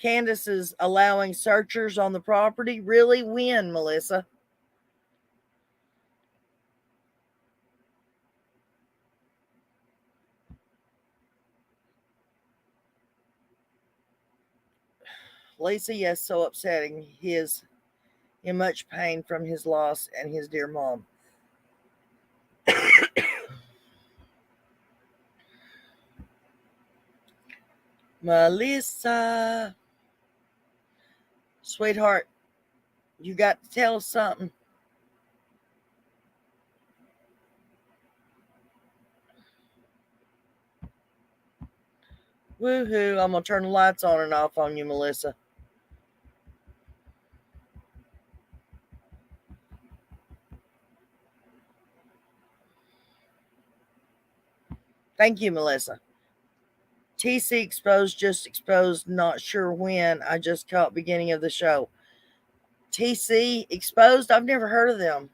Candace is allowing searchers on the property. Really? When, Melissa? Lisa, yes, so upsetting. He is in much pain from his loss and his dear mom. Melissa, sweetheart, you got to tell us something. Woohoo, I'm going to turn the lights on and off on you, Melissa. Thank you, Melissa. TC exposed, just exposed, not sure when. I just caught beginning of the show. TC exposed, I've never heard of them.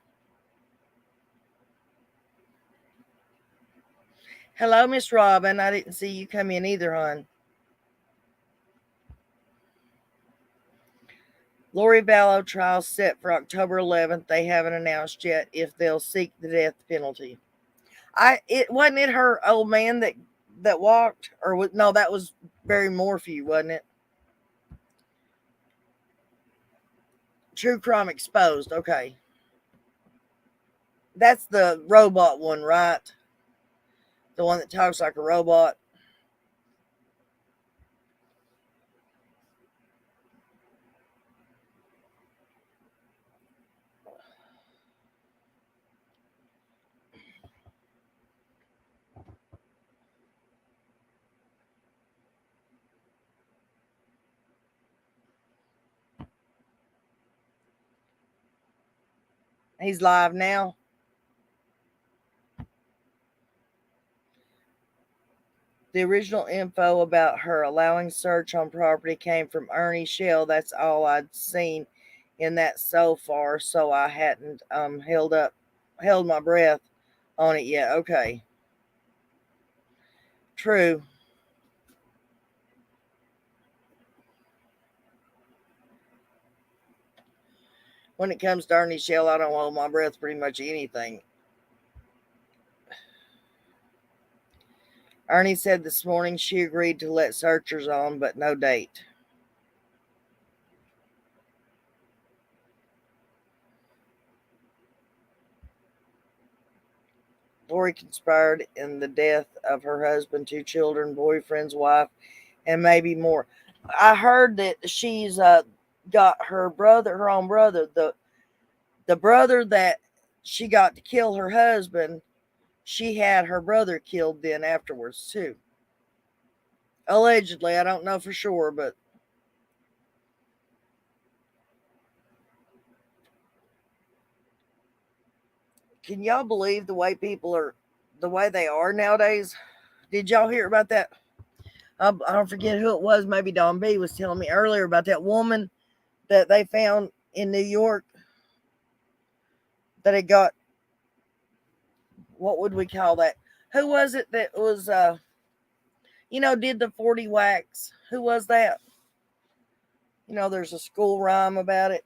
Hello, Miss Robin. I didn't see you come in either, hon. Lori Vallow trial set for October 11th. They haven't announced yet if they'll seek the death penalty. It wasn't it her old man that that walked? Or was, no, that was Barry Morphew, wasn't it? True Crime Exposed. Okay. That's the robot one, right? The one that talks like a robot. He's live now. The original info about her allowing search on property came from Ernie Shell. That's all I'd seen in that so far, so I hadn't held my breath on it yet. Okay. True. When it comes to Ernie Shell, I don't hold my breath pretty much anything. Ernie said this morning she agreed to let searchers on, but no date. Lori conspired in the death of her husband, two children, boyfriend's wife, and maybe more. I heard that she's got her own brother, the brother that she got to kill her husband. She had her brother killed then afterwards too. Allegedly, I don't know for sure, but can y'all believe the way people are, the way they are nowadays? Did y'all hear about that? I don't forget who it was. Maybe Don B was telling me earlier about that woman that they found in New York that had got, what would we call that? Who was it that was did the 40 wax? Who was that? There's a school rhyme about it.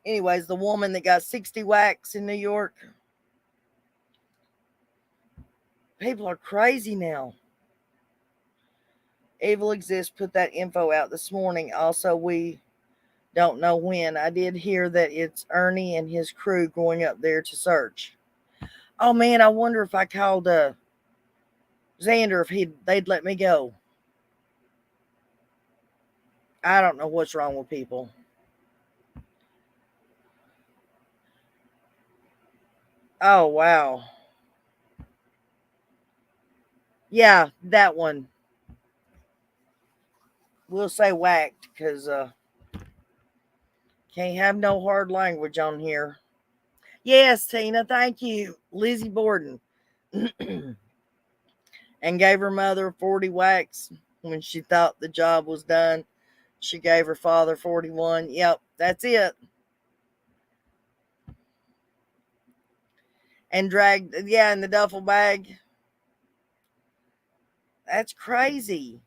Anyways, the woman that got 60 whacks in New York. People are crazy now. Evil Exists put that info out this morning. Also, we don't know when. I did hear that it's Ernie and his crew going up there to search. Oh man, I wonder if I called Xander if they'd let me go. I don't know what's wrong with people. Oh wow. Yeah, that one. We'll say whacked because can't have no hard language on here. Yes, Tina, thank you. Lizzie Borden. And gave her mother 40 whacks when she thought the job was done. She gave her father 41. Yep, that's it. And dragged, yeah, in the duffel bag. That's crazy.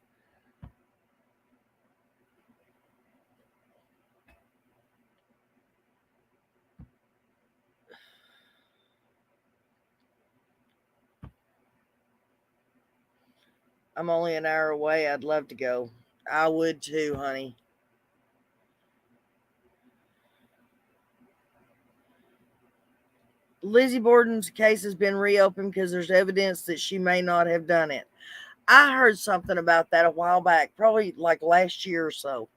I'm only an hour away. I'd love to go. I would too, honey. Lizzie Borden's case has been reopened because there's evidence that she may not have done it. I heard something about that a while back, probably like last year or so.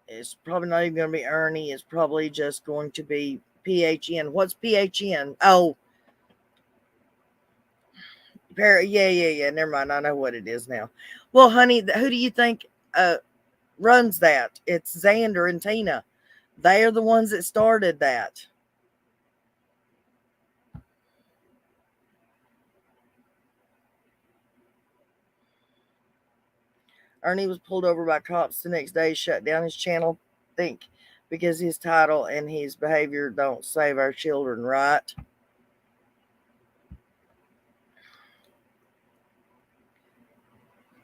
It's probably not even going to be Ernie. It's probably just going to be PHN. What's PHN? Oh, yeah. Never mind. I know what it is now. Well, honey, who do you think runs that? It's Xander and Tina. They are the ones that started that. Ernie was pulled over by cops the next day, shut down his channel, think because his title and his behavior don't save our children, right?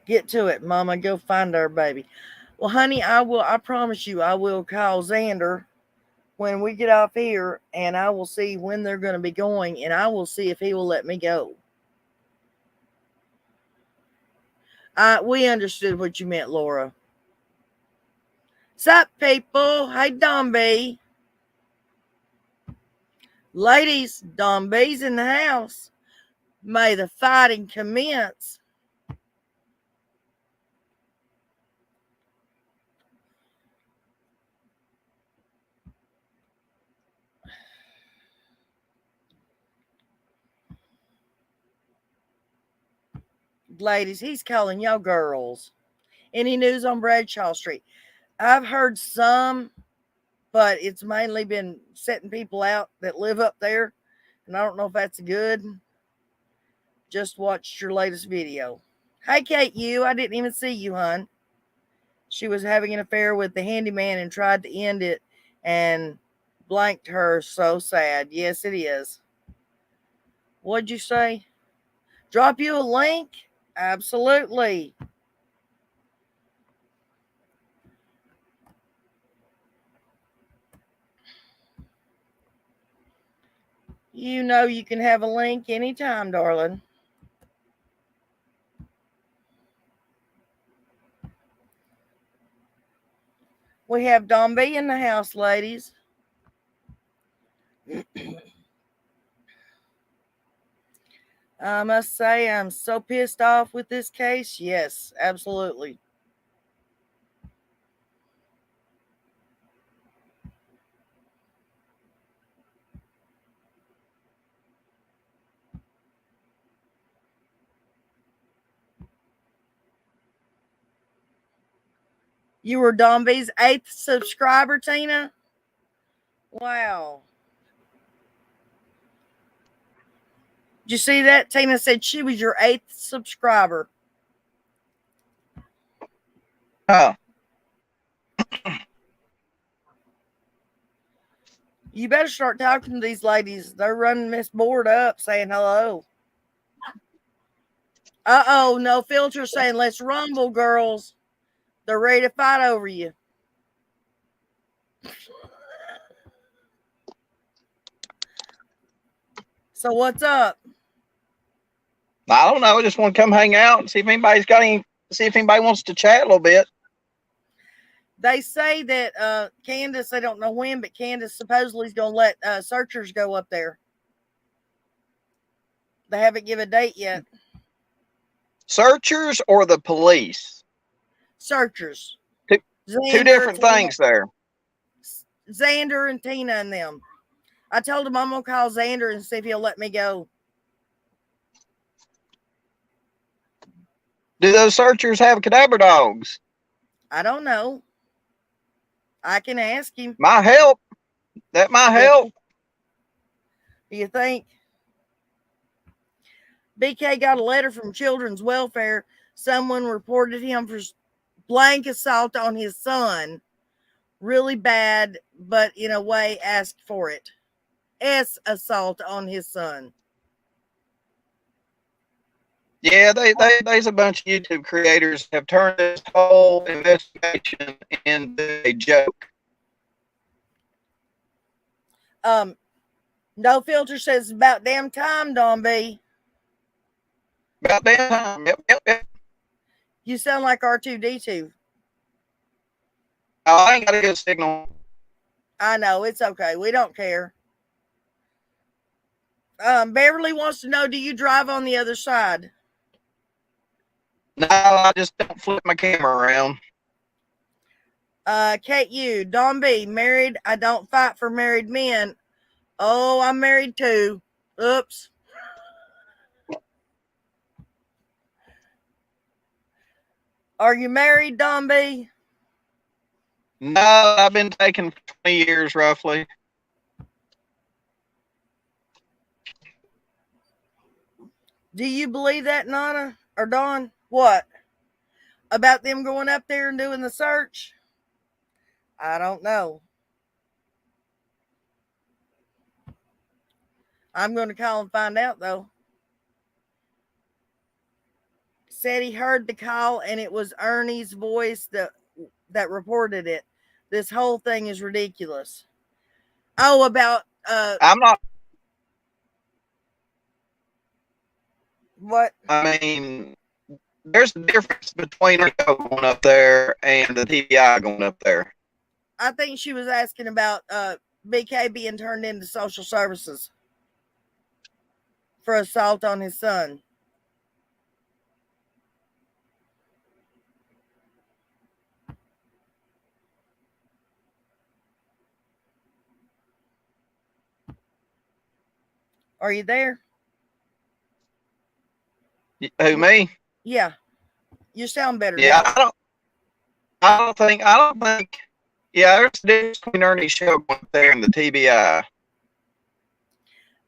Get to it, Mama. Go find our baby. Well, honey, I promise you, I will call Xander when we get off here, and I will see when they're going to be going, and I will see if he will let me go. We understood what you meant, Laura. Sup, people? Hey, Don B. Ladies, Don B's in the house. May the fighting commence. Ladies, he's calling y'all girls. Any news on Bradshaw Street? I've heard some, but it's mainly been setting people out that live up there. And I don't know if that's good. Just watched your latest video. Hey, Kate, I didn't even see you, hon. She was having an affair with the handyman and tried to end it and blanked her. So sad. Yes, it is. What'd you say? Drop you a link? Absolutely. You know you can have a link anytime, darling. We have Don B in the house, ladies. I must say, I'm so pissed off with this case. Yes, absolutely. You were Don B's 8th subscriber, Tina? Wow. Did you see that? Tina said she was your 8th subscriber. Huh. You better start talking to these ladies. They're running this board up saying hello. Uh-oh, no filter saying let's rumble, girls. They're ready to fight over you. So what's up? I don't know. I just want to come hang out and see if anybody wants to chat a little bit. They say that Candace, I don't know when, but Candace supposedly is going to let searchers go up there. They haven't given a date yet. Searchers or the police? Searchers. Two different things there. Xander and Tina and them. I told him I'm going to call Xander and see if he'll let me go. Do those searchers have cadaver dogs? I don't know. I can ask him. My help. That might help. Do you think? BK got a letter from Children's Welfare. Someone reported him for blank assault on his son. Really bad, but in a way asked for it. Assault on his son. Yeah, there's a bunch of YouTube creators have turned this whole investigation into a joke. No filter says about damn time, Don B. About damn time. Yep. You sound like R2D2. Oh, I ain't got a good signal. I know, it's okay. We don't care. Beverly wants to know, do you drive on the other side? No, I just don't flip my camera around. Kate U, Don B, married. I don't fight for married men. Oh, I'm married too. Oops. Are you married, Don B? No, I've been taken for 20 years roughly. Do you believe that, Nana or Dawn? What? About them going up there and doing the search? I don't know. I'm going to call and find out, though. Said he heard the call and it was Ernie's voice. that reported it. This whole thing is ridiculous. Oh, about I'm not. what? I mean, there's a difference between Rico going up there and the TBI going up there. I think she was asking about BK being turned into social services for assault on his son. Are you there? Who, me? Yeah. You sound better Yeah, now. I don't think. Yeah, there's a difference between Ernie's show going up there and the TBI.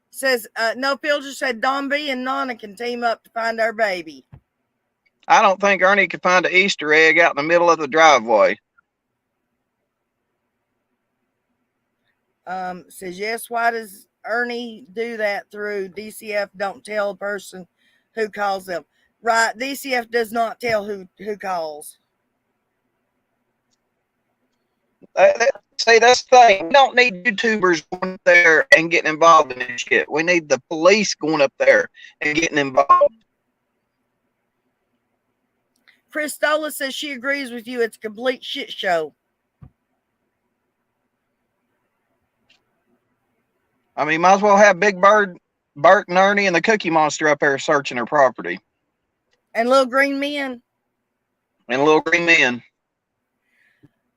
Says no filter said Don B and Nana can team up to find our baby. I don't think Ernie could find an Easter egg out in the middle of the driveway. Says yes. Why does Ernie do that through DCF? Don't tell a person who calls them. Right. DCF does not tell who calls. See, that's the thing. We don't need YouTubers going up there and getting involved in this shit. We need the police going up there and getting involved. Christola says she agrees with you. It's a complete shit show. I mean, might as well have Big Bird, Bert, and Ernie and the Cookie Monster up there searching her property. And Little Green Men. And Little Green Men.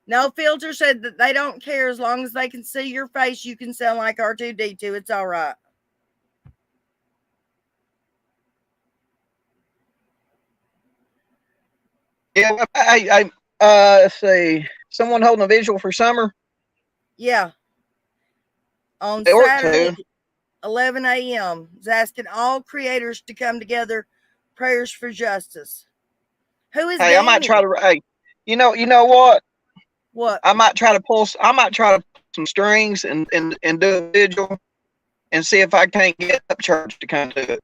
No filter said that they don't care as long as they can see your face. You can sound like R2D2. It's all right. Yeah, let's see. Someone holding a visual for Summer? Yeah. On Saturday, 11 a.m. is asking all creators to come together. Prayers for justice. Who is Danny? I might try to. Hey, you know what? What? I might try to pull some strings and do a vigil and see if I can't get Up Church to come to it.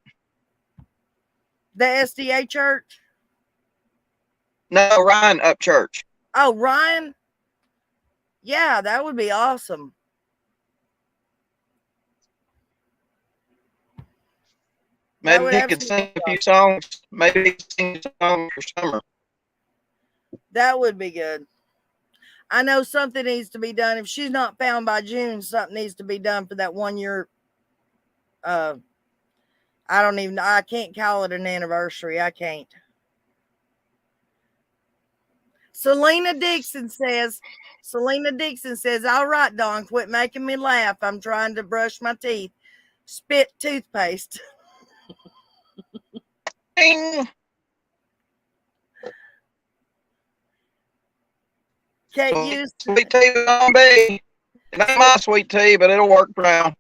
The SDA church? No, Ryan Up Church. Oh, Ryan? Yeah, that would be awesome. Maybe he could sing a few songs. Maybe he could sing a song for Summer. That would be good. I know something needs to be done. If she's not found by June, something needs to be done for that 1 year. I can't call it an anniversary. I can't. Selena Dixon says, all right, Dawn, quit making me laugh. I'm trying to brush my teeth. Spit toothpaste. Ding. Can't use sweet tea with on B. It ain't my sweet tea, but it'll work for now.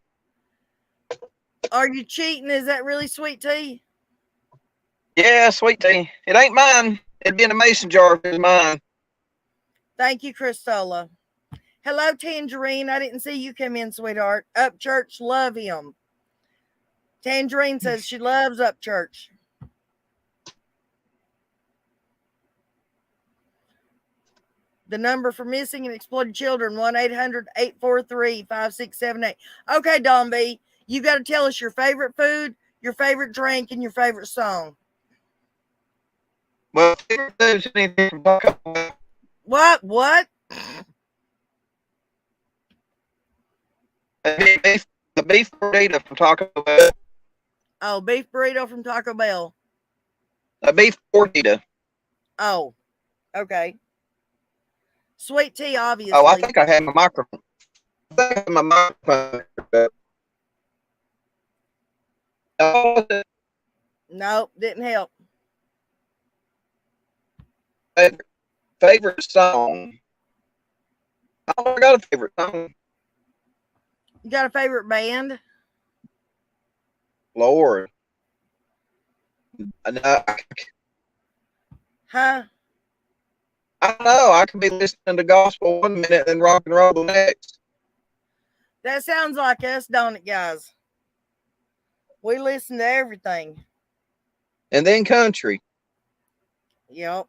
Are you cheating? Is that really sweet tea? Yeah, sweet tea. It ain't mine. It'd be in a mason jar if it was mine. Thank you, Christola. Hello, Tangerine. I didn't see you come in, sweetheart. Up Church, love him. Tangerine says she loves Up Church. The number for missing and exploited children, 1-800-843-5678. Okay, Don B, you got to tell us your favorite food, your favorite drink, and your favorite song. Well, favorite food is anything from Taco Bell. What? The beef burrito from Taco Bell. Oh, beef burrito from Taco Bell. A beef burrito. Oh, okay. Sweet tea, obviously. Oh, I think I had my microphone. Nope, didn't help. Favorite song. I don't got a favorite song. You got a favorite band? Lord. Huh? I don't know. I could be listening to gospel 1 minute and rock and roll the next. That sounds like us, don't it, guys? We listen to everything. And then country. Yep.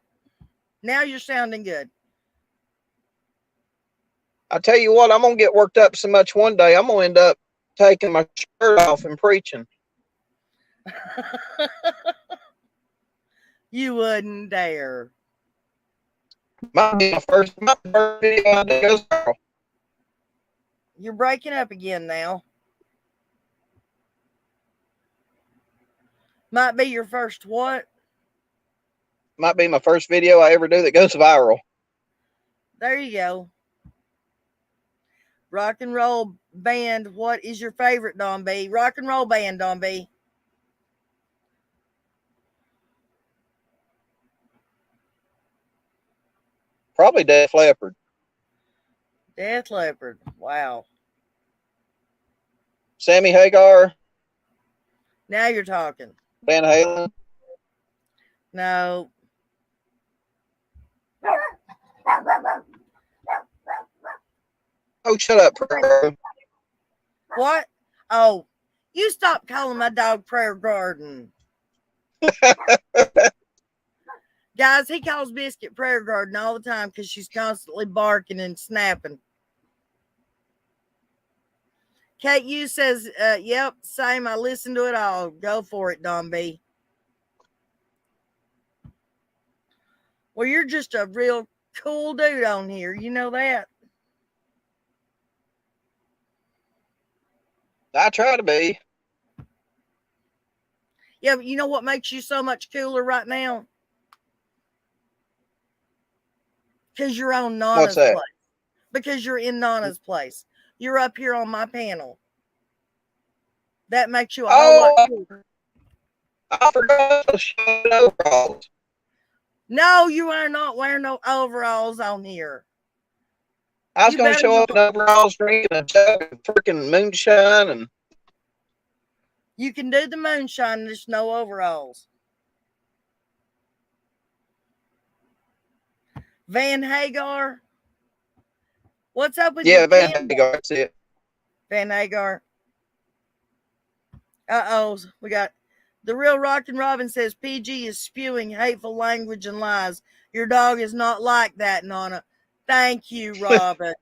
Now you're sounding good. I tell you what, I'm gonna get worked up so much one day. I'm gonna end up taking my shirt off and preaching. You wouldn't dare. Might be my first video I do goes viral. You're breaking up again now. Might be your first what? Might be my first video I ever do that goes viral. There you go. Rock and roll band. What is your favorite, Don B? Rock and roll band, Don B. Probably Def Leppard. Def Leppard. Wow. Sammy Hagar. Now you're talking. Van Halen. No. Oh, shut up, Pro. What? Oh, you stop calling my dog Prayer Garden. Guys, he calls Biscuit Prayer Garden all the time because she's constantly barking and snapping. Kate U says, yep, same. I listened to it all. Go for it, Don B. Well, you're just a real cool dude on here. You know that? I try to be. Yeah, but you know what makes you so much cooler right now? Because you're on Nana's place. Because you're in Nana's place. You're up here on my panel. That makes you a whole lot cooler. I forgot to show overalls. No, you are not wearing no overalls on here. I was going to show up in overalls drinking a jug of freaking moonshine. And you can do the moonshine, there's no overalls. Van Hagar. What's up with you? Van Hagar, that's it. Van Hagar. Uh-oh, we got the real Rockin' Robin says PG is spewing hateful language and lies. Your dog is not like that, Nana. Thank you, Robin.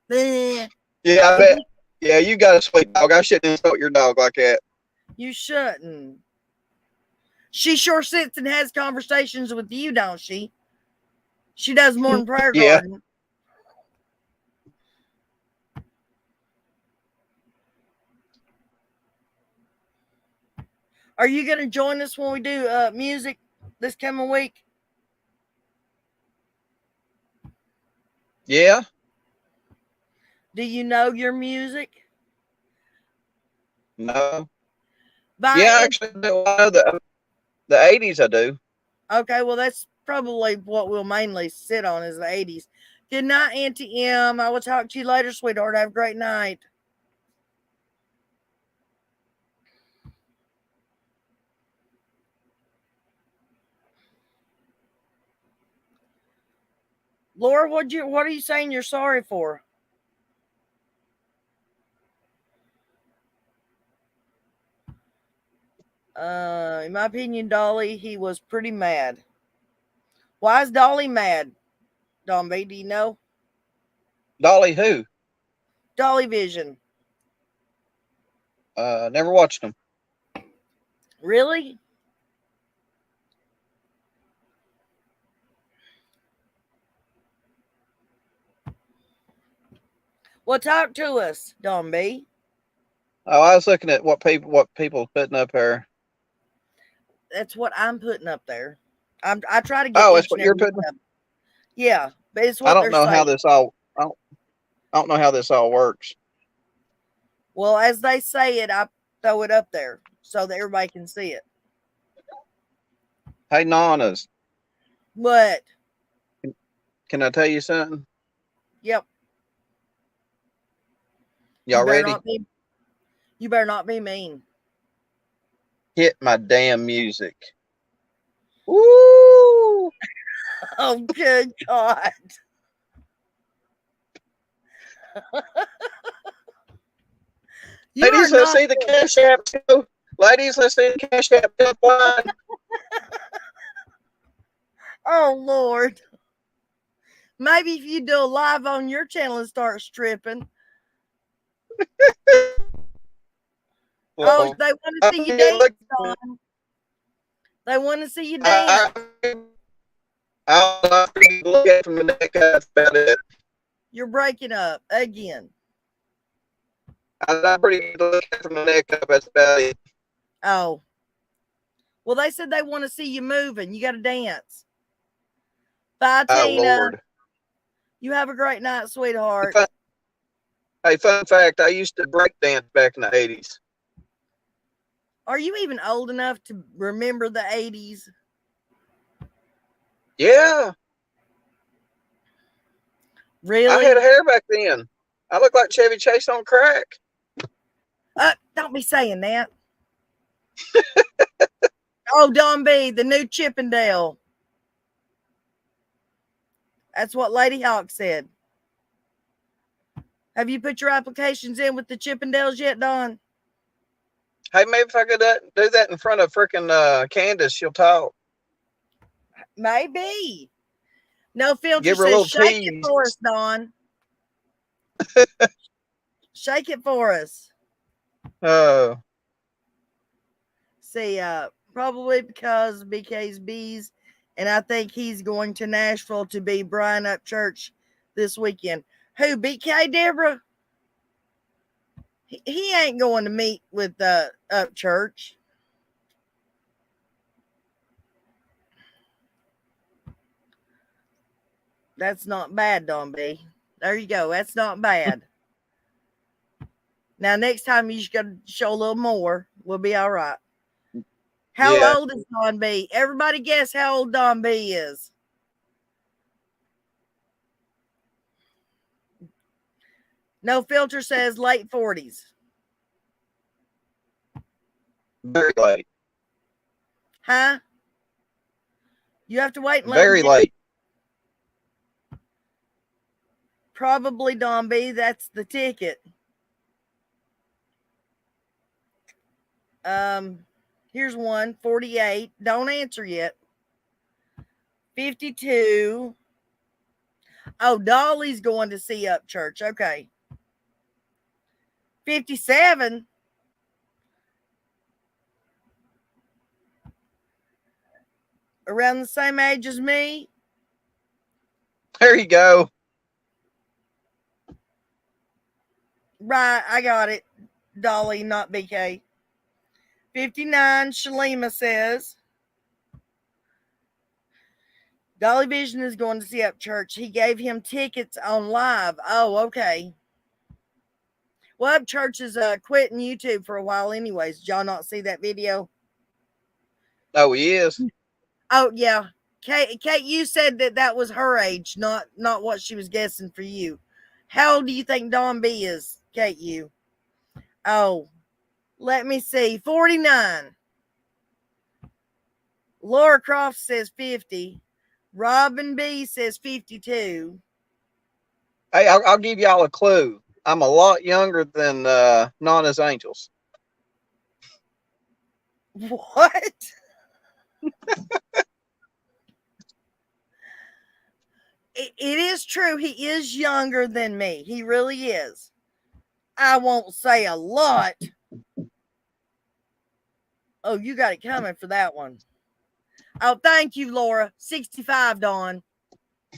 Yeah, I bet. Yeah, you got a sweet dog. I shouldn't insult your dog like that. You shouldn't. She sure sits and has conversations with you, don't she? She does more than Prayer Garden. Are you going to join us when we do music this coming week? Yeah. Do you know your music? No. Actually, I know the 80s I do. Okay, well, that's probably what we'll mainly sit on is the 80s. Good night, Auntie M. I will talk to you later, sweetheart. Have a great night. Laura, what are you saying you're sorry for? In my opinion, Dolly, he was pretty mad. Why is Dolly mad? Don B, do you know? Dolly who? Dolly Vision. Never watched them. Really? Well, talk to us, Don B. Oh, I was looking at what people putting up there. That's what I'm putting up there. I try to get. Oh, it's what you're putting up. Yeah, but it's what I don't know saying. how this all. I don't know how this all works. Well, as they say it, I throw it up there so that everybody can see it. Hey, Nanas. What? Can I tell you something? Yep. Y'all ready? You better not be mean. Hit my damn music. Woo! Oh, good God. Ladies, let's see the Cash App. Ladies, let's see the Cash App. Oh, Lord. Maybe if you do a live on your channel and start stripping. Well, They want to see you dance, Don. They want to see you dance. I'll look at from the neck up. That's about it. You're breaking up again. I'm pretty good to look at from the neck up. That's about it. Oh. Well, they said they want to see you moving. You got to dance. Bye, Tina. Lord. You have a great night, sweetheart. Hey, fun fact, I used to break dance back in the 80s. Are you even old enough to remember the 80s? Yeah. Really? I had hair back then. I looked like Chevy Chase on crack. Don't be saying that. Oh, Don B, the new Chippendale. That's what Lady Hawk said. Have you put your applications in with the Chippendales yet, Don? Hey, maybe if I could do that in front of freaking Candace, she'll talk. Maybe. No Filter Give her a says, little shake tease. it for us, Don. Shake it for us. Oh. See, probably because BK's bees, and I think he's going to Nashville to be Brian Up Church this weekend. Who, BK, Deborah? He ain't going to meet with Up Church. That's not bad, Don B. There you go. That's not bad. Now, next time you just got to show a little more. We'll be all right. How old is Don B? Everybody guess how old Don B is. No Filter says late 40s. Very late. Huh? You have to wait and Very late. Probably Don B. That's the ticket. Here's one, 48. Don't answer yet. 52. Oh, Dolly's going to see Up Church. Okay. 57. Around the same age as me. There you go. Right, I got it. Dolly, not BK. 59, Shalima says. Dolly Vision is going to see Up Church. He gave him tickets on live. Oh, okay. Well, Up Church is quitting YouTube for a while anyways. Did y'all not see that video? Oh, he is? Oh, yeah. Kate, you said that was her age, not what she was guessing for you. How old do you think Don B is, Kate, you? Oh, let me see. 49. Laura Croft says 50. Robin B says 52. Hey, I'll give y'all a clue. I'm a lot younger than Nana's Angels. What? It is true. He is younger than me. He really is. I won't say a lot. Oh, you got it coming for that one. Oh, thank you, Laura. 65, Dawn.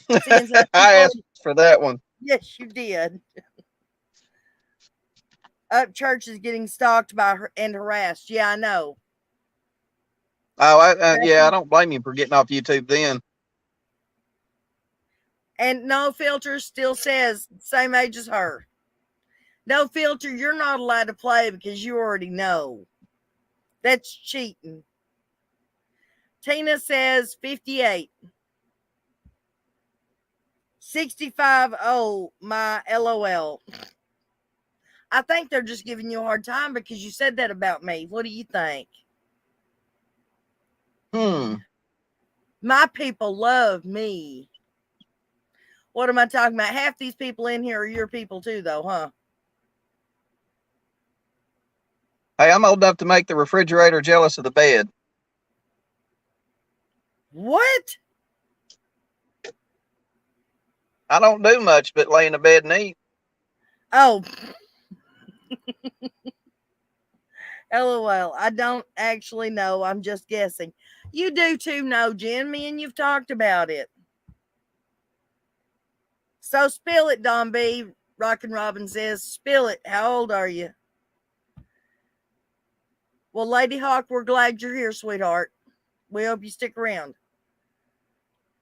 I asked for that one. Yes, you did. Up Church is getting stalked by her and harassed. Yeah, I know. Oh, yeah, I don't blame you for getting off YouTube then. And No Filter still says same age as her. No Filter, you're not allowed to play because you already know. That's cheating. Tina says 58. 65. Oh, my LOL. I think they're just giving you a hard time because you said that about me. What do you think? My people love me. What am I talking about? Half these people in here are your people too, though, huh? Hey, I'm old enough to make the refrigerator jealous of the bed. What? I don't do much but lay in the bed and eat. Oh, LOL. I don't actually know. I'm just guessing. You do too know, Jen. Me and you've talked about it. So spill it, Don B. Rockin' Robin says, spill it. How old are you? Well, Lady Hawk, we're glad you're here, sweetheart. We hope you stick around.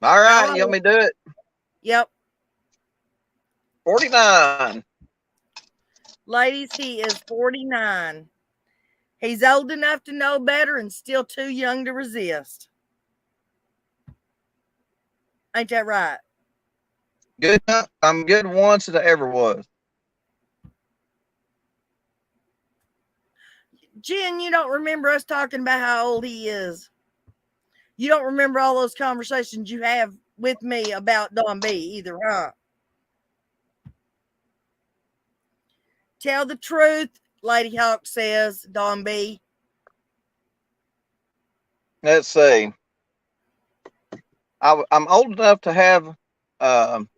All right, you want me to do it? Yep. 49. Ladies, he is 49. He's old enough to know better and still too young to resist. Ain't that right? Good. I'm good once as I ever was. Jen, you don't remember us talking about how old he is. You don't remember all those conversations you have with me about Don B either, huh? Tell the truth, Lady Hawk says, Don B. Let's see. I'm old enough to have. I'm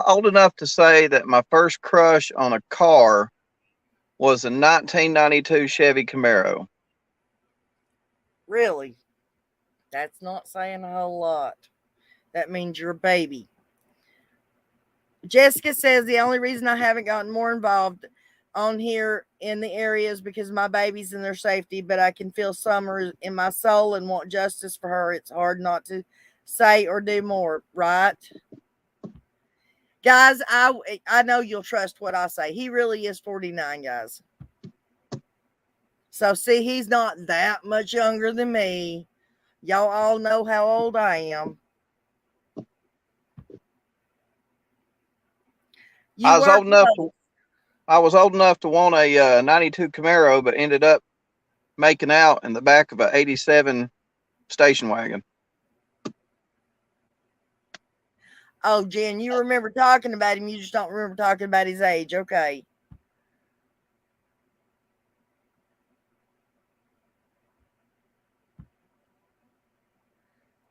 old enough to say that my first crush on a car was a 1992 Chevy Camaro. Really? That's not saying a whole lot. That means you're a baby. Jessica says the only reason I haven't gotten more involved on here in the area is because of my babies and their safety, but I can feel summer in my soul and want justice for her. It's hard not to say or do more, right? Guys, I know you'll trust what I say. He really is 49, guys. So see, he's not that much younger than me. Y'all all know how old I am. I was old enough to want a 92 Camaro, but ended up making out in the back of an 87 station wagon. Oh, Jen, you remember talking about him. You just don't remember talking about his age. Okay.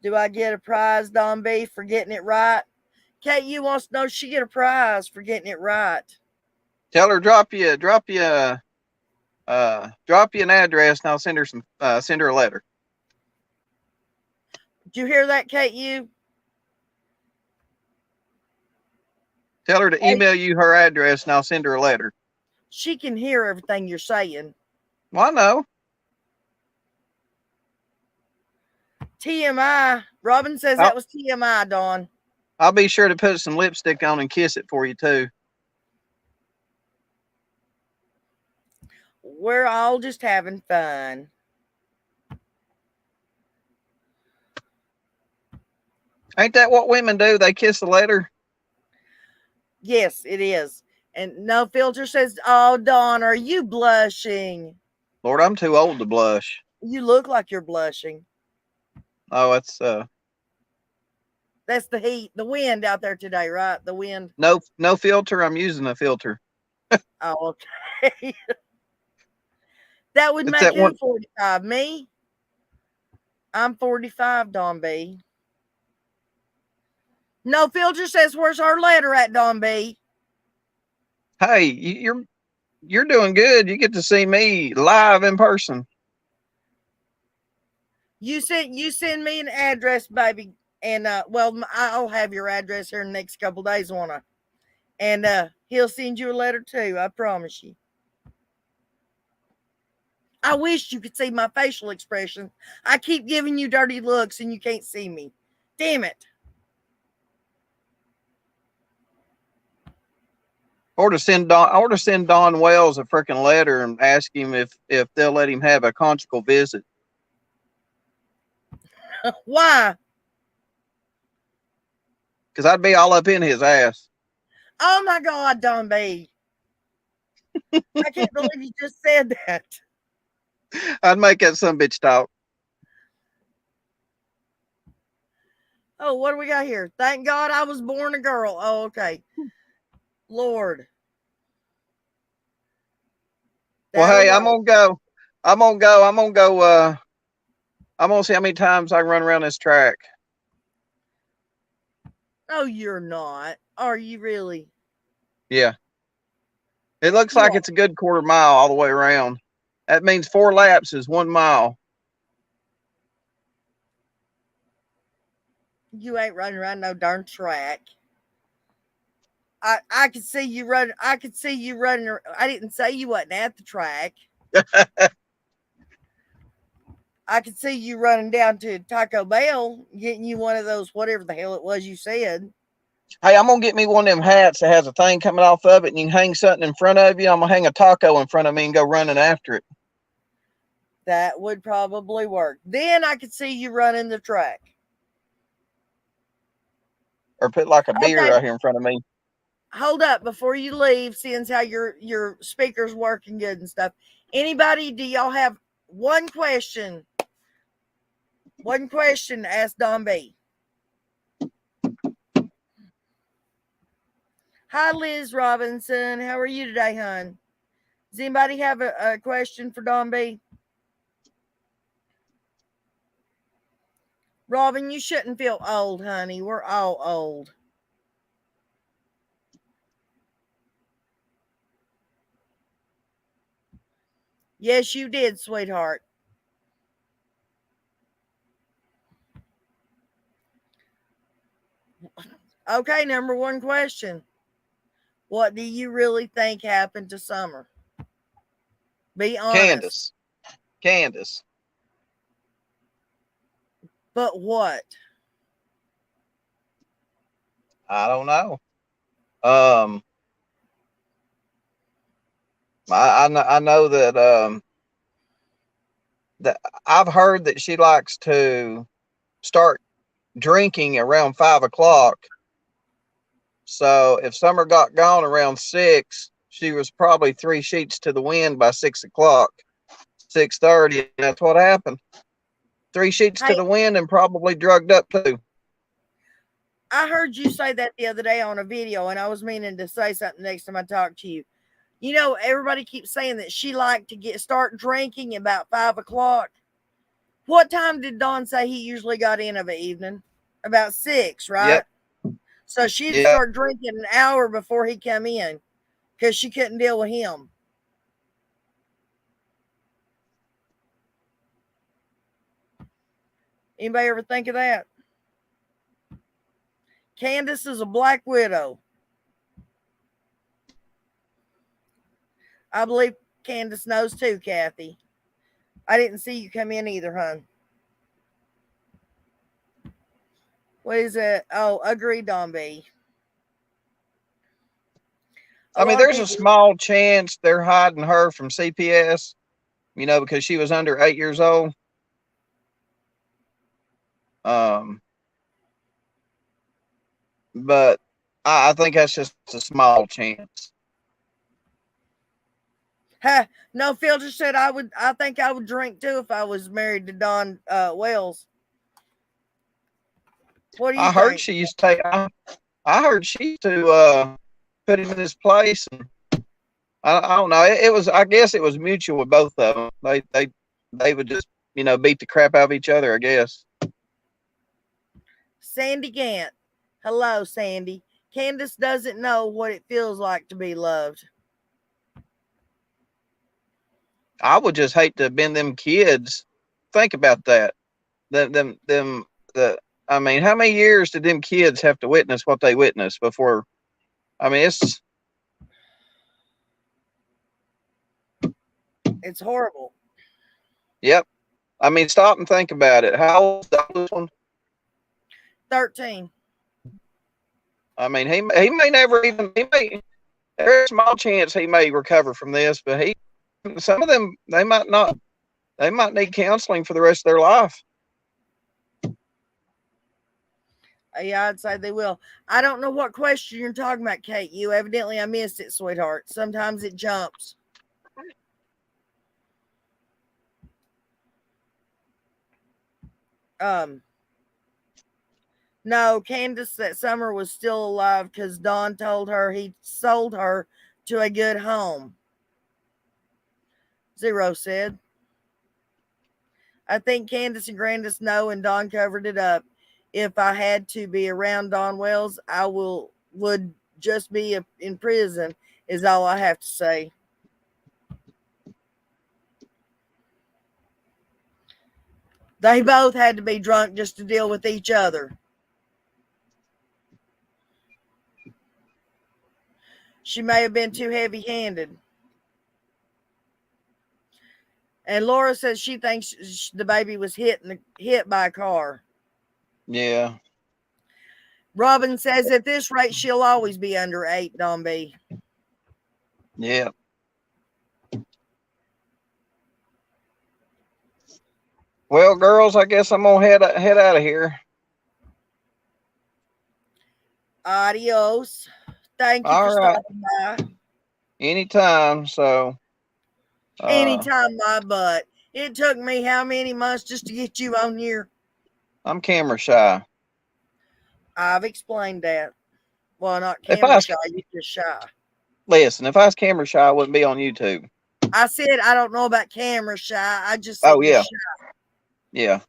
Do I get a prize, Don B, for getting it right? KU wants to know she get a prize for getting it right. Tell her drop you an address, and I'll send her a letter. Did you hear that, KU? Tell her to email you her address, and I'll send her a letter. She can hear everything you're saying. Well, I know. TMI. Robin says that was TMI, Dawn. I'll be sure to put some lipstick on and kiss it for you, too. We're all just having fun. Ain't that what women do? They kiss the letter? Yes, it is. And No Filter says, oh, Dawn, are you blushing? Lord, I'm too old to blush. You look like you're blushing. Oh, it's That's the heat, the wind out there today, right? The wind. No filter. I'm using a filter. Oh, okay. That would make you 45. Me? I'm 45, Don B. No Filter says, where's our letter at, Don B? Hey, you're doing good. You get to see me live in person. You send me an address, baby, and well, I'll have your address here in the next couple days, won't I? And he'll send you a letter too. I promise you. I wish you could see my facial expression. I keep giving you dirty looks, and you can't see me. Damn it! Or to send Don Wells a freaking letter and ask him if they'll let him have a conjugal visit. Why? Because I'd be all up in his ass. Oh my God, Don B. I can't believe you just said that. I'd make that some bitch talk. Oh, what do we got here? Thank God I was born a girl. Oh, okay. Lord. Well, hey, I'm gonna go. I'm gonna see how many times I can run around this track. Oh, you're not. Are you really? Yeah. It looks You like are. it's a good quarter mile all the way around. That means 4 laps is 1 mile. You ain't running around no darn track. I could see you running. I could see you running. I didn't say you wasn't at the track. I could see you running down to Taco Bell, getting you one of those, whatever the hell it was you said. Hey, I'm going to get me one of them hats that has a thing coming off of it, and you can hang something in front of you. I'm going to hang a taco in front of me and go running after it. That would probably work. Then I could see you running the track. Or put like a beer Okay, right here in front of me. hold up before you leave, seeing how your speaker's working good and stuff. Anybody, do y'all have one question? One question to ask Don B. Hi, Liz Robinson. How are you today, hon? Does anybody have a question for Don B? Robin, you shouldn't feel old, honey. We're all old. Yes, you did, sweetheart. Okay, number one question. What do you really think happened to Summer? Be honest. Candace. But what? I don't know. Um, I know that I've heard that she likes to start drinking around 5 o'clock. So if Summer got gone around 6, she was probably 3 sheets to the wind by 6 o'clock, 6:30. That's what happened. 3 sheets to Hey, the wind and probably drugged up too. I heard you say that the other day on a video, and I was meaning to say something next time I talk to you. You know, everybody keeps saying that she liked to start drinking about 5 o'clock. What time did Don say he usually got in of an evening? About 6, right? Yep. So she'd Yeah. start drinking an hour before he come in because she couldn't deal with him. Anybody ever think of that? Candace is a black widow. I believe Candace knows too, Kathy. I didn't see you come in either, hon. What is it? Oh, agreed, Don B. A I mean, lot of there's a people. small chance they're hiding her from CPS, because she was under 8 years old. But I think that's just a small chance. No, Phil just said I would. I think I would drink too if I was married to Don Wells. What do you I heard think? she used to take. I heard she used to put him in his place, and I don't know. It was. I guess it was mutual with both of them. They would just beat the crap out of each other, I guess. Sandy Gant. Hello, Sandy. Candace doesn't know what it feels like to be loved. I would just hate to have been them kids. Think about that. The. I mean, how many years did them kids have to witness what they witnessed before? I mean, It's horrible. Yep. I mean, stop and think about it. How old's the oldest one? 13. I mean, he may never even there's a small chance he may recover from this, but some of them they might not. They might need counseling for the rest of their life. Yeah, I'd say they will. I don't know what question you're talking about, Kate. You evidently I missed it, sweetheart. Sometimes it jumps. No, Candace that summer was still alive because Don told her he sold her to a good home. Zero said. I think Candace and Grandis know, and Don covered it up. If I had to be around Don Wells, would just be in prison, is all I have to say. They both had to be drunk just to deal with each other. She may have been too heavy handed. And Laura says she thinks the baby was hit by a car. Yeah. Robin says at this rate, she'll always be under 8, Don B. Yeah. Well, girls, I guess I'm gonna head out of here. Adios. Thank you for All right. stopping by. Anytime. So Anytime, my butt. It took me how many months just to get you on here? I'm camera shy. I've explained that. Well, not If I camera was, shy, you're just shy. listen, if I was camera shy, I wouldn't be on YouTube. I said I don't know about camera shy. I just said Oh you're yeah. shy. Yeah.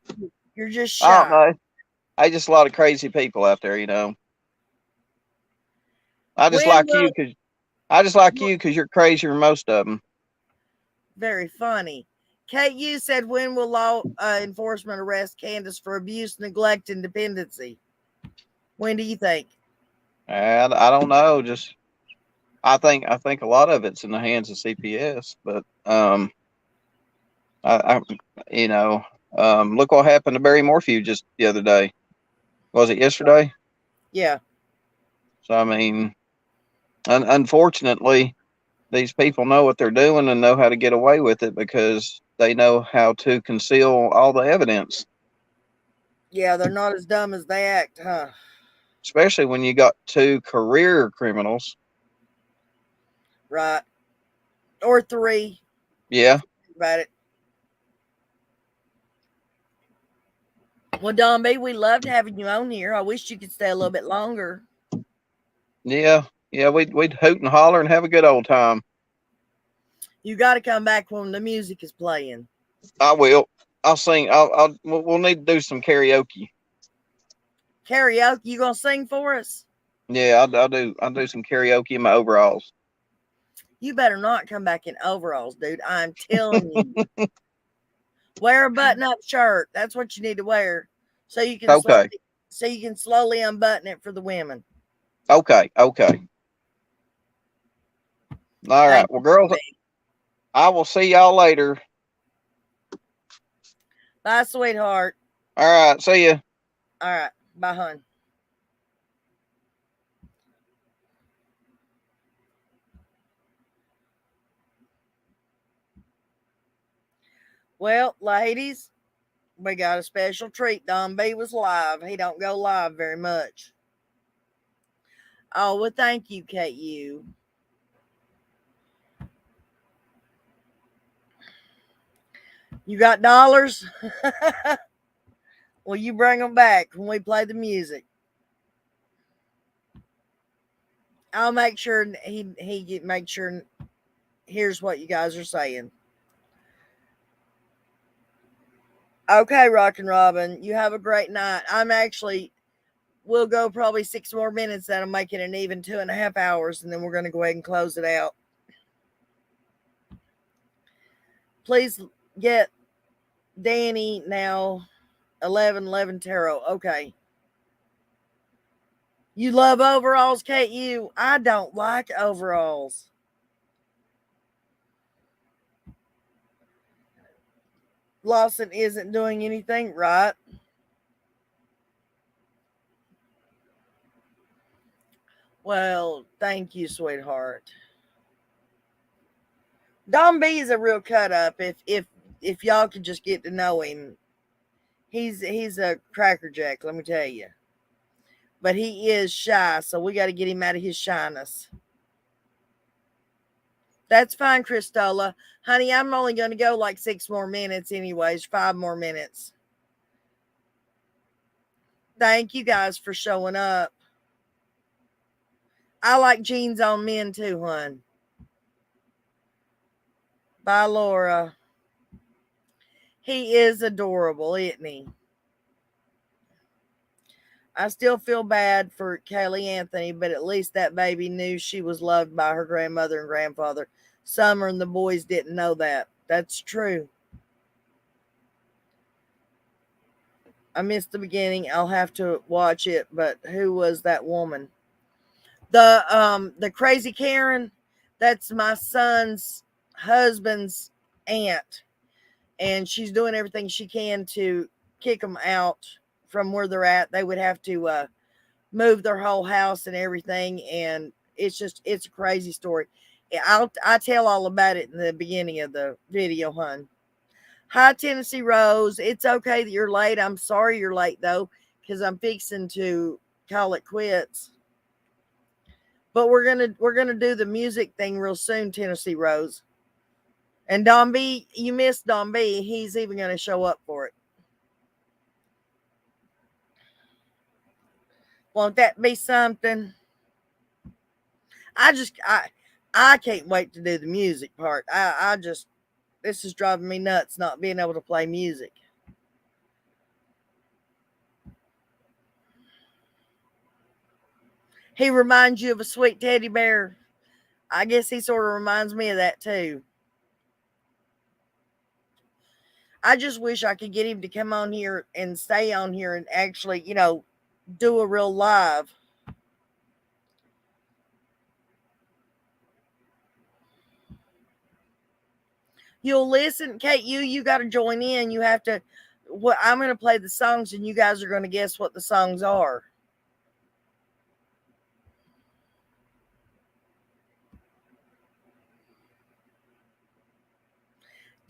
You're just I don't shy. know. I just a lot of crazy people out there, you know. I just When like will you because you're crazier than most of them. Very funny. KU said, when will law enforcement arrest Candace for abuse, neglect, and dependency? When do you think? And I don't know. Just I think a lot of it's in the hands of CPS, but I you know, look what happened to Barry Morphew just the other day. Was it yesterday? Yeah. So I mean, unfortunately, these people know what they're doing and know how to get away with it because they know how to conceal all the evidence. Yeah, they're not as dumb as they act, huh? Especially when you got two career criminals. Right. Or 3. Yeah. About it. Well, Don B, we loved having you on here. I wish you could stay a little bit longer. Yeah. Yeah. We'd hoot and holler and have a good old time. You got to come back when the music is playing. I will. I'll sing. We'll need to do some karaoke. Karaoke, you gonna sing for us? Yeah, I'll do some karaoke in my overalls. You better not come back in overalls, dude. I'm telling you. Wear a button-up shirt. That's what you need to wear, so you can Okay. slowly unbutton it for the women. Okay. Okay. All right. Thank Well, you, girls, Bobby. I will see y'all later. Bye, sweetheart. All right. See ya. All right. Bye, hon. Well, ladies, we got a special treat. Don B was live. He don't go live very much. Oh, well, thank you, KU. You got dollars? Well, you bring them back when we play the music. I'll make sure he make sure here's what you guys are saying. Okay, Rock and Robin, you have a great night. We'll go probably 6 more minutes. That'll make it an even 2.5 hours, and then we're going to go ahead and close it out. Please get Danny now 11 tarot. Okay. You love overalls, KU? I don't like overalls. Lawson isn't doing anything right. Well, thank you, sweetheart. Don B is a real cut up. If y'all could just get to know him, he's a crackerjack. Let me tell you. But he is shy, so we got to get him out of his shyness. That's fine, Christola. Honey, I'm only going to go like 6 more minutes, anyways. 5 more minutes. Thank you guys for showing up. I like jeans on men too, hon. Bye, Laura. He is adorable, isn't he? I still feel bad for Kaylee Anthony, but at least that baby knew she was loved by her grandmother and grandfather. Summer and the boys didn't know that. That's true. I missed the beginning. I'll have to watch it, but who was that woman? The crazy Karen, that's my son's husband's aunt, and she's doing everything she can to kick them out from where they're at. They would have to move their whole house and everything, and it's a crazy story. I tell all about it in the beginning of the video, hun. Hi, Tennessee Rose. It's okay that you're late. I'm sorry you're late though, because I'm fixing to call it quits. But we're gonna do the music thing real soon, Tennessee Rose. And Don B, you missed Don B. He's even gonna show up for it. Won't that be something? I just I can't wait to do the music part. I just this is driving me nuts not being able to play music. He reminds you of a sweet teddy bear. I guess he sort of reminds me of that too. I just wish I could get him to come on here and stay on here and actually, do a real live. You'll listen, Kate. You got to join in. You have to. What I'm going to play the songs, and you guys are going to guess what the songs are.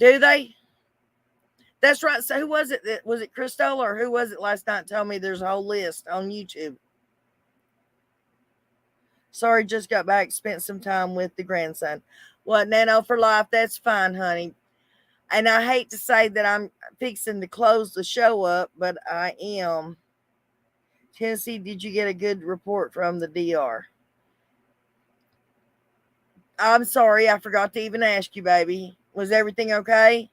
Do they? That's right. So who was it? Was it Crystal or who was it last night? Told me there's a whole list on YouTube. Sorry, just got back. Spent some time with the grandson. What, Nano for life? That's fine, honey. And I hate to say that I'm fixing to close the show up, but I am. Tennessee, did you get a good report from the DR? I'm sorry, I forgot to even ask you, baby. Was everything okay?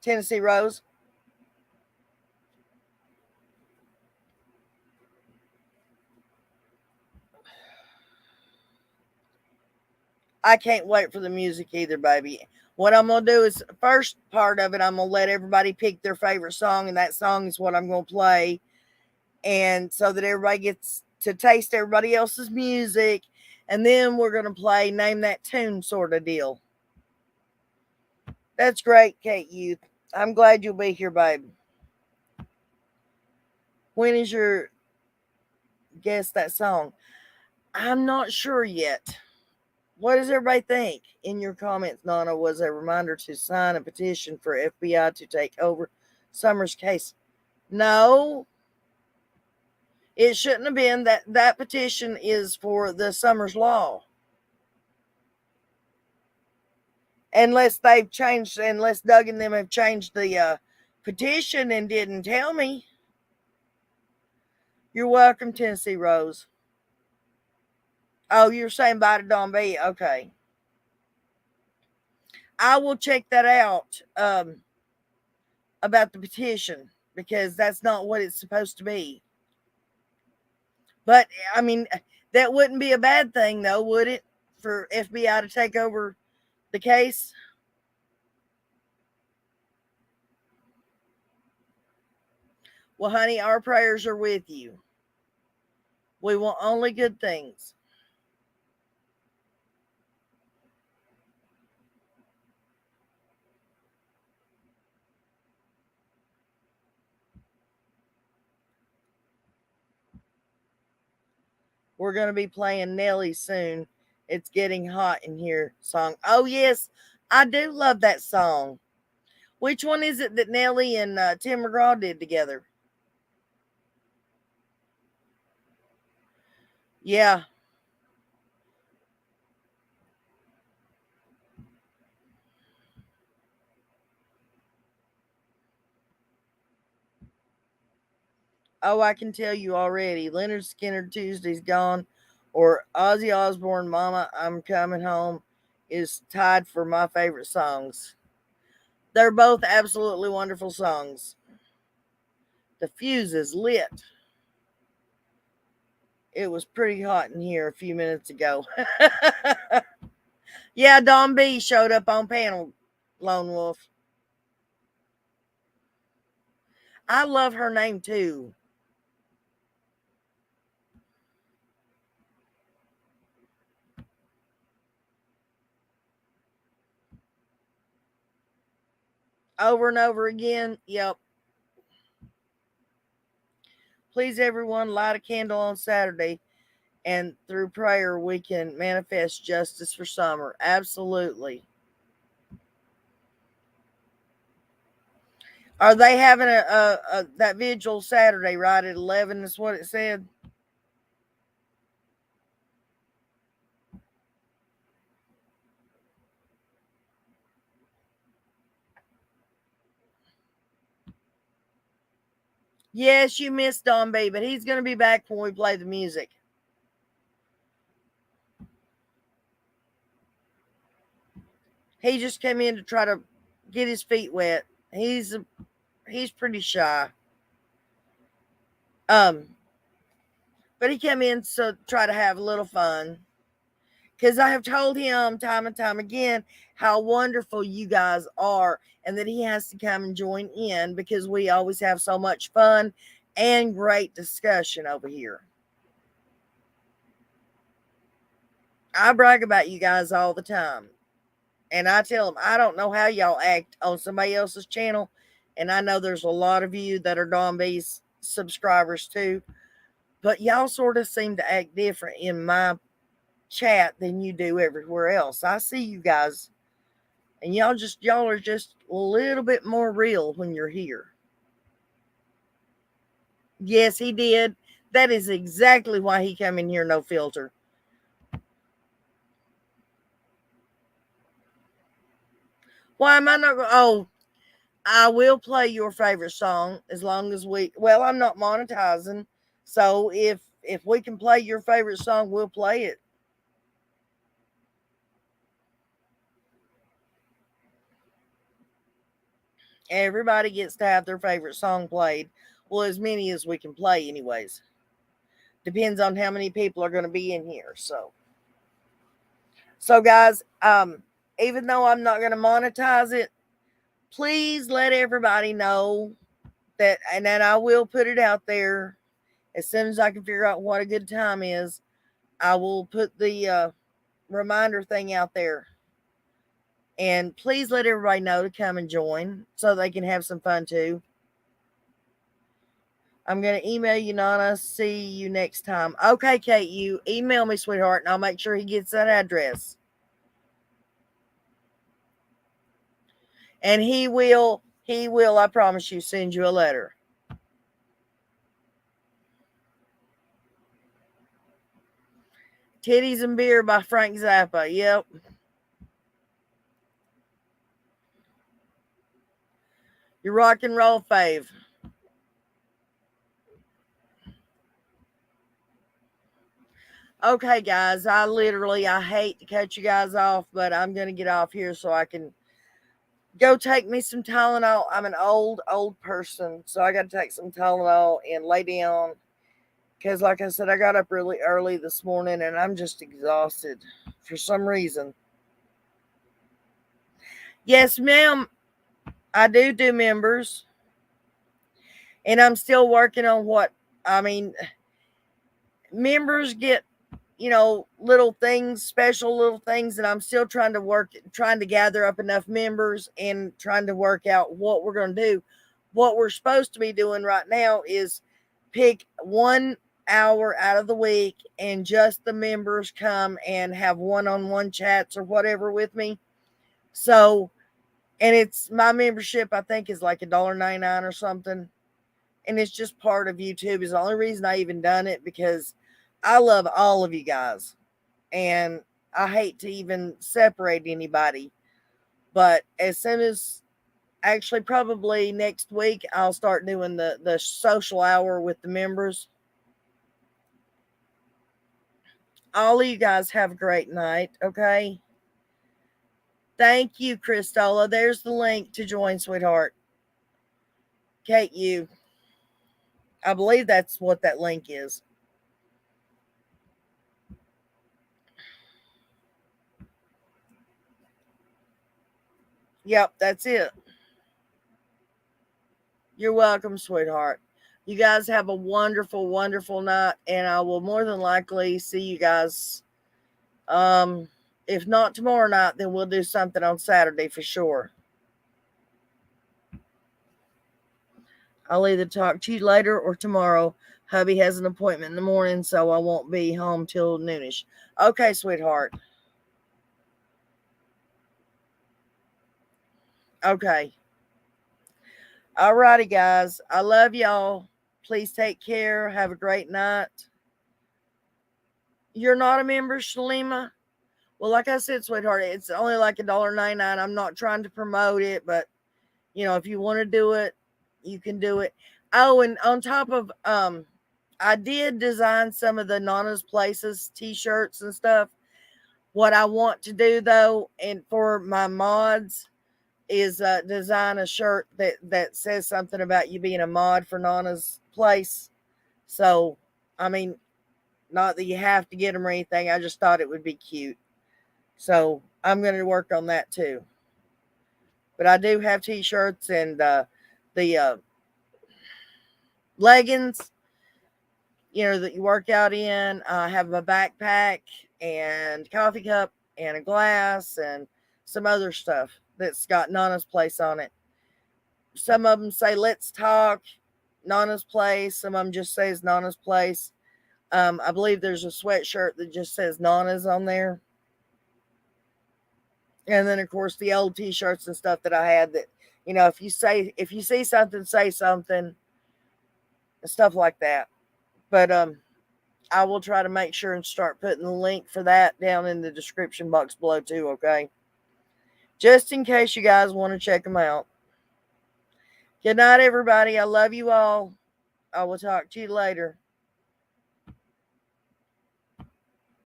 Tennessee Rose? I can't wait for the music either, baby. What I'm going to do is, first part of it, I'm going to let everybody pick their favorite song, and that song is what I'm going to play. And so that everybody gets to taste everybody else's music. And then we're going to play Name That Tune sort of deal. That's great, Kate Youth. I'm glad you'll be here, babe. When is your guess that song? I'm not sure yet. What does everybody think? In your comments, Nana, was a reminder to sign a petition for FBI to take over Summers' case. No, it shouldn't have been. That petition is for the Summers law. Unless Doug and them have changed the petition and didn't tell me. You're welcome, Tennessee Rose. Oh, you're saying bye to Don B. Okay. I will check that out about the petition because that's not what it's supposed to be. But, I mean, that wouldn't be a bad thing, though, would it? For FBI to take over the case? Well, honey, our prayers are with you. We want only good things. We're going to be playing Nelly soon. It's Getting Hot in Here song. Oh, yes, I do love that song. Which one is it that Nelly and Tim McGraw did together? Yeah. Oh, I can tell you already. Leonard Skinner Tuesday's Gone or Ozzy Osbourne Mama I'm Coming Home is tied for my favorite songs. They're both absolutely wonderful songs. The fuse is lit. It was pretty hot in here a few minutes ago. Yeah, Dawn B showed up on panel, Lone Wolf. I love her name too. Over and over again. Yep. Please, everyone, light a candle on Saturday, and through prayer, we can manifest justice for Summer. Absolutely. Are they having a that vigil Saturday, right at 11? Is what it said. Yes, you missed Don B, but he's going to be back when we play the music. He just came in to try to get his feet wet. He's pretty shy. But he came in to try to have a little fun. Because I have told him time and time again how wonderful you guys are, and that he has to come and join in because we always have so much fun and great discussion over here. I brag about you guys all the time. And I tell them, I don't know how y'all act on somebody else's channel. And I know there's a lot of you that are Don B's subscribers too. But y'all sort of seem to act different in my chat than you do everywhere else. I see you guys, and y'all are just a little bit more real when you're here. Yes, he did. That is exactly why he came in here, no filter. Why am I not going? Oh, I will play your favorite song as long as I'm not monetizing. So if we can play your favorite song, we'll play it. Everybody gets to have their favorite song played. Well, as many as we can play anyways. Depends on how many people are going to be in here. So guys, even though I'm not going to monetize it, please let everybody know that, and then I will put it out there as soon as I can figure out what a good time is. I will put the reminder thing out there, and please let everybody know to come and join so they can have some fun too. I'm going to email you, Nana. See you next time. Okay, Kate, you email me, sweetheart, and I'll make sure he gets that address. And he will, I promise you, send you a letter. Titties and Beer by Frank Zappa. Yep. Your rock and roll fave. Okay, guys, I hate to cut you guys off, but I'm going to get off here so I can go take me some Tylenol. I'm an old person, so I got to take some Tylenol and lay down. Because, like I said, I got up really early this morning and I'm just exhausted for some reason. Yes, ma'am, I do members. And I'm still working on members get, little things, special little things, and I'm still trying to gather up enough members and trying to work out what we're going to do. What we're supposed to be doing right now is pick 1 hour out of the week and just the members come and have one-on-one chats or whatever with me. So, and it's my membership, I think, is like $1.99 or something. And it's just part of YouTube. Is the only reason I even done it, because I love all of you guys. And I hate to even separate anybody. But as soon as, actually probably next week, I'll start doing the social hour with the members. All of you guys have a great night, okay? Thank you, Christola. There's the link to join, sweetheart. Kate, you. I believe that's what that link is. Yep, that's it. You're welcome, sweetheart. You guys have a wonderful, wonderful night, and I will more than likely see you guys. If not tomorrow night, then we'll do something on Saturday for sure. I'll either talk to you later or tomorrow. Hubby has an appointment in the morning, so I won't be home till noonish. Okay, sweetheart. Okay. Alrighty, guys. I love y'all. Please take care. Have a great night. You're not a member, Shalima? Well, like I said, sweetheart, it's only like $1.99. I'm not trying to promote it, but if you want to do it, you can do it. Oh, and on top of I did design some of the Nana's Places t-shirts and stuff. What I want to do though, and for my mods, is design a shirt that says something about you being a mod for Nana's Place. So, I mean, not that you have to get them or anything. I just thought it would be cute. So I'm going to work on that too. But I do have t-shirts and the leggings, that you work out in. I have my backpack and coffee cup and a glass and some other stuff that's got Nana's Place on it. Some of them say, let's talk, Nana's Place. Some of them just says Nana's Place. I believe there's a sweatshirt that just says Nana's on there. And then, of course, the old t-shirts and stuff that I had that, if you see something, say something, and stuff like that. But I will try to make sure and start putting the link for that down in the description box below too, okay? Just in case you guys want to check them out. Good night, everybody. I love you all. I will talk to you later.